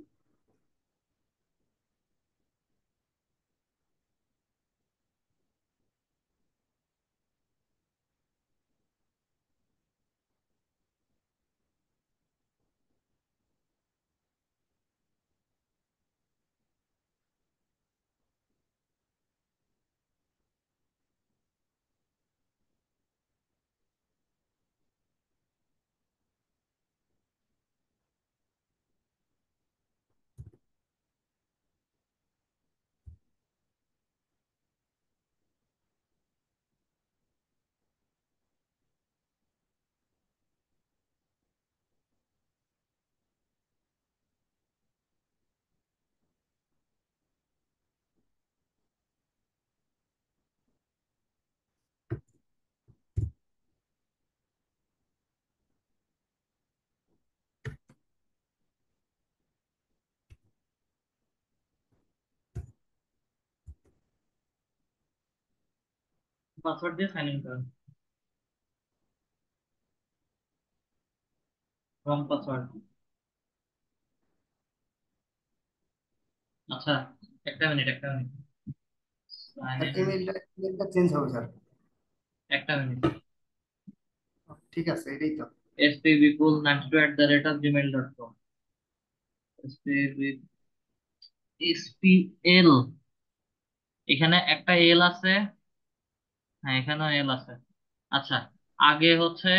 পাসওয়ার্ড দিয়ে সাইন ইন করেন। Wrong password. আচ্ছা, একটা মিনিট, একটা মিনিট। Sign sir in. ইমেলটা চেঞ্জ হবে স্যার। একটা মিনিট। ঠিক আছে, এটাই তো। spvpool92@gmail.com। spv spl, এখানে একটা এল আছে। হ্যাঁ, এখানেও এল আছে। আচ্ছা, আগে হচ্ছে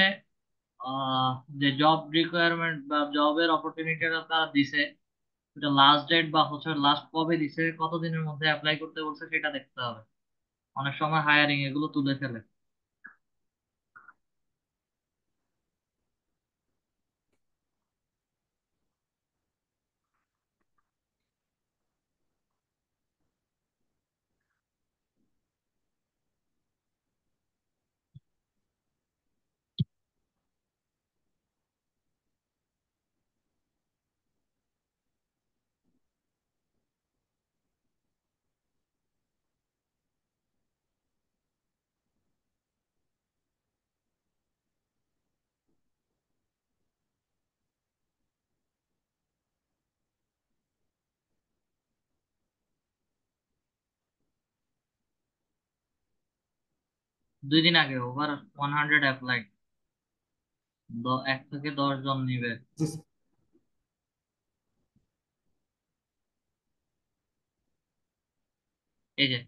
আহ যে জব রিকোয়ারমেন্ট বা জবের অপরচুনিটিটা তারা দিছে, এটা লাস্ট ডেট বা হচ্ছে লাস্ট কবে দিছে, কতদিনের মধ্যে অ্যাপ্লাই করতে বলছে সেটা দেখতে হবে। অনেক সময় হায়ারিং এগুলো তুলে ফেলে। 2 দিন আগে ওভার 100 অ্যাপ্লাই, 1 থেকে 10 জন নিবে। জি স্যার। এই যে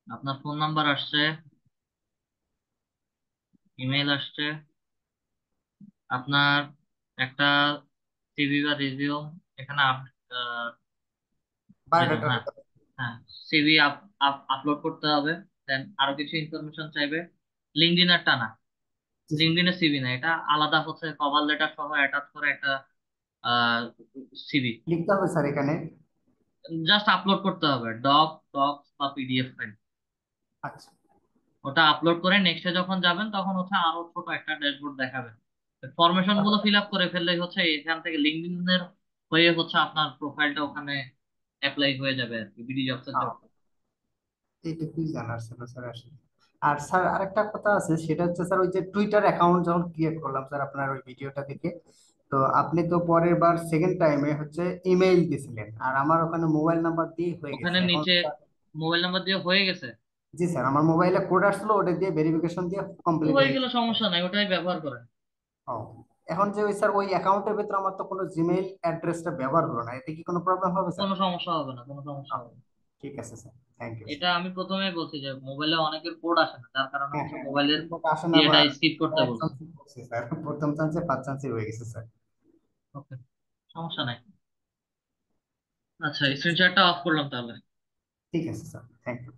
আপনার ফোন নাম্বার আসছে, ইমেল আসছে, আপনার একটা সিভি বা রিজিউম এখানে যেটা, বায়োডাটা। হ্যাঁ, হ্যাঁ, সিভি আপলোড করতে হবে। দেন আরো কিছু ইনফরমেশন চাইবে। লিঙ্কডইনের না, জি স্যার। লিঙ্কডইনের সিভি না, এটা আলাদা হচ্ছে কভার লেটার সহ অ্যাটাচ করে একটা সিভি। লিখতে হবে স্যার এখানে? জাস্ট আপলোড করতে হবে, ডক বা পিডিএফ ফাইল। আচ্ছা। ওটা আপলোড করে নেক্সটে যখন যাবেন তখন হচ্ছে আরো ছোট একটা ড্যাশবোর্ড দেখাবে। ফরমেশন গুলো ফিল আপ করে ফেললেই হচ্ছে এখান থেকে লিঙ্কডইনের হয়ে হচ্ছে আপনার প্রোফাইলটা ওখানে অ্যাপ্লাই হয়ে যাবে আর কি, বিডি জবসের জন্য। এইটুকুই জানার ছিল স্যার আসলে। আর স্যার আরেকটা কথা আছে, সেটা হচ্ছে স্যার ওই যে টুইটার অ্যাকাউন্ট যখন ক্রিয়েট করলাম স্যার আপনার ওই ভিডিওটা দেখে, তো আপনি তো পরের বার সেকেন্ড টাইমে হচ্ছে ইমেইল দিছিলেন, আর আমার ওখানে মোবাইল নাম্বার দিয়ে হয়ে গেছে ওখানে এখন নিচে স্যার। মোবাইল নাম্বার দিয়ে হয়ে গেছে। জি স্যার, আমার মোবাইলে কোড আসলো, ওটা দিয়ে ভেরিফিকেশন দিয়ে তো কমপ্লিট হয়ে হয়ে গেলে গেছে। সমস্যা নাই, ওটাই ব্যবহার করেন। ও, এখন যে ওই স্যার ওই অ্যাকাউন্টের ভিতরে আমার তো কোনো জিমেইল অ্যাড্রেসটা ব্যবহার হলো না, এতে কি কোনো প্রবলেম হবে স্যার? কোনো সমস্যা হবে না, কোনো সমস্যা হবে না। ঠিক আছে স্যার, থ্যাংক ইউ এটা স্যার। আমি প্রথমেই বলছি যে মোবাইলে অনেকের কোড আসে না, যার কারণে হ্যাঁ হচ্ছে হ্যাঁ, মোবাইলের কিন্তু আসে না ইয়েটা আবার। স্কিপ করতে এক বলছি। চান্সে করছি স্যার, প্রথম চান্সে 5 চান্সে হয়ে গেছে স্যার। ওকে, সমস্যা নাই। আচ্ছা, ঠিক আছে। স্ক্রিনশটটা অফ করলাম তাহলে। ঠিক আছে sir, thank you.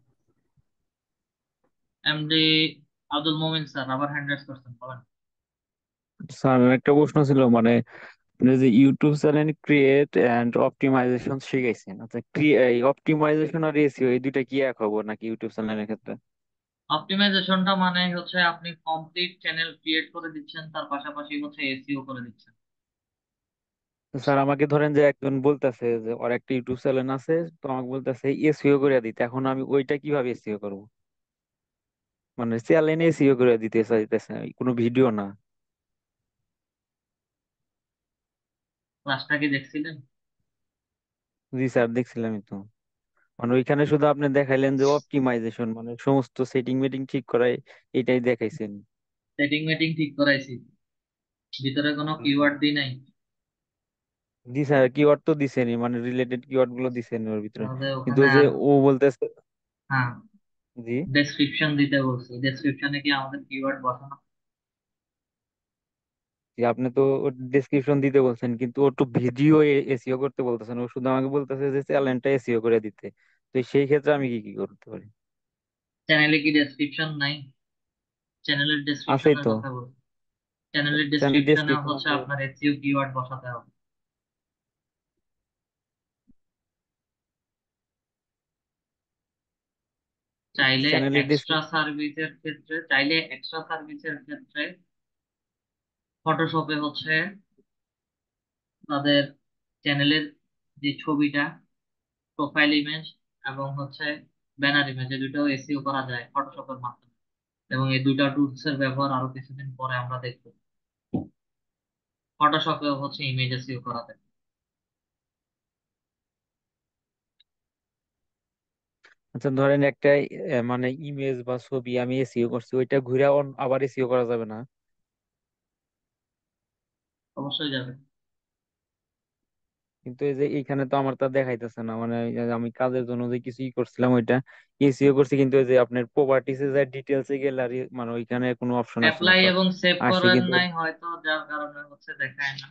MD Abdul Momin sir আবার হ্যান্ড রাইজ করছেন, বলেন। স্যার একটা প্রশ্ন ছিল, মানে আপনি যে YouTube channel create and optimization শিখাইছেন, আচ্ছা এই অপটিমাইজেশন আর এসইও এই দুইটা কি এক খবর নাকি ইউটিউব চ্যানেলের ক্ষেত্রে? অপটিমাইজেশনটা মানে হচ্ছে আপনি কমপ্লিট চ্যানেল ক্রিয়েট করে দিচ্ছেন, তার পাশাপাশি হচ্ছে এসইও করে দিচ্ছেন। তো স্যার আমাকে ধরেন যে একজন বলতেছে যে ওর একটা ইউটিউব চ্যানেল আছে, তো আমাকে বলতেছে এসইও করে দিতে, এখন আমি ওইটা কিভাবে এসইও করবো? মানে চ্যানেল এসিও করে দিতে চাইতেছে, কোনো ভিডিও না। ক্লাসটা কি দেখছিলেন? জি স্যার, দেখছিলামই তো। মানে ওইখানে শুধু আপনি দেখাইলেন যে অপটিমাইজেশন, মানে সমস্ত সেটিং মেটিং ঠিক করাই, এটাই দেখাইছেন। সেটিং মেটিং ঠিক করাইছি, ভিতরে কোনো হুম, হুম। কিওয়ার্ড দিই নাই। জি স্যার, কিওয়ার্ড তো দিছেনই, মানে রিলেটেড কিওয়ার্ড গুলো দিছেন ওর ভিতরে। তাহলে কিন্তু ওখানে যে আর, ও বলতেছে, হ্যাঁ, জি, ডেসক্রিপশন দিতে বলছি, ডেসক্রিপশনে কি আমাদের কিওয়ার্ড বসানো? যে আপনি তো ডেসক্রিপশন দিতে বলছেন, কিন্তু ও তো ভিডিও এসিও করতে বলতেছেন, ও শুধু আমাকে বলতেছে যে চ্যানেলটা এসিও করে দিতে। তো সেই ক্ষেত্রে আমি কি কি করতে পারি? চ্যানেলে কি ডেসক্রিপশন নাই? চ্যানেলের আছেই ডেসক্রিপশনের তো। কথা বল। চ্যানেলের চ্যানেল ডেসক্রিপশনে ডেসক্রিপশন হচ্ছে আপনার এসইও কিওয়ার্ড বসাতে হবে। চ্যানেলের চাইলে এক্সট্রা সার্ভিসের ক্ষেত্রে ফটোশপে হচ্ছে তাদের চ্যানেলের যে ছবিটা, প্রোফাইল ইমেজ এবং হচ্ছে ব্যানার ইমেজ, এই দুটো এসইও করা যায় ফটোশপের মাধ্যমে। এবং এই দুইটা টুলস এর ব্যবহার আরো কিছুদিন পরে আমরা দেখবো। ফটোশপে হচ্ছে ইমেজ এসইও করা যায়। আচ্ছা ধরেন একটা মানে ইমেজ বা ছবি আমি এসিও করছি, ওইটা ঘুরে আবার এসিও করা যাবে না? অবশ্যই যাবে। কিন্তু এই যে এইখানে তো আমার তা দেখাইতেছে না, মানে এই যে আমি কাজের জন্য যে কিছুই করছিলাম ওইটা এসিও করছি, কিন্তু এই যে আপনার প্রপার্টিস এ যায়, ডিটেলস এ গেলে আর মানে ওইখানে কোনো অপশন আসে না অ্যাপ্লাই তো। এবং সেভ আসে করার কিন্তু নাই হয়তো, যার কারণে হচ্ছে দেখায় না।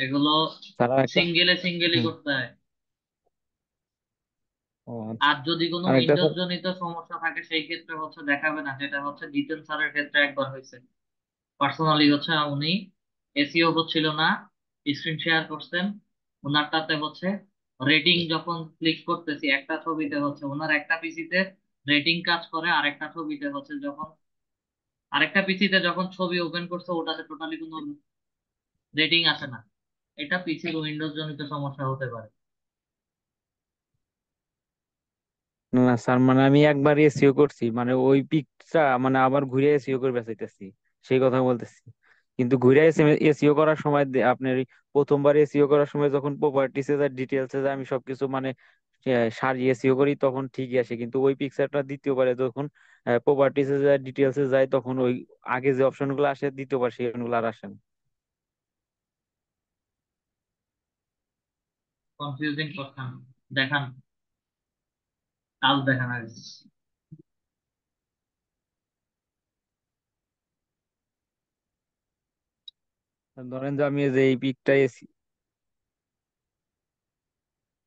এগুলো তারা একটা, সিঙ্গেলে সিঙ্গেলই হুম, করতে হয়। ও আচ্ছা। আর যদি কোনো আরেকটা উইন্ডোজ স্যার, জনিত সমস্যা থাকে সেই ক্ষেত্রে হচ্ছে দেখাবে না, যেটা হচ্ছে জিতেন স্যারের ক্ষেত্রে একবার হয়েছে। পার্সোনালি হচ্ছে উনি এসইও হচ্ছিল না, স্ক্রিন শেয়ার করছেন, ওনারটাতে হচ্ছে রেটিং যখন ক্লিক করতেছি একটা ছবিতে হচ্ছে ওনার একটা পিসিতে রেটিং কাজ করে, আরেকটা ছবিতে হচ্ছে যখন আরেকটা পিসিতে যখন ছবি ওপেন করছে ওটাতে টোটালি কোনো রেটিং আসে না। এটা পিসির উইন্ডোজ জনিত সমস্যা হতে পারে। না স্যার, মানে আমি একবার এসিও করছি, মানে ওই পিকটা মানে আবার ঘুরে এসিও করে বেঁচাইতেছি, সেই কথা বলতেছি। কিন্তু ঘুরে এসিও করার সময় আপনার এই প্রথমবার এসিও করার সময় যখন প্রপার্টিসে যায়, ডিটেলসে যায়, আমি সবকিছু মানে সারিয়ে এসিও করি, তখন ঠিকই আসে। কিন্তু ওই পিকচারটা দ্বিতীয়বারে যখন প্রপার্টিসে যায়, ডিটেলসে যায়, তখন ওই আগে যে অপশন গুলো আসে দ্বিতীয়বার সেই অপশনগুলো আর আসে না। কনফিউজিং করছেন, দেখান, কাজ দেখান আগে। ধরেন যে আমি এই যে এই পিকটা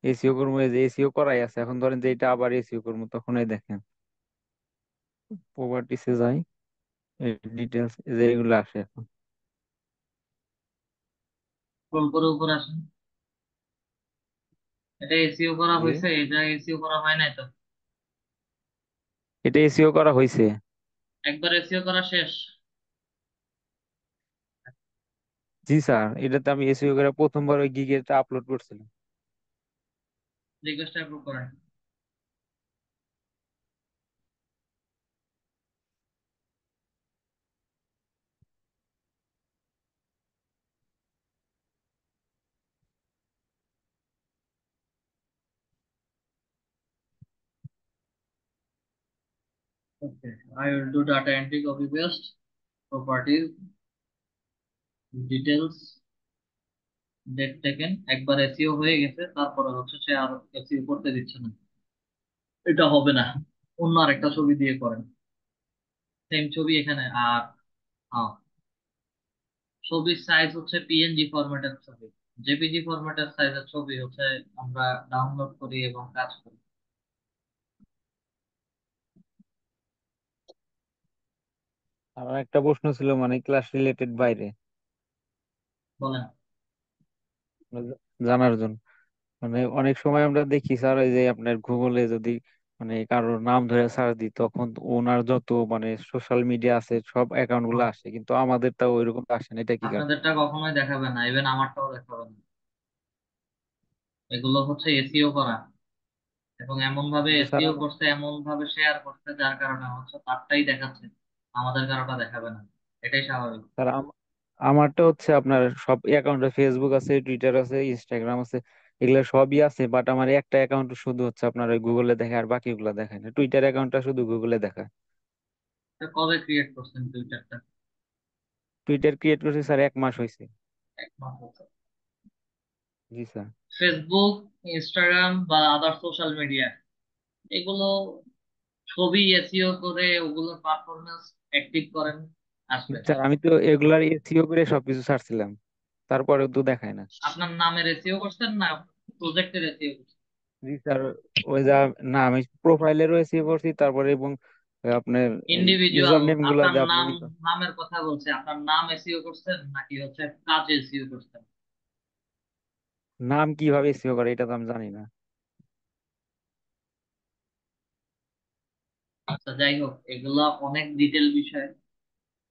এসিও করবো, এই যে এসিও করাই আছে, এখন ধরেন যে এটা আবার এসিও করবো, তখন এই দেখেন প্রপার্টিসে যাই, ডিটেলস যে এগুলো আসে এখন। স্ক্রল করে উপরে আসেন। এটা এসইও করা যে হয়েছে, এটা এসইও করা হয় নাই তো? এটা এসিও করা হয়েছে। একবার এসইও করা শেষ। জি স্যার, এটাতে আমি এসিও করে প্রথমবার ওই গিগেটা আপলোড করছিলাম। রিকোয়েস্ট অ্যাপ্রুভ করেন। Okay, I will do data entry, copy paste, properties, details, date taken। একবার এসইও হয়ে গেছে, তারপরে হচ্ছে সে আর এসইও করতে দিচ্ছে না। এটা হবে না, অন্য আরেকটা ছবি দিয়ে করেন। সেম ছবি এখানে। আর হ্যাঁ, ছবির সাইজ হচ্ছে পিএনজি ফরম্যাটের ছবি। জেপিজি ফরম্যাটের সাইজের ছবি হচ্ছে আমরা ডাউনলোড করি এবং কাজ করি। আমার একটা প্রশ্ন ছিল, মানে ক্লাস রিলেটেড বাইরে, বলেন। মানে জানার জন্য। মানে অনেক সময় আমরা দেখি স্যার, এই যে আপনার গুগলে যদি মানে কারোর নাম ধরে সার্চ দিই, তখন ওনার যত মানে সোশ্যাল মিডিয়া আছে সব অ্যাকাউন্ট গুলো আসে, কিন্তু আমাদেরটা ওইরকম আসে না, এটা কি কারণ? আপনাদেরটা কখনোই দেখাবে না, ইভেন আমারটাও দেখাবে না। এগুলো হচ্ছে এসইও করা। এবং এমন ভাবে কিন্তু স্যার এসইও করছে, এমন ভাবে শেয়ার করছে, যার কারণে হচ্ছে তারটাই দেখাচ্ছে, আমাদের কারোটা দেখাবে না। এটাই স্বাভাবিক। স্যার আমারটা হচ্ছে আপনার সব অ্যাকাউন্টে ফেসবুক আছে, টুইটার আছে, ইনস্টাগ্রাম আছে, এগুলো সবই আছে, বাট আমার একটা অ্যাকাউন্ট শুধু হচ্ছে আপনার ওই গুগলে দেখায়, আর বাকিগুলো দেখায় না। টুইটার অ্যাকাউন্টটা শুধু গুগলে দেখায়। এটা কবে ক্রিয়েট করছেন টুইটারটা? টুইটার ক্রিয়েট করছি স্যার 1 মাস হয়েছে। 1 মাস হচ্ছে। জি স্যার। ফেসবুক, ইনস্টাগ্রাম বা আদার সোশ্যাল মিডিয়া, এগুলো ছবি এসইও করে ওগুলোর পারফরমেন্স অ্যাক্টিভ করেন, আসবে। স্যার আমি তো এগুলার এসইও করে সবকিছু ছাড়ছিলাম, তারপরেও তো দেখায় না। আপনার নামের এসইও করছেন না প্রজেক্টের এসইও করছেন? জি স্যার, ওই যা, না আমি প্রোফাইলেরও এসইও করছি, তারপরে এবং আপনার ইন্ডিভিজুয়াল ইউজার নেম গুলা আপনার যে আপনি নাম, নামের কথা বলছে, আপনার নাম এসইও করছেন নাকি হচ্ছে কাজ এসইও করছেন? নাম কিভাবে এসইও করে এটা তো আমি জানি না। আচ্ছা, যাই হোক, এগুলা অনেক ডিটেল বিষয়,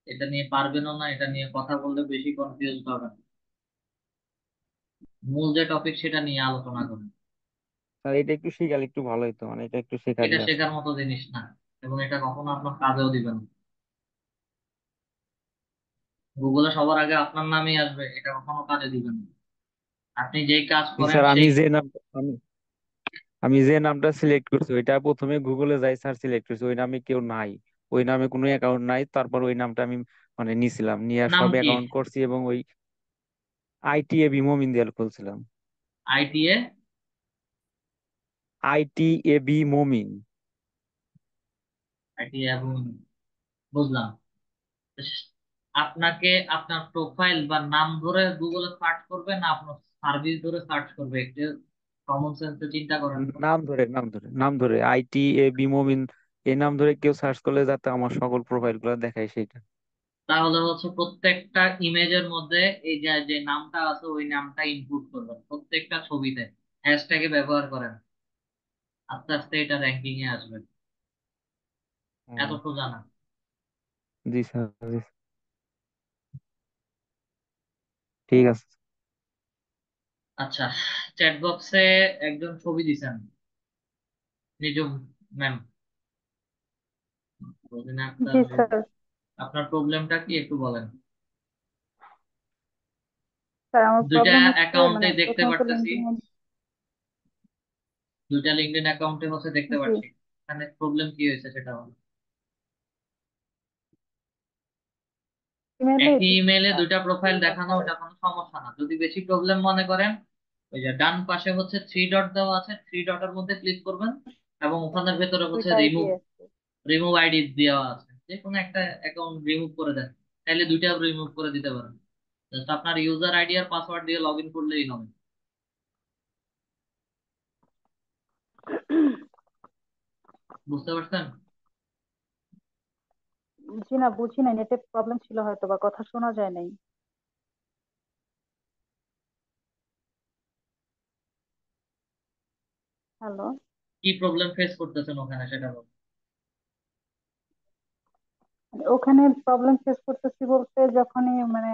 এটা নিয়ে পারবেনও না, এটা নিয়ে কথা বললে বেশি কনফিউজ হবেন। মূল যে টপিক সেটা নিয়ে আলোচনা করেন। স্যার এটা একটু শিখালে একটু ভালো হতো, মানে এটা একটু শেখার এটা ইয়ে আছে। শেখার মতো জিনিস না, এবং এটা কখনো আপনার কাজেও দিবেন না। গুগলে সবার আগে আপনার নামই আসবে, এটা কখনো কাজে দিবেন না। আপনি যেই কাজ জি করেন স্যার, সেই, আমি আমি যে নামটা সিলেক্ট করছি ওইটা প্রথমে গুগলে যাই স্যার, সিলেক্ট করছি ওই নামে কেউ নাই, ওই নামে কোনো অ্যাকাউন্ট নাই, তারপর ওই নামটা আমি মানে নিছিলাম, নিয়ে নাম সব কি? অ্যাকাউন্ট করছি এবং ওই আইটিএবি মোমিন দিয়াল খুলছিলাম। আইটিএ? আইটিএবি মোমিন। আইটিএ, বুঝলাম। আপনাকে আপনার প্রোফাইল বা নাম ধরে গুগলে সার্চ করবে না আপনার সার্ভিস ধরে সার্চ করবে? একটু কমন সেন্সে চিন্তা করেন তো। নাম ধরে আইটিএবি মোমিন, এই নাম ধরে কেউ সার্চ করলে যাতে আমার সকল প্রোফাইল গুলো দেখায় সেটা। তাহলে হচ্ছে প্রত্যেকটা ইমেজের মধ্যে এই যে যে নামটা আছে ওই নামটা ইনপুট করবেন, প্রত্যেকটা ছবিতে হ্যাশট্যাগে ব্যবহার করেন, আস্তে আস্তে এটা র্যাঙ্কিং এ আসবে। এত ও, সোজা না। জি স্যার, জি, ঠিক আছে। আচ্ছা, চ্যাট বক্সে একজন ছবি দিছেন, নিজম ম্যাম, রোজিনা আক্তার। জি স্যার। আপনার প্রবলেমটা কি একটু বলেন। স্যার আমার দুইটা প্রবলেম হচ্ছে অ্যাকাউন্টে মানে দেখতে প্রথমত পারতেছি, লিঙ্কডিন। দুইটা লিঙ্কডইন অ্যাকাউন্টে হচ্ছে দেখতে জি, পাচ্ছি। এখানে প্রবলেম কি হয়েছে সেটা বলেন। ইমেলে একই ইমেলে দিচ্ছি দুইটা প্রোফাইল দেখানো, স্যার। ওটা কোনো সমস্যা না। যদি বেশি প্রবলেম মনে করেন, ওই যে ডান পাশে হচ্ছে থ্রি ডট দেওয়া আছে, থ্রি ডটের মধ্যে ক্লিক করবেন, এবং ওখানের ভেতরে হচ্ছে দুইটা আইডি রিমুভ, আছে। রিমুভ আইডি দেওয়া আছে, যে কোনো একটা অ্যাকাউন্ট রিমুভ করে দেন, তাহলে দুইটা রিমুভ করে দিতে পারেন। জাস্ট আপনার ইউজার আইডি আর পাসওয়ার্ড দিয়ে লগ ইন করলেই হবে। বুঝতে পারছেন? জি না, বুঝি নাই, নেটের প্রবলেম ছিল হয়তো বা কথা শোনা যায় নাই। হ্যালো। কি প্রবলেম ফেস করতেছেন ওখানে সেটা বলুন। ওখানে প্রবলেম ফেস করতেছি বলতে যখনই মানে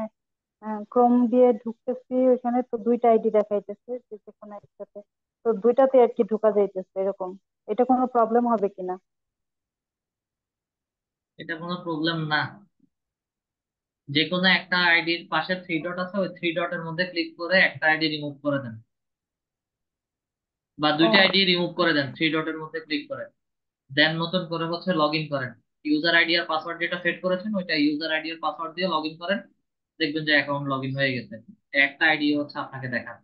ক্রোম দিয়ে ঢুকতেছি ওখানে তো দুইটা আইডি দেখাইতেছে যে যে কোনো একসাথে, তো দুইটাতে আর কি ঢোকা যাইতেছে এরকম। এটা কোনো প্রবলেম হবে কিনা? এটা কোনো প্রবলেম না। যে কোনো একটা আইডির পাশে থ্রি ডট আছে, ওই থ্রি ডটের মধ্যে ক্লিক করে একটা আইডি রিমুভ করে দেন, বা ও দুইটা আইডি রিমুভ করে দেন, আচ্ছা। থ্রি ডটের মধ্যে ক্লিক করে দেন, নতুন করে হচ্ছে লগ ইন করেন। ইউজার আইডি আর পাসওয়ার্ড যেটা সেট করেছেন ওইটা ইউজার আইডি আর পাসওয়ার্ড দিয়ে লগ ইন করেন, দেখবেন যে অ্যাকাউন্ট লগ ইন হয়ে গেছে। একটা আইডি হচ্ছে আপনাকে দেখান,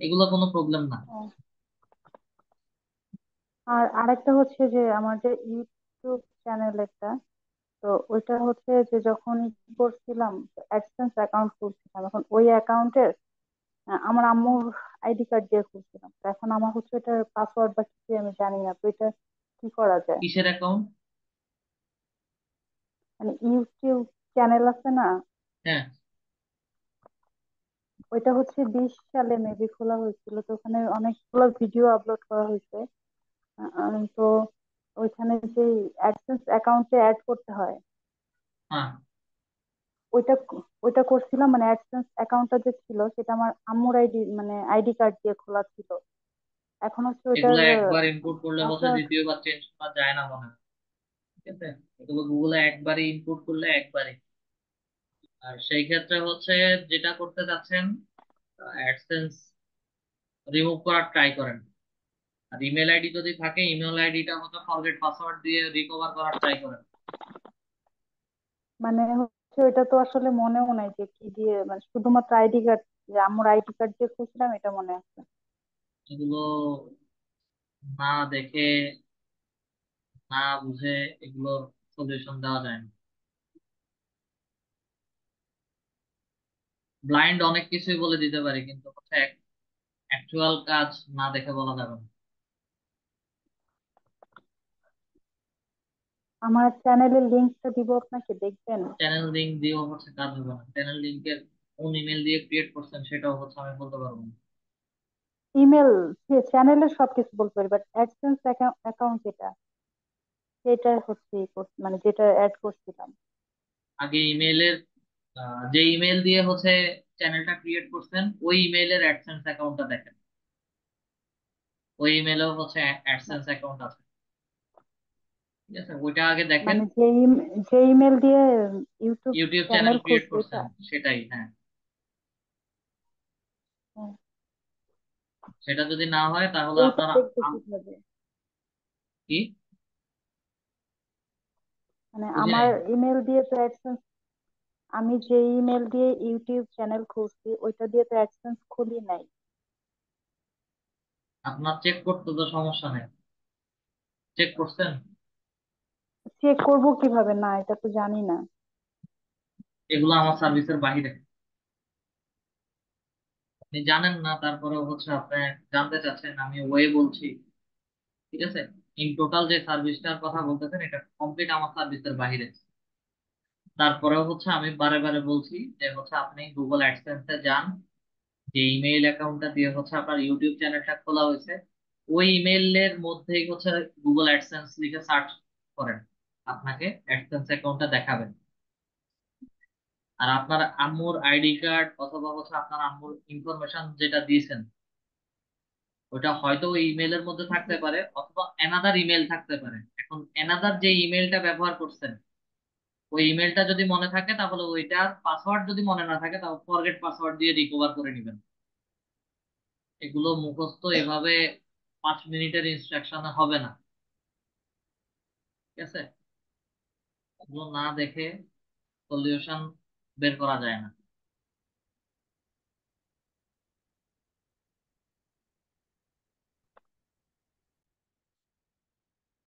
এগুলো কোনো প্রবলেম না। ও, আর আরেকটা হচ্ছে যে আমার যে ইউটিউব চ্যানেল একটা, তো ওইটা হচ্ছে যে যখন ই করছিলাম অ্যাডসেন্স অ্যাকাউন্ট খুলছিলাম, এখন ওই অ্যাকাউন্টের আমার আম্মুর আইডি কার্ড দিয়ে খুলছিলাম, তো এখন আমার হচ্ছে এটার পাসওয়ার্ড বা কিছু আমি জানি না, তো এটা কি করা যায়? কিসের অ্যাকাউন্ট? মানে ইউটিউব চ্যানেল আছে না, হ্যাঁ। ওইটা হচ্ছে 20 সালে মেবি খোলা হয়েছিল, তো ওখানে অনেকগুলো ভিডিও আপলোড করা হয়েছে। তো ওইখানে যে অ্যাডসেন্স অ্যাকাউন্টে অ্যাড করতে হয়, হ্যাঁ। ওইটা ওইটা করছিলাম, মানে অ্যাডসেন্স অ্যাকাউন্টটা যে ছিল সেটা আমার আম্মুর আইডি মানে আইডি কার্ড দিয়ে খোলা ছিল। এখন হচ্ছে ওইটার এগুলো একবার ইনপুট করলে হচ্ছে পাসওয়ার্ড। দ্বিতীয়বার চেঞ্জ করা যায় না মনে হয়। ঠিক আছে, এগুলো গুগলে একবারই ইনপুট করলে একবারই। আর সেই ক্ষেত্রে হচ্ছে যেটা করতে চাচ্ছেন, অ্যাডসেন্স রিমুভ করার ট্রাই করেন। আর ইমেল আইডি যদি থাকে, ইমেল আইডিটা হচ্ছে ফরগেট পাসওয়ার্ড দিয়ে রিকভার করার ট্রাই করেন। মানে হচ্ছে ওইটা তো আসলে মনেও নাই যে কি দিয়ে, মানে শুধুমাত্র আইডি কার্ড, যে আমার আইডি কার্ড দিয়ে খুঁজছিলাম এটা মনে আছে। এগুলো না দেখে, না বুঝে এগুলো সলিউশন দেওয়া যায় না। ব্লাইন্ড অনেক কিছুই বলে দিতে পারি, কিন্তু হচ্ছে অ্যাকচুয়াল কাজ না দেখে বলা যাবে না। আমার চ্যানেলের লিঙ্কটা দিব আপনাকে, দেখবেন। চ্যানেল লিঙ্ক দিয়েও হচ্ছে কাজ হবে না। চ্যানেল লিঙ্কের কোন ইমেল দিয়ে ক্রিয়েট করছেন সেটাও হচ্ছে আমি বলতে পারবো না। ইমেল, চ্যানেলের সবকিছু বলতে পারি, বাট অ্যাডসেন্স অ্যাকাউন্ট যেটা, সেটা হচ্ছে মানে যেটা অ্যাড করছিলাম। আগে ইমেলের, যে ইমেল দিয়ে হচ্ছে চ্যানেলটা ক্রিয়েট করছেন ওই ইমেলের অ্যাডসেন্স অ্যাকাউন্টটা দেখেন। ওই ইমেলেও হচ্ছে অ্যাডসেন্স অ্যাকাউন্ট আছে। ঠিক আছে, ওইটা আগে দেখেন। মানে যে ইমেল দিয়ে YouTube YouTube channel channel create খুলছি করছেন এটা। সেটাই, হ্যাঁ। হ্যাঁ, সেটা যদি না হয় তাহলে ওইটা আপনারা দেখবো কিভাবে? কি মানে বুঝি আমার নাই। ইমেল দিয়ে তো অ্যাডসেন্স, আমি যে ইমেল দিয়ে ইউটিউব চ্যানেল খুলছি ওইটা দিয়ে তো অ্যাডসেন্স খুলি নাই। আপনার চেক করতে তো সমস্যা নেই, চেক করছেন। চেক করব কিভাবে? না, এটা তো জানি না। এগুলো আমার সার্ভিসের বাইরে, আপনি জানেন না, তারপরেও হচ্ছে আপনি জানতে চাচ্ছেন, আমি ওয়ে বলছি। ঠিক আছে, ইন টোটাল যে সার্ভিসটার কথা বলতেছেন এটা কমপ্লিট আমার সার্ভিসের বাইরে। তারপরেও হচ্ছে আমি বারে বারে বলছি যে হচ্ছে আপনি গুগল অ্যাডসেন্সে যান, যে ইমেইল অ্যাকাউন্টটা দিয়ে হচ্ছে আপনার ইউটিউব চ্যানেলটা খোলা হয়েছে ওই ইমেইলের মধ্যেই হচ্ছে গুগল অ্যাডসেন্স লিখে সার্চ করেন, আপনাকে অ্যাডসেন্স অ্যাকাউন্টটা দেখাবেন। আর আপনার আম্মুর আইডি কার্ড অথবা হচ্ছে আপনার আম্মুর ইনফরমেশন যেটা দিয়েছেন ওটা হয়তো ওই ইমেলের মধ্যে থাকতে পারে, অথবা অ্যানাদার ইমেল থাকতে পারে। এখন অ্যানাদার যে ইমেলটা ব্যবহার করছেন ওই ইমেলটা যদি মনে থাকে তাহলে ওইটার পাসওয়ার্ড যদি মনে না থাকে তাহলে ফরগেট পাসওয়ার্ড দিয়ে রিকভার করে নেবেন। এগুলো মুখস্থ এভাবে 5 মিনিটের ইনস্ট্রাকশনে হবে না। ঠিক আছে, এগুলো না দেখে সলিউশন বের করা যায় না।